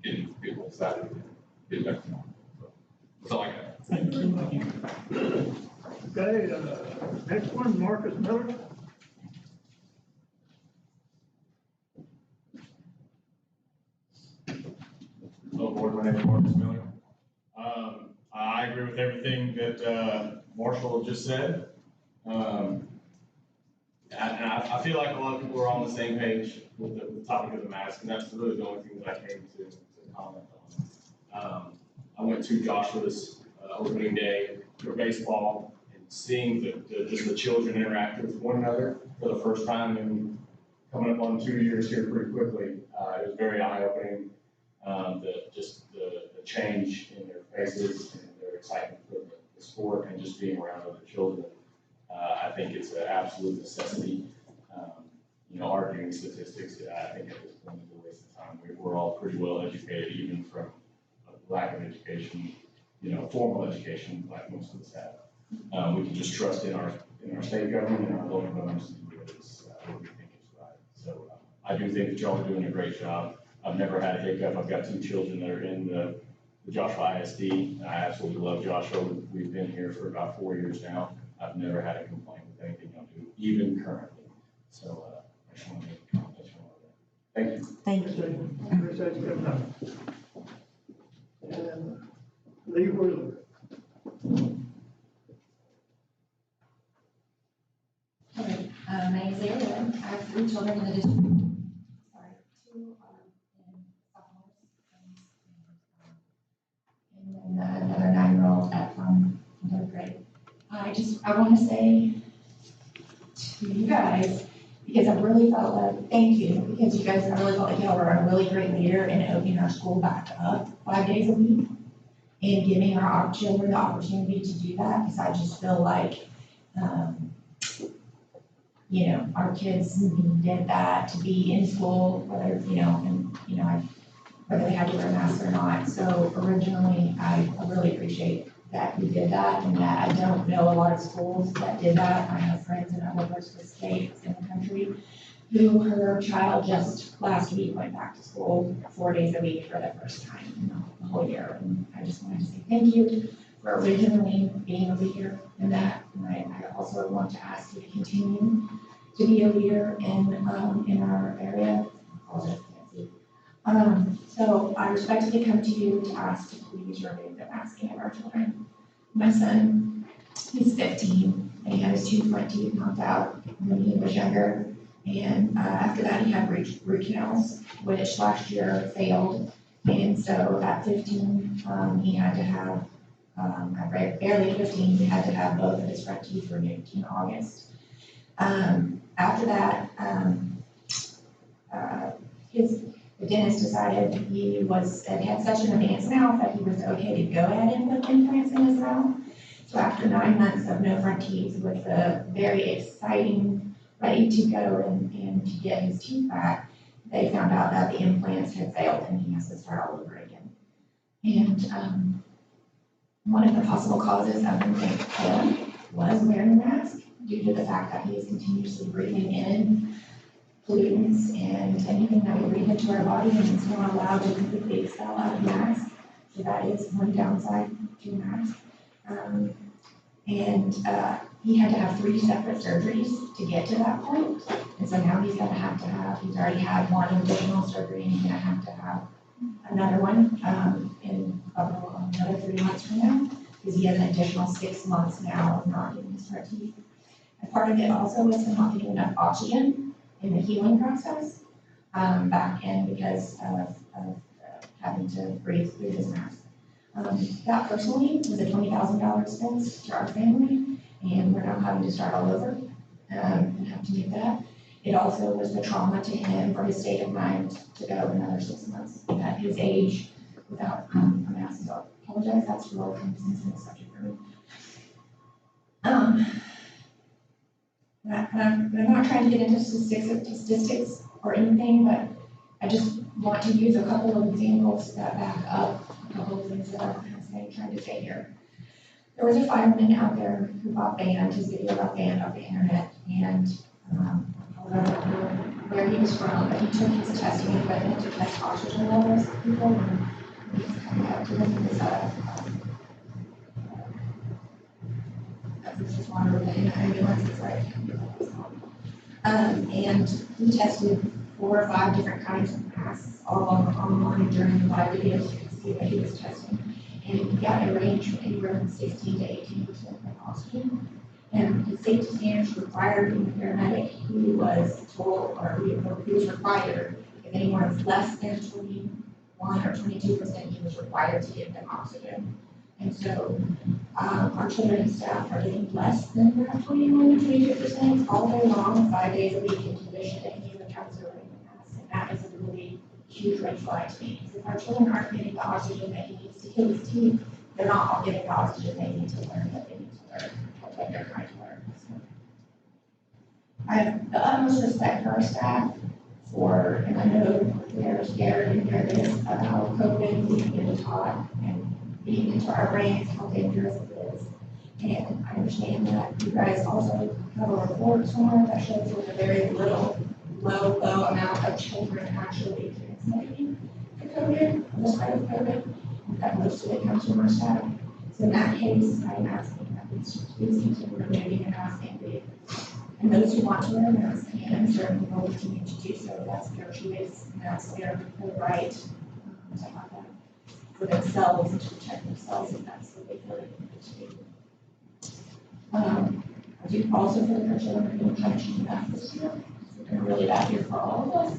getting people excited to get back to normal. So that's all I got. Thank you. Okay, next one, Marcus Miller. Hello, board. My name is Marcus Miller. I agree with everything that Marshall just said. And I feel like a lot of people are on the same page with the topic of the mask, and that's really the only thing that I came to comment on. I went to Joshua's opening day for baseball, and seeing just the children interact with one another for the first time, and coming up on 2 years here pretty quickly, it was very eye-opening. The change in their faces and their excitement for the sport and just being around other children. I think it's an absolute necessity. Arguing statistics, I think at this point is a waste of time. We're all pretty well educated, even from a lack of education, formal education, like most of us have. We can just trust in our state government and our local governments to do what we think is right. So I do think that y'all are doing a great job. I've never had a hiccup. I've got 2 children that are in the Joshua ISD. I absolutely love Joshua. We've been here for about 4 years now. I've never had a complaint with anything y'all do, even currently. So I just want to make a comment on that. Thank you. Thank you. Appreciate you coming up. And Lee Wheeler. Okay, my name is Ariel. I have 3 children in the district. Sorry, 2 are in sophomores, and then another 9-year-old in 3rd grade. I want to say to you guys, because I really felt like, thank you, because you guys, I really felt like y'all were a really great leader in opening our school back up 5 days a week and giving our children the opportunity to do that, because I just feel like, our kids needed that to be in school, whether, whether they had to wear masks or not. So originally, I really appreciate that we did that, and that I don't know a lot of schools that did that. I have friends in other parts of the states in the country who her child just last week went back to school 4 days a week for the first time in the whole year. And I just wanted to say thank you for originally being a leader in that. And I also want to ask you to continue to be a leader in our area. So I respectfully come to you to ask to please remove the masking of our children. My son, he's 15, and he had his 2 front teeth knocked out when he was younger. And after that, he had root canals, which last year failed. And so at 15, he had to have, barely 15, he had to have both of his front teeth removed in August. After that, the dentist decided he had such an advanced mouth that he was okay to go ahead and put implants in his mouth. So after 9 months of no front teeth, with a very exciting, ready to go and to get his teeth back, they found out that the implants had failed and he has to start all over again. And one of the possible causes of implant failure was wearing a mask, due to the fact that he is continuously breathing in pollutants and anything that we breathe into our body, and it's not allowed to completely expel out of the mask. So that is one downside to mask. He had to have 3 separate surgeries to get to that point. And so now he's already had one additional surgery, and he's gonna have to have another one in another 3 months from now, because he has an additional 6 months now of not getting his front teeth. And part of it also is him not getting enough oxygen in the healing process back in, because of having to breathe through his mask. That personally was a $20,000 expense to our family, and we're now having to start all over and have to do that. It also was the trauma to him for his state of mind to go another 6 months at his age without a mask. So I apologize, that's really sensitive subject for me. I'm not trying to get into statistics or anything, but I just want to use a couple of examples that back up a couple of things that I'm trying to say here. There was a fireman out there who got banned, his video got banned off the internet, and I don't know where he was from, but he took his testing equipment to test oxygen levels of people, and he was coming up to them with this is water within the ambulance, it's right. And he tested 4 or 5 different kinds of masks all online during the live videos. You can see that he was testing. And he got a range from anywhere from 16 to 18% of oxygen. And the safety standards required in the paramedic, he was told, or he was required, if anyone was less than 21 or 22%, he was required to give them oxygen. And so our children and staff are getting less than that 21 to 22% all day long, 5 days a week in condition that he even comes wearing a mask. And that is a really huge red flag to me. Because if our children aren't getting the oxygen that he needs to heal his teeth, they're not all getting the oxygen they need to learn what they need to learn, what they're trying to learn. So I have the utmost respect for our staff, and I know they're scared and nervous about COVID. We've been taught and being into our brains how dangerous it is. And I understand that you guys also have a report somewhere that shows with a very low amount of children actually transmitting the COVID, the spread of COVID, that most of it comes from our staff. So in that case, I'm asking that please continue removing and asking and those who want to wear a mask can certainly will continue to do so. That's their choice, and that's their right to have that for themselves and to protect themselves if that's what they feel they need to do. I do also feel that our children are being punished enough this year. It's been really bad year for all of us.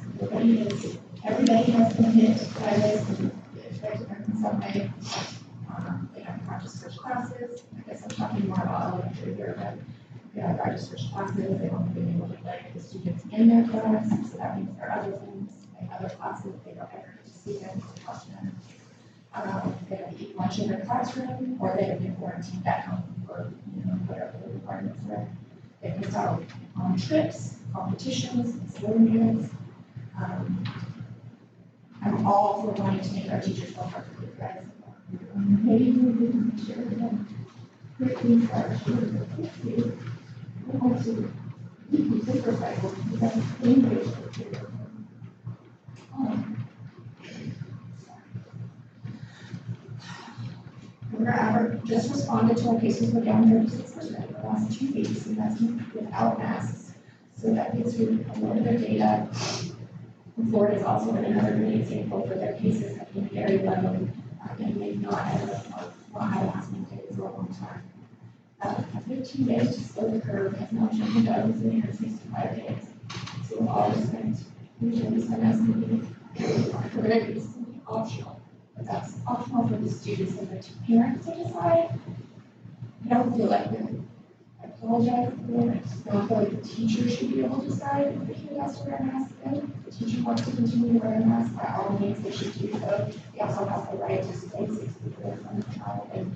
Everybody has been hit by this and affected them in some way. They have practice switch classes. I guess I'm talking more about elementary here, but they have practice switch classes. They've only been able to let the students in their class, so that means there are other things, like other classes, they don't ever get to see them or talk to them. They have to eat lunch in their classroom, or they have been quarantined at home for, whatever the requirements are. They've missed out on trips, competitions, and sporting events. I'm all for wanting to make our teachers feel comfortable, guys. Maybe we can share them. Quickly, our children. I want to be super grateful because English is here. Just responded to our cases were down 36% in the last 2 weeks, and that's without masks. So that gives you a little bit of data. Florida is also another great example for their cases have been very low, and they've not ever had last minute for a long time. 15 days to slow the curve has now jumped to over 365 days. So with all respect, usually this MSP for their cases can be optional, but that's optional for the students and the two parents to decide. I don't feel like I apologize for it. I don't feel like the teacher should be able to decide if the kid has to wear a mask. If the teacher wants to continue to wear a mask, by all means, they should do so. They also have the right to stay 6 feet away from the child and,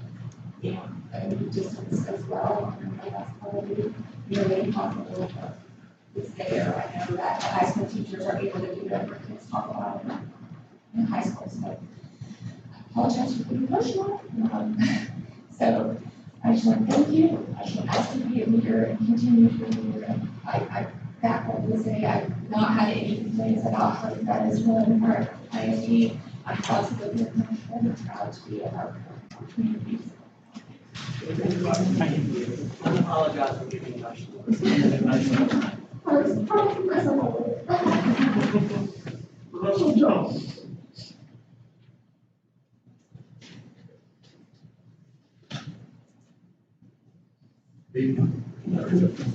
and distance as well. And that's probably nearly impossible to stay there. I know that the high school teachers are able to do that for kids talk about it in high school. So I apologize for being emotional. So I just want to thank you. I should ask you to be a leader and continue to be a leader. I back up and say I've not had any complaints about how that is run our ISD. I'm proud to live here and I'm proud to be a part of our community. I apologize for getting emotional. Russell Jones.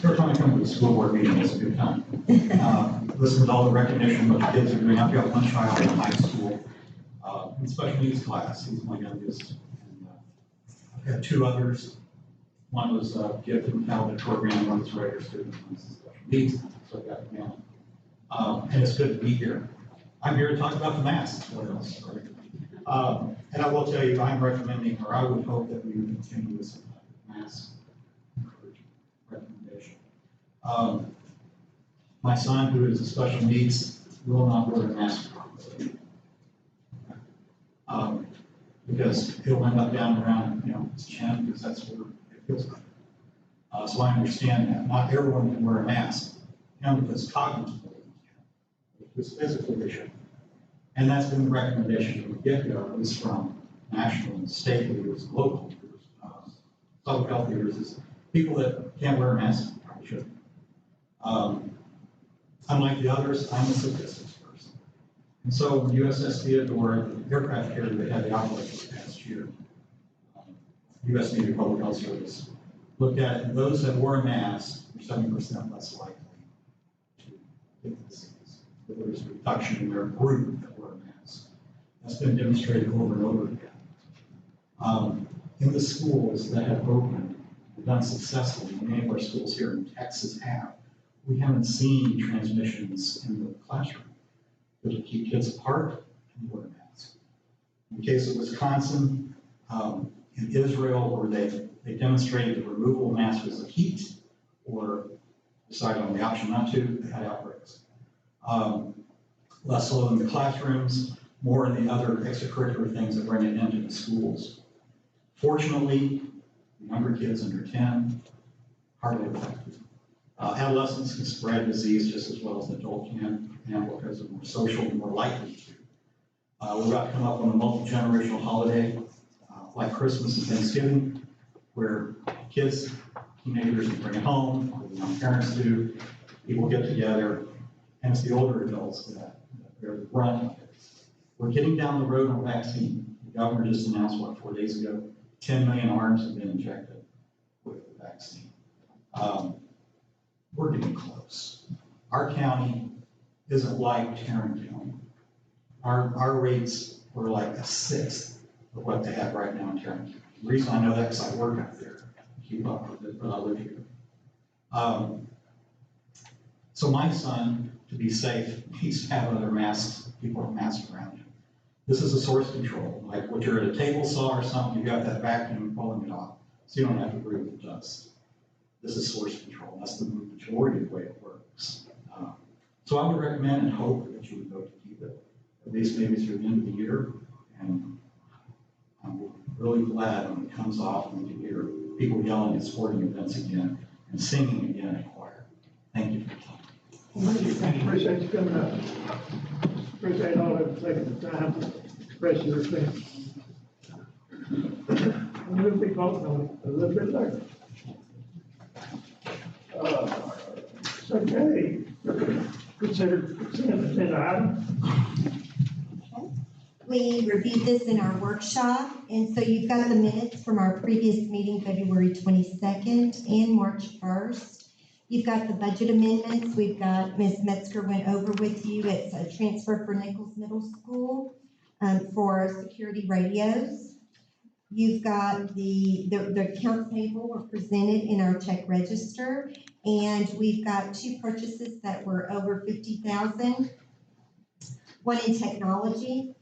First time I come to the school board meeting, it's a good time. Listen to all the recognition what the kids are doing. I've got one child in high school, in special needs class. He's my youngest. And, I've had 2 others. One was gifted and talented program, one was regular student, one was special needs. So I've got them. And it's good to be here. I'm here to talk about the masks. What else, right? And I will tell you, I'm recommending, or I would hope that we would continue with some mask recommendation. My son, who is a special needs, will not wear a mask because he'll end up down around, his chin, because that's where it feels like. So I understand that. Not everyone can wear a mask, because cognitively they can, because physically they shouldn't. And that's been the recommendation from the get-go, at least from national and state leaders, local leaders, public health leaders, is people that can't wear a mask probably shouldn't. Unlike the others, I'm a statistics person. And so when USS Theodore, the aircraft carrier that had the outbreak this past year, U.S. Navy Public Health Service looked at it, and those that wore a mask were 70% less likely to get the disease. There was a reduction in their group that wore a mask. That's been demonstrated over and over again. In the schools that have opened, done successfully, many of our schools here in Texas have, we haven't seen transmissions in the classroom. It'll keep kids apart and wear masks. In the case of Wisconsin, in Israel, where they demonstrated the removal of masks was a heat, or decided on the option not to, they had outbreaks. Less so in the classrooms, more in the other extracurricular things that bring it into the schools. Fortunately, younger kids under 10, hardly affected. Adolescents can spread disease just as well as an adult can, and because they're more social and more likely to. We're about to come up on a multi-generational holiday, like Christmas and Thanksgiving, where kids, teenagers can bring it home, or the young parents do, people get together, and it's the older adults that bear the brunt of it. We're getting down the road on vaccine. The governor just announced, 4 days ago, 10 million arms have been injected with the vaccine. We're getting close. Our county isn't like Tarrant County. Our rates were like a 1/6 of what they have right now in Tarrant County. The reason I know that is I work up there, keep up with it, but I live here. So my son, to be safe, needs to have other masks, people with masks around him. This is a source control, like when you're at a table saw or something, you've got that vacuum pulling it off, so you don't have to breathe the dust. This is source control. That's the majority of the way it works. So I would recommend and hope that you would vote to keep it, at least maybe through the end of the year. And I'm really glad when it comes off and you hear people yelling at sporting events again and singing again in choir. Thank you for your time. Appreciate you coming up. Appreciate all of you taking the time to express your opinion. And we'll be voting on it a little bit later. Okay. Consider consent agenda item. We reviewed this in our workshop, and so you've got the minutes from our previous meeting, February 22nd and March 1st. You've got the budget amendments. We've got, Ms. Metzger went over with you. It's a transfer for Nichols Middle School for security radios. You've got the account table were presented in our check register, and we've got two purchases that were over $50,000. One in technology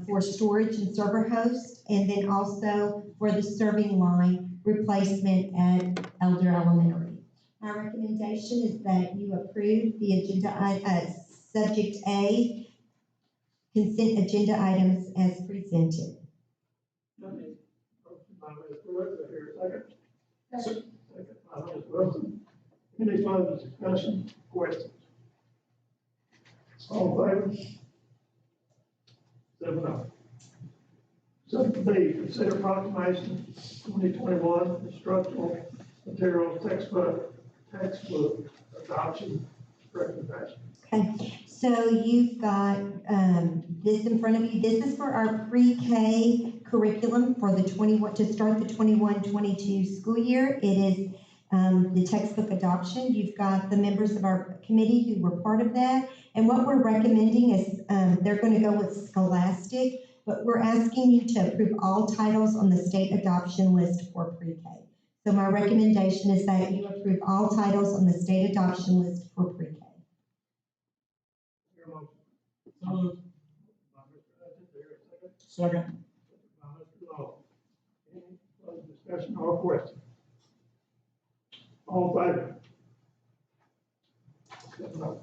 for storage and server host, and then also for the serving line replacement at Elder Elementary. My recommendation is that you approve the agenda, subject A, consent agenda items as presented. Motion by Ms. Brooks, I hear a second. Second by Ms. Wilson. Any further discussion, questions? All in favor? 7-0. Subject B, consider proclamation 2021 instructional materials textbook adoption recommendation. Okay, so you've got this in front of you. This is for our pre-K curriculum for the to start the 21-22 school year. It is the textbook adoption. You've got the members of our committee who were part of that. And what we're recommending is they're going to go with Scholastic, but we're asking you to approve all titles on the state adoption list for pre-K. So my recommendation is that you approve all titles on the state adoption list for pre-K. So moved. By Mr. Hutchins, there a second? Second. By Mr. Law. Any further discussion or question? All in favor? 7-0.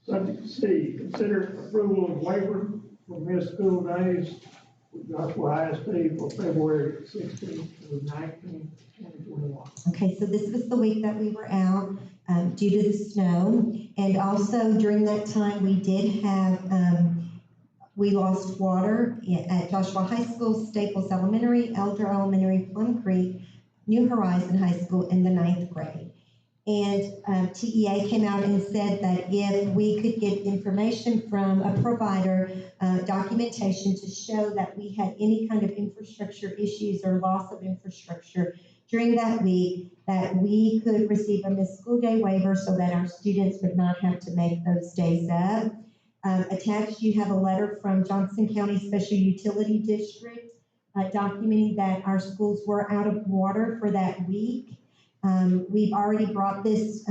Subject C, consider approval of waiver for missed school days with Joshua ISD for February 16th through 19th, 2021. Okay, so this was the week that we were out due to the snow. And also during that time, we did have, we lost water at Joshua High School, Staples Elementary, Elder Elementary, Plum Creek, New Horizon High School in the 9th grade. And TEA came out and said that if we could get information from a provider, documentation to show that we had any kind of infrastructure issues or loss of infrastructure during that week, that we could receive a missed school day waiver so that our students would not have to make those days up. Attached, you have a letter from Johnson County Special Utility District documenting that our schools were out of water for that week. We've already brought this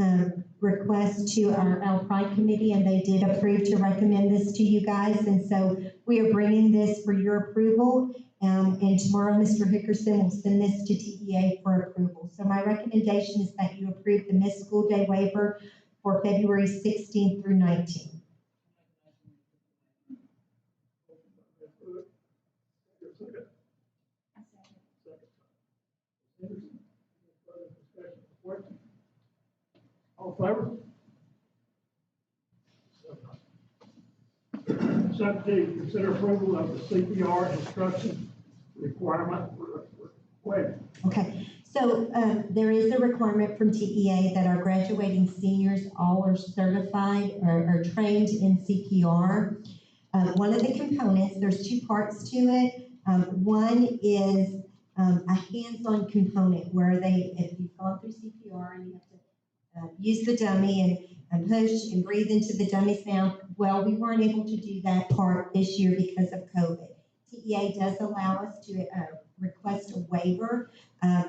request to our Pride Committee, and they did approve to recommend this to you guys. And so we are bringing this for your approval. And tomorrow, Mr. Hickerson will send this to TEA for approval. So my recommendation is that you approve the missed school day waiver for February 16th through 19th. All in favor? Subject D, consider approval of the CPR instruction requirement waiver. Okay, so there is a requirement from TEA that our graduating seniors all are certified or trained in CPR. One of the components, there's two parts to it. One is a hands-on component where if you've gone through CPR and you have to use the dummy and push and breathe into the dummy's mouth. Well, we weren't able to do that part this year because of COVID. TEA does allow us to request a waiver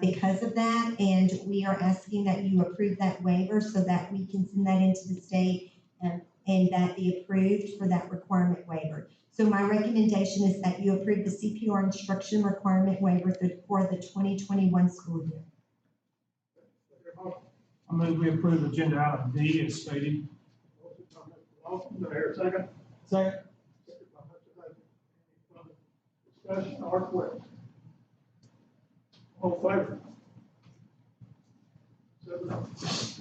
because of that, and we are asking that you approve that waiver so that we can send that into the state and that be approved for that requirement waiver. So my recommendation is that you approve the CPR instruction requirement waiver for the 2021 school year. I move we approve agenda item D as stated. Do I hear a second? Second. Discussion or question? All in favor? 7-0.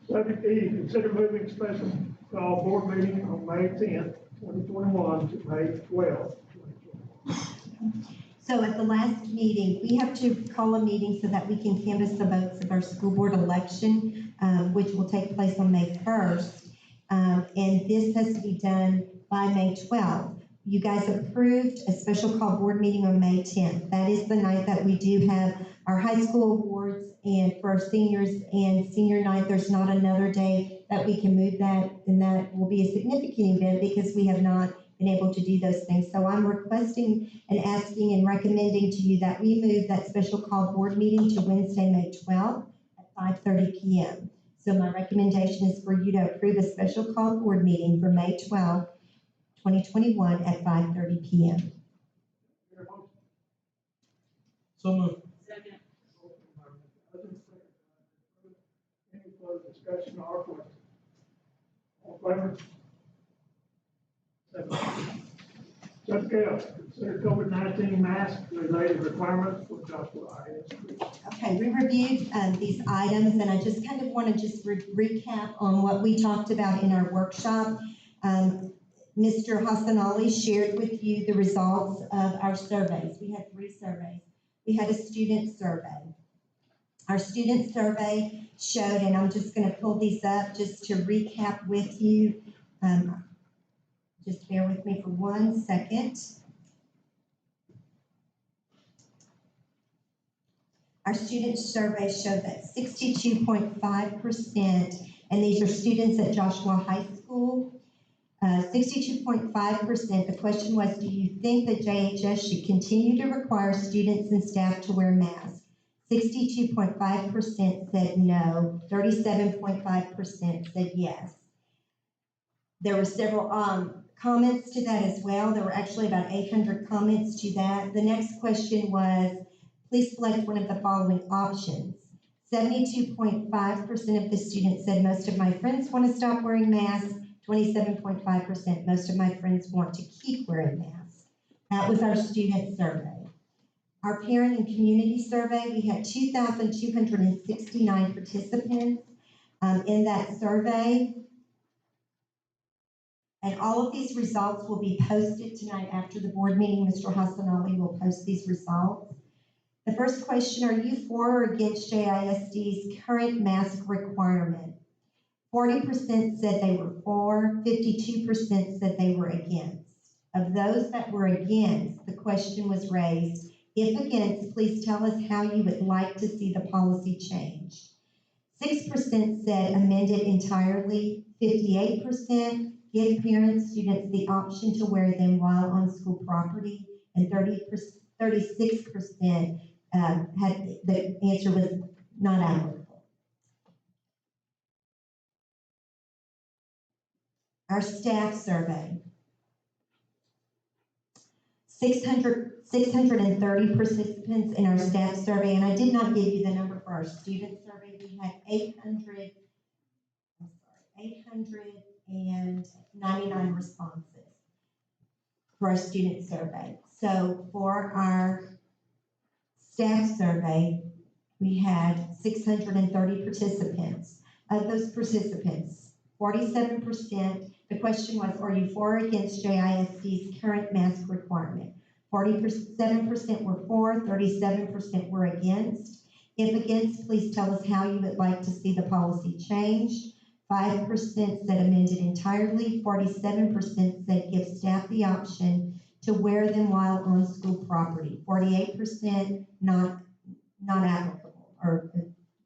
Subject E, consider moving special call board meeting on May 10th, 2021 to May 12th, 2021. So at the last meeting, we have to call a meeting so that we can canvass the votes of our school board election, which will take place on May 1st. And this has to be done by May 12th. You guys approved a special call board meeting on May 10th. That is the night that we do have our high school awards, and for our seniors and senior night, there's not another day that we can move that, and that will be a significant event because we have not been able to do those things. So I'm requesting and asking and recommending to you that we move that special call board meeting to Wednesday, May 12th at 5:30 p.m. So my recommendation is for you to approve a special call board meeting for May 12th, 2021 at 5:30 p.m. So moved. Second. Any further discussion or question? All in favor? Judge Gale, consider COVID-19 mask related requirements for Joshua ISD. Okay, we reviewed these items, and I just kind of want to just recap on what we talked about in our workshop. Mr. Hassan Ali shared with you the results of our surveys. We had 3 surveys. We had a student survey. Our student survey showed, and I'm just going to pull these up just to recap with you. Just bear with me for 1 second. Our student survey showed that 62.5%, and these are students at Joshua High School, 62.5%, the question was, do you think that JHS should continue to require students and staff to wear masks? 62.5% said no, 37.5% said yes. There were several comments to that as well. There were actually about 800 comments to that. The next question was, please select one of the following options. 72.5% of the students said most of my friends want to stop wearing masks. 27.5% most of my friends want to keep wearing masks. That was our student survey. Our parent and community survey, we had 2,269 participants in that survey. And all of these results will be posted tonight after the board meeting. Mr. Hassan Ali will post these results. The first question, are you for or against JISD's current mask requirement? 40% said they were for, 52% said they were against. Of those that were against, the question was raised, if against, please tell us how you would like to see the policy changed. 6% said amend it entirely, 58% give parents, students the option to wear them while on school property, and 36% had the answer was not applicable. Our staff survey. 630 participants in our staff survey, and I did not give you the number for our student survey. We had 899 responses for our student survey. So for our staff survey, we had 630 participants. Of those participants, 47%, the question was, are you for or against JISD's current mask requirement? 47% were for, 37% were against. If against, please tell us how you would like to see the policy changed. 5% said amend it entirely, 47% said give staff the option to wear them while on school property. 48% not applicable, or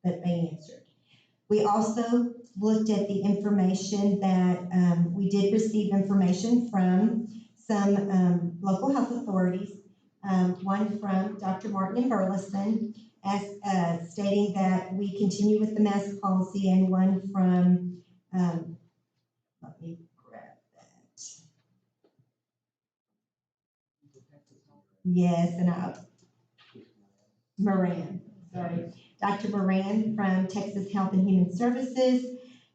that they answered. We also looked at the information that we did receive information from some local health authorities, one from Dr. Martin in Burleson, as stating that we continue with the mask policy, and one from, let me grab that. Yes, and Moran, sorry. Dr. Moran from Texas Health and Human Services,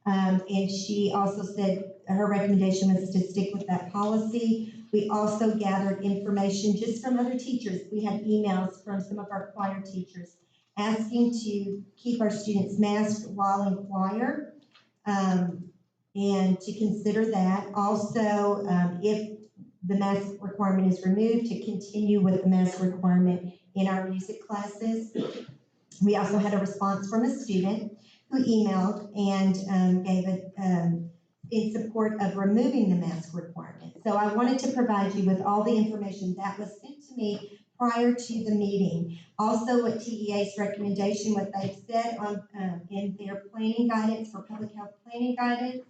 and she also said her recommendation was to stick with that policy. We also gathered information just from other teachers. We had emails from some of our choir teachers asking to keep our students masked while in choir, and to consider that. Also, if the mask requirement is removed to continue with the mask requirement in our music classes. We also had a response from a student who emailed and gave it in support of removing the mask requirement. So I wanted to provide you with all the information that was sent to me prior to the meeting. Also, what TEA's recommendation, what they've said on in their planning guidance for public health planning guidance.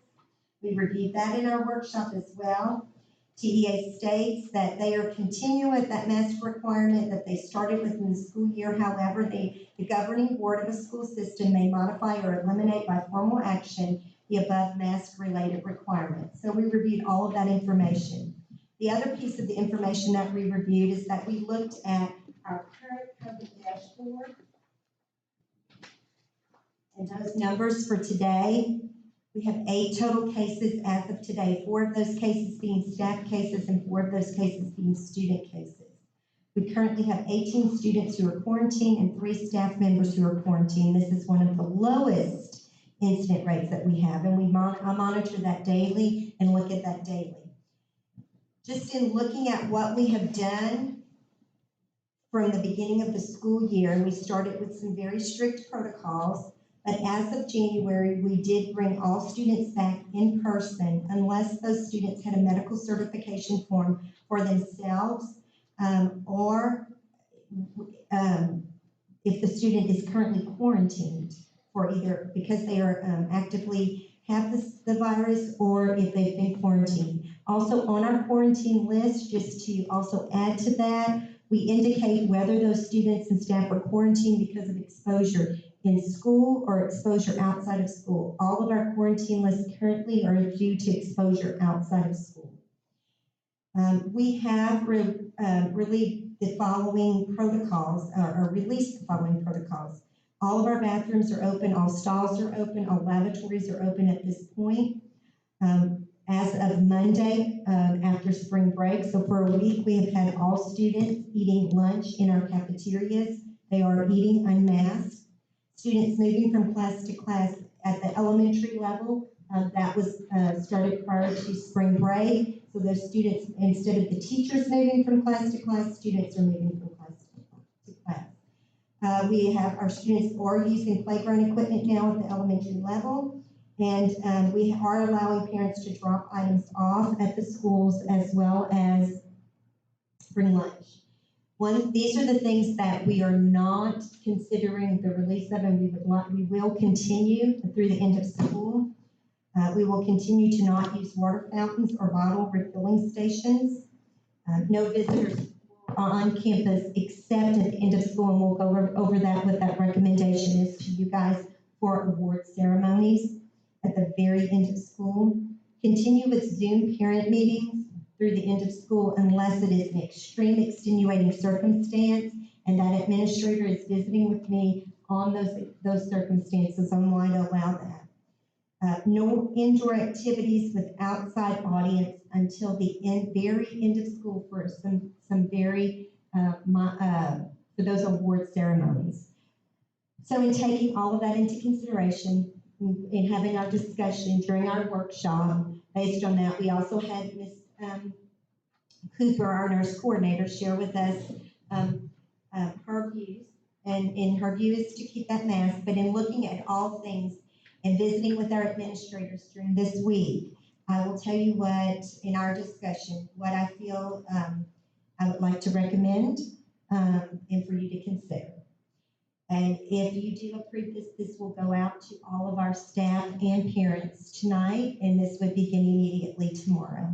We reviewed that in our workshop as well. TEA states that they are continuing with that mask requirement that they started within the school year. However, the governing board of a school system may modify or eliminate by formal action the above mask-related requirements. So we reviewed all of that information. The other piece of the information that we reviewed is that we looked at our current COVID dashboard and those numbers for today. We have 8 total cases as of today, 4 of those cases being staff cases and 4 of those cases being student cases. We currently have 18 students who are quarantined and 3 staff members who are quarantined. This is one of the lowest incident rates that we have, and I monitor that daily and look at that daily. Just in looking at what we have done from the beginning of the school year, we started with some very strict protocols. But as of January, we did bring all students back in person unless those students had a medical certification form for themselves or if the student is currently quarantined for either because they are actively have the virus or if they've been quarantined. Also on our quarantine list, just to also add to that, we indicate whether those students and staff are quarantined because of exposure in school or exposure outside of school. All of our quarantine lists currently are due to exposure outside of school. We have relieved the following protocols, or released the following protocols. All of our bathrooms are open, all stalls are open, all lavatories are open at this point. As of Monday, after spring break, so for a week, we have had all students eating lunch in our cafeterias. They are eating unmasked. Students moving from class to class at the elementary level, that was started prior to spring break. So those students, instead of the teachers moving from class to class, students are moving from class to class. We have our students are using playground equipment now at the elementary level, and we are allowing parents to drop items off at the schools as well as bring lunch. These are the things that we are not considering the release of, and we will continue through the end of school. We will continue to not use water fountains or bottle refilling stations. No visitors on campus except at the end of school, and we'll go over that, what that recommendation is to you guys for award ceremonies at the very end of school. Continue with Zoom parent meetings through the end of school unless it is an extreme extenuating circumstance and that administrator is visiting with me on those circumstances. I'm going to allow that. No indoor activities with outside audience until the very end of school for some very for those award ceremonies. So in taking all of that into consideration, in having our discussion during our workshop, based on that, we also had Ms. Cooper, our nurse coordinator, share with us her views, and her view is to keep that mask, but in looking at all things and visiting with our administrators during this week, I will tell you what, in our discussion, what I feel I would like to recommend and for you to consider. And if you do approve this, this will go out to all of our staff and parents tonight, and this would begin immediately tomorrow.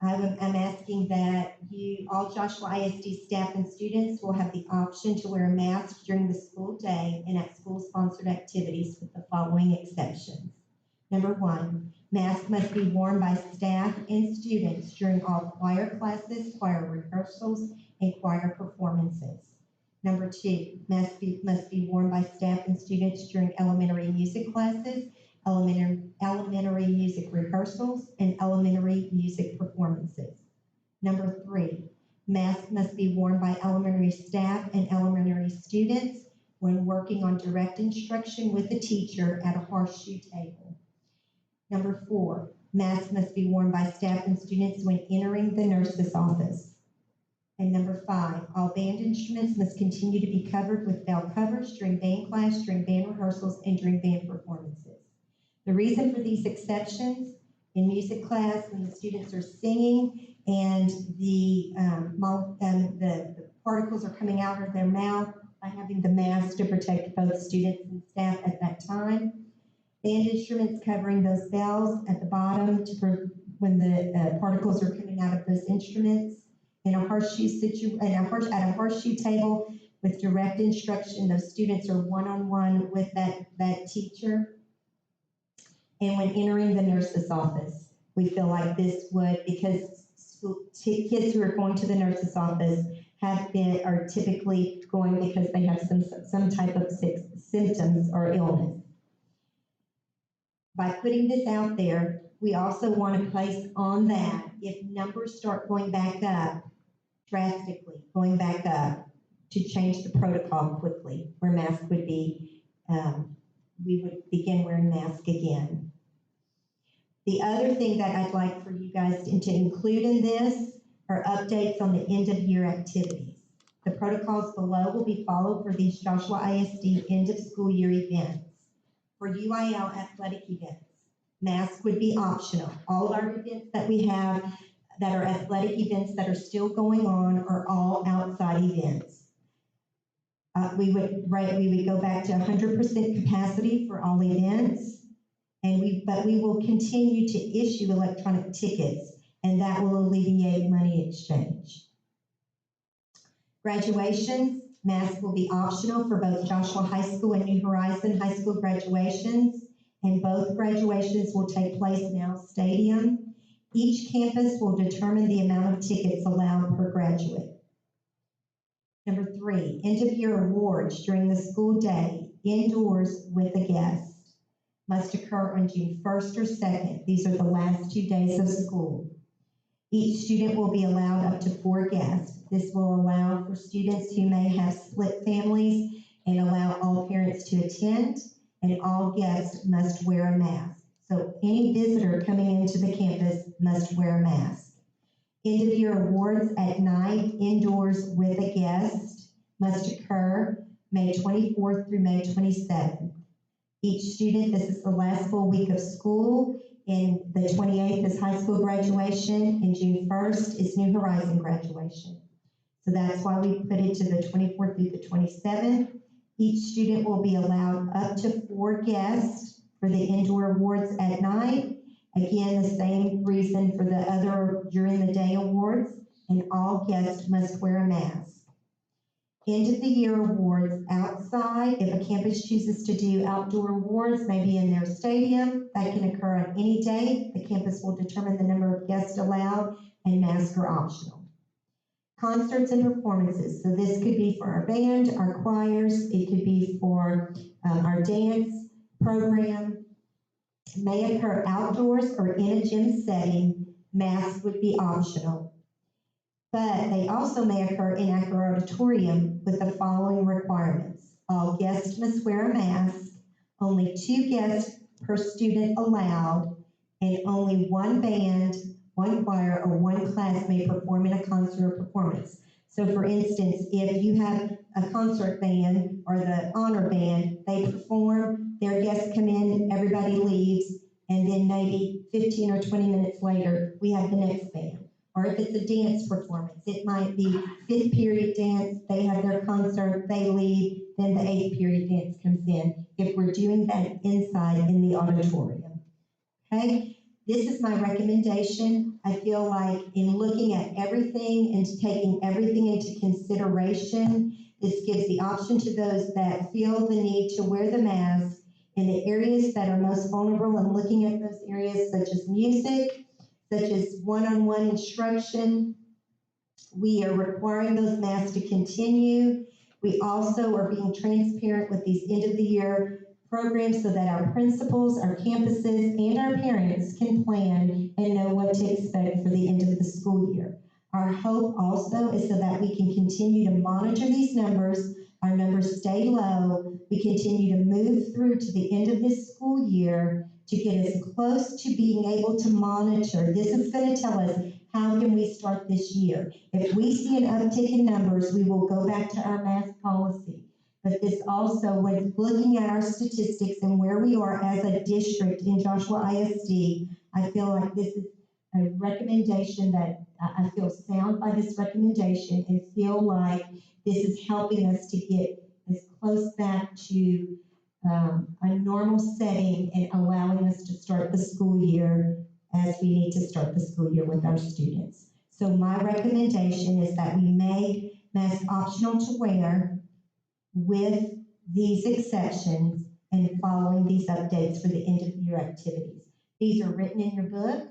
I'm asking that all Joshua ISD staff and students will have the option to wear a mask during the school day and at school-sponsored activities with the following exceptions. Number 1, mask must be worn by staff and students during all choir classes, choir rehearsals, and choir performances. Number 2, must be worn by staff and students during elementary music classes, elementary music rehearsals, and elementary music performances. Number 3, mask must be worn by elementary staff and elementary students when working on direct instruction with the teacher at a horseshoe table. Number 4, Masks must be worn by staff and students when entering the nurse's office. And number 5, all band instruments must continue to be covered with bell covers during band class, during band rehearsals, and during band performances. The reason for these exceptions, in music class, when the students are singing and the particles are coming out of their mouth, by having the mask to protect both students and staff at that time. Band instruments covering those bells at the bottom when the particles are coming out of those instruments. In a at a horseshoe table with direct instruction, those students are one-on-one with that teacher. And when entering the nurse's office, we feel like this would, because kids who are going to the nurse's office are typically going because they have some type of symptoms or illness. By putting this out there, we also want to place on that, if numbers start going back up, drastically going back up, to change the protocol quickly, where masks would be, we would begin wearing masks again. The other thing that I'd like for you guys to include in this are updates on the end of year activities. The protocols below will be followed for these Joshua ISD end of school year events. For UIL athletic events, masks would be optional. All of our events that we have that are athletic events that are still going on are all outside events. We would go back to 100% capacity for all events, but we will continue to issue electronic tickets, and that will alleviate money exchange. Graduations, masks will be optional for both Joshua High School and New Horizon High School graduations, and both graduations will take place in Al Stadium. Each campus will determine the amount of tickets allowed per graduate. Number 3, end of year awards during the school day, indoors with a guest, must occur on June 1st or 2nd. These are the last 2 days of school. Each student will be allowed up to 4 guests. This will allow for students who may have split families and allow all parents to attend, and all guests must wear a mask. So any visitor coming into the campus must wear a mask. End of year awards at night, indoors with a guest, must occur May 24th through May 27th. Each student, this is the last full week of school, and the 28th is high school graduation, and June 1st is New Horizon graduation. So that's why we put it to the 24th through the 27th. Each student will be allowed up to 4 guests for the indoor awards at night. Again, the same reason for the other during the day awards, and all guests must wear a mask. End of the year awards outside. If a campus chooses to do outdoor awards, maybe in their stadium, that can occur on any day. The campus will determine the number of guests allowed, and masks are optional. Concerts and performances. So this could be for our band, our choirs. It could be for our dance program. May occur outdoors or in a gym setting. Masks would be optional. But they also may occur in our auditorium with the following requirements. All guests must wear a mask, only 2 guests per student allowed, and only 1 band, 1 choir, or 1 class may perform in a concert or performance. So for instance, if you have a concert band or the honor band, they perform, their guests come in, everybody leaves, and then maybe 15 or 20 minutes later, we have the next band. Or if it's a dance performance, it might be 5th period dance, they have their concert, they leave, then the 8th period dance comes in, if we're doing that inside in the auditorium. Okay? This is my recommendation. I feel like in looking at everything and taking everything into consideration, this gives the option to those that feel the need to wear the mask in the areas that are most vulnerable, and looking at those areas such as music, such as one-on-one instruction. We are requiring those masks to continue. We also are being transparent with these end-of-the-year programs so that our principals, our campuses, and our parents can plan and know what to expect for the end of the school year. Our hope also is so that we can continue to monitor these numbers, our numbers stay low, we continue to move through to the end of this school year to get us close to being able to monitor. This is going to tell us how can we start this year. If we see an uptick in numbers, we will go back to our mask policy. But this also, when looking at our statistics and where we are as a district in Joshua ISD, I feel like this is a recommendation that I feel sound by this recommendation and feel like this is helping us to get as close back to a normal setting and allowing us to start the school year as we need to start the school year with our students. So my recommendation is that we make mask optional to wear with these exceptions and following these updates for the end of year activities. These are written in your book,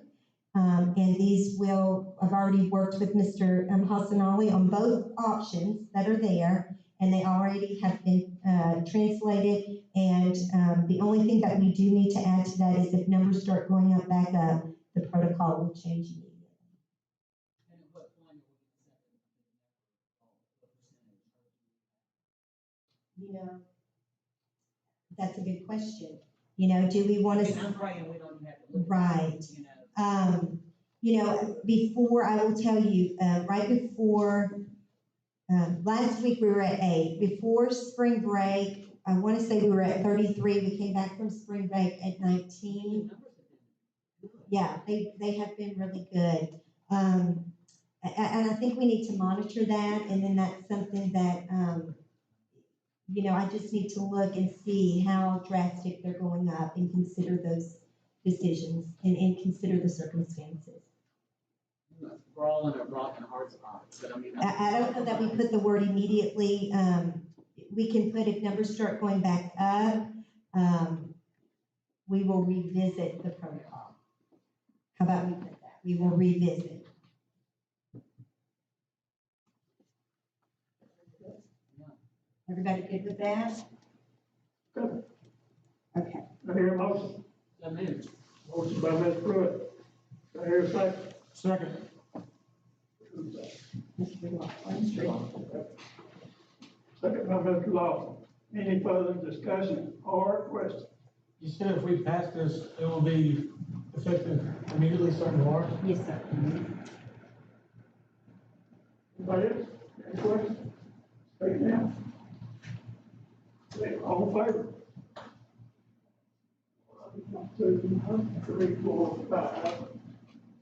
and these I've already worked with Mr. Hassanali on both options that are there, and they already have been translated, and the only thing that we do need to add to that is if numbers start going up, back up, the protocol will change immediately. You know, that's a good question. You know, do we want to? I'm praying we don't have to look at Right. it, you know. You know, before, I will tell you, right before, last week we were at 8. Before spring break, I want to say we were at 33. We came back from spring break at 19. Yeah, they have been really good. And I think we need to monitor that, and then that's something that, you know, I just need to look and see how drastic they're going up and consider those decisions and consider the circumstances. We're all in a rock and a hard spot, but I mean. I don't know that we put the word immediately. We can put if numbers start going back up, we will revisit the protocol. How about we put that? We will revisit. Everybody good with that? Good. Okay. I hear a motion. So moved. Motion by Ms. Pruitt. I hear a second. Second. Mr. Laughlin. Second by Mr. Lawson. Any further discussion or question? You said if we pass this, it will be effective immediately starting tomorrow? Yes, sir. Anybody else? Any questions? Speak now. All in favor? 1, 2, 3, 4, 5,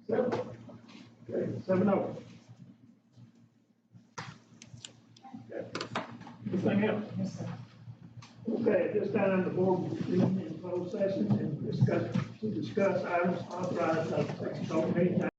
7. Okay, 7-0. Okay. Anything else? Yes, sir. Okay, at this time, the board will convene in closed session and discuss items authorized by section 8.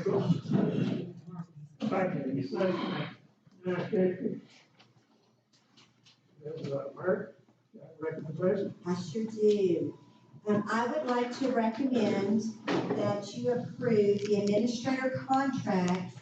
we'll go. Thank you. Now, Mark, recommendation? I sure do. I would like to recommend that you approve the administrator contracts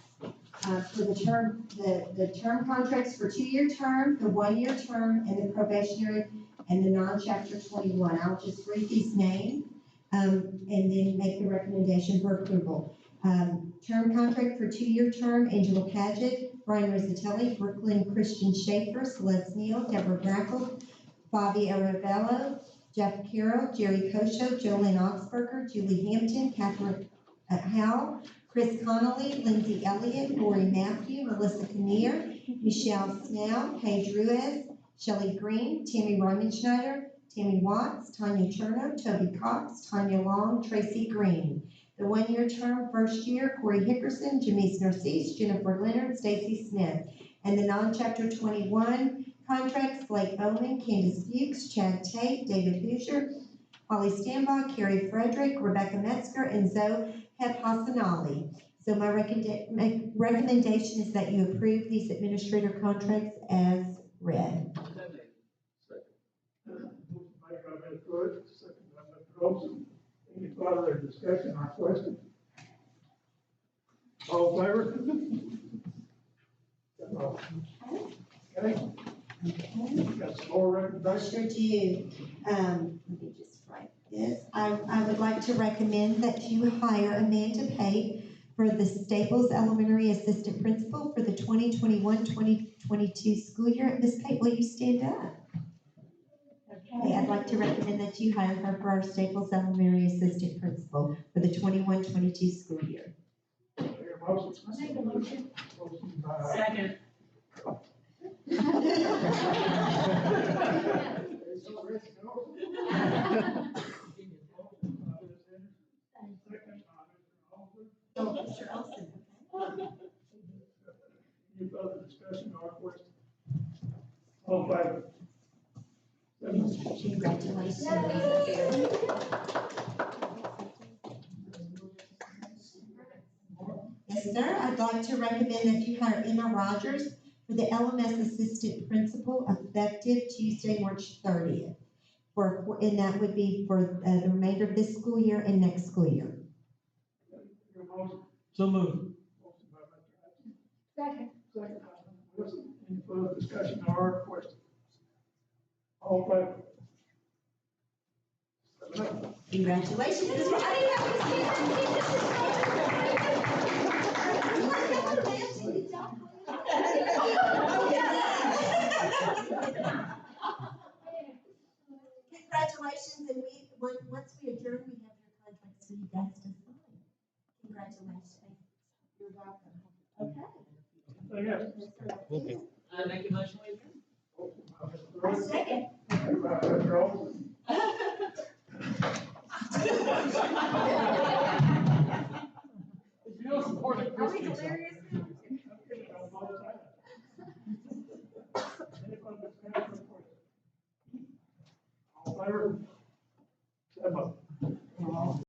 for the term contracts for 2-year term, the 1-year term, and the probationary and the non-chapter 21. I'll just read these names and then make the recommendation for approval. Term contract for 2-year term, Angela Paget, Brian Rosatelli, Brooklyn Christian Schaefer, Celeste Neal, Deborah Brackle, Bobby Arabello, Jeff Carroll, Jerry Kosho, Jolene Oxberger, Julie Hampton, Catherine Howell, Chris Connolly, Lindsay Elliott, Lori Matthew, Melissa Kinnear, Michelle Snell, Paige Ruiz, Shelley Green, Tammy Ryman-Schneider, Tammy Watts, Tanya Cherno, Toby Cox, Tanya Long, Tracy Green. The 1-year term, first year, Corey Hickerson, Janice Narcisse, Jennifer Leonard, Stacy Smith. And the non-chapter 21 contracts, Blake Owen, Candace Fuchs, Chad Tate, David Hoosier, Holly Stanbaugh, Carrie Frederick, Rebecca Metzger, and Zoe Hassanali. So my recommendation is that you approve these administrator contracts as read. Motion made by Ms. Pruitt, second by Mr. Olson. Any further discussion or question? All in favor? Okay. Got some more recommendations? Sure do. Let me just write this. I would like to recommend that you hire Amanda Pate for the Staples Elementary Assistant Principal for the 2021-2022 school year. Ms. Pate, will you stand up? Okay, I'd like to recommend that you hire her for our Staples Elementary Assistant Principal for the 21-22 school year. Your motion? I'll make a motion. Motion by. Second. Mr. Olson. Any further discussion or question? All in favor? Congratulations. Yes, sir. I'd like to recommend that you hire Emma Rogers for the LMS Assistant Principal effective Tuesday, March 30th. And that would be for the remainder of this school year and next school year. Your motion? So moved. Motion by Mr. Hutchins. Second. Second by Mr. Wilson. Any further discussion or question? All in favor? Congratulations. This is what I didn't have Congratulations, and once we adjourn, we have your contracts for you guys to sign. Congratulations. You're welcome. Okay. Anything else? Okay. I make a motion with you. I second. Mr. Olson. If you don't support it, Are we delirious? Any further discussion or question? All in favor?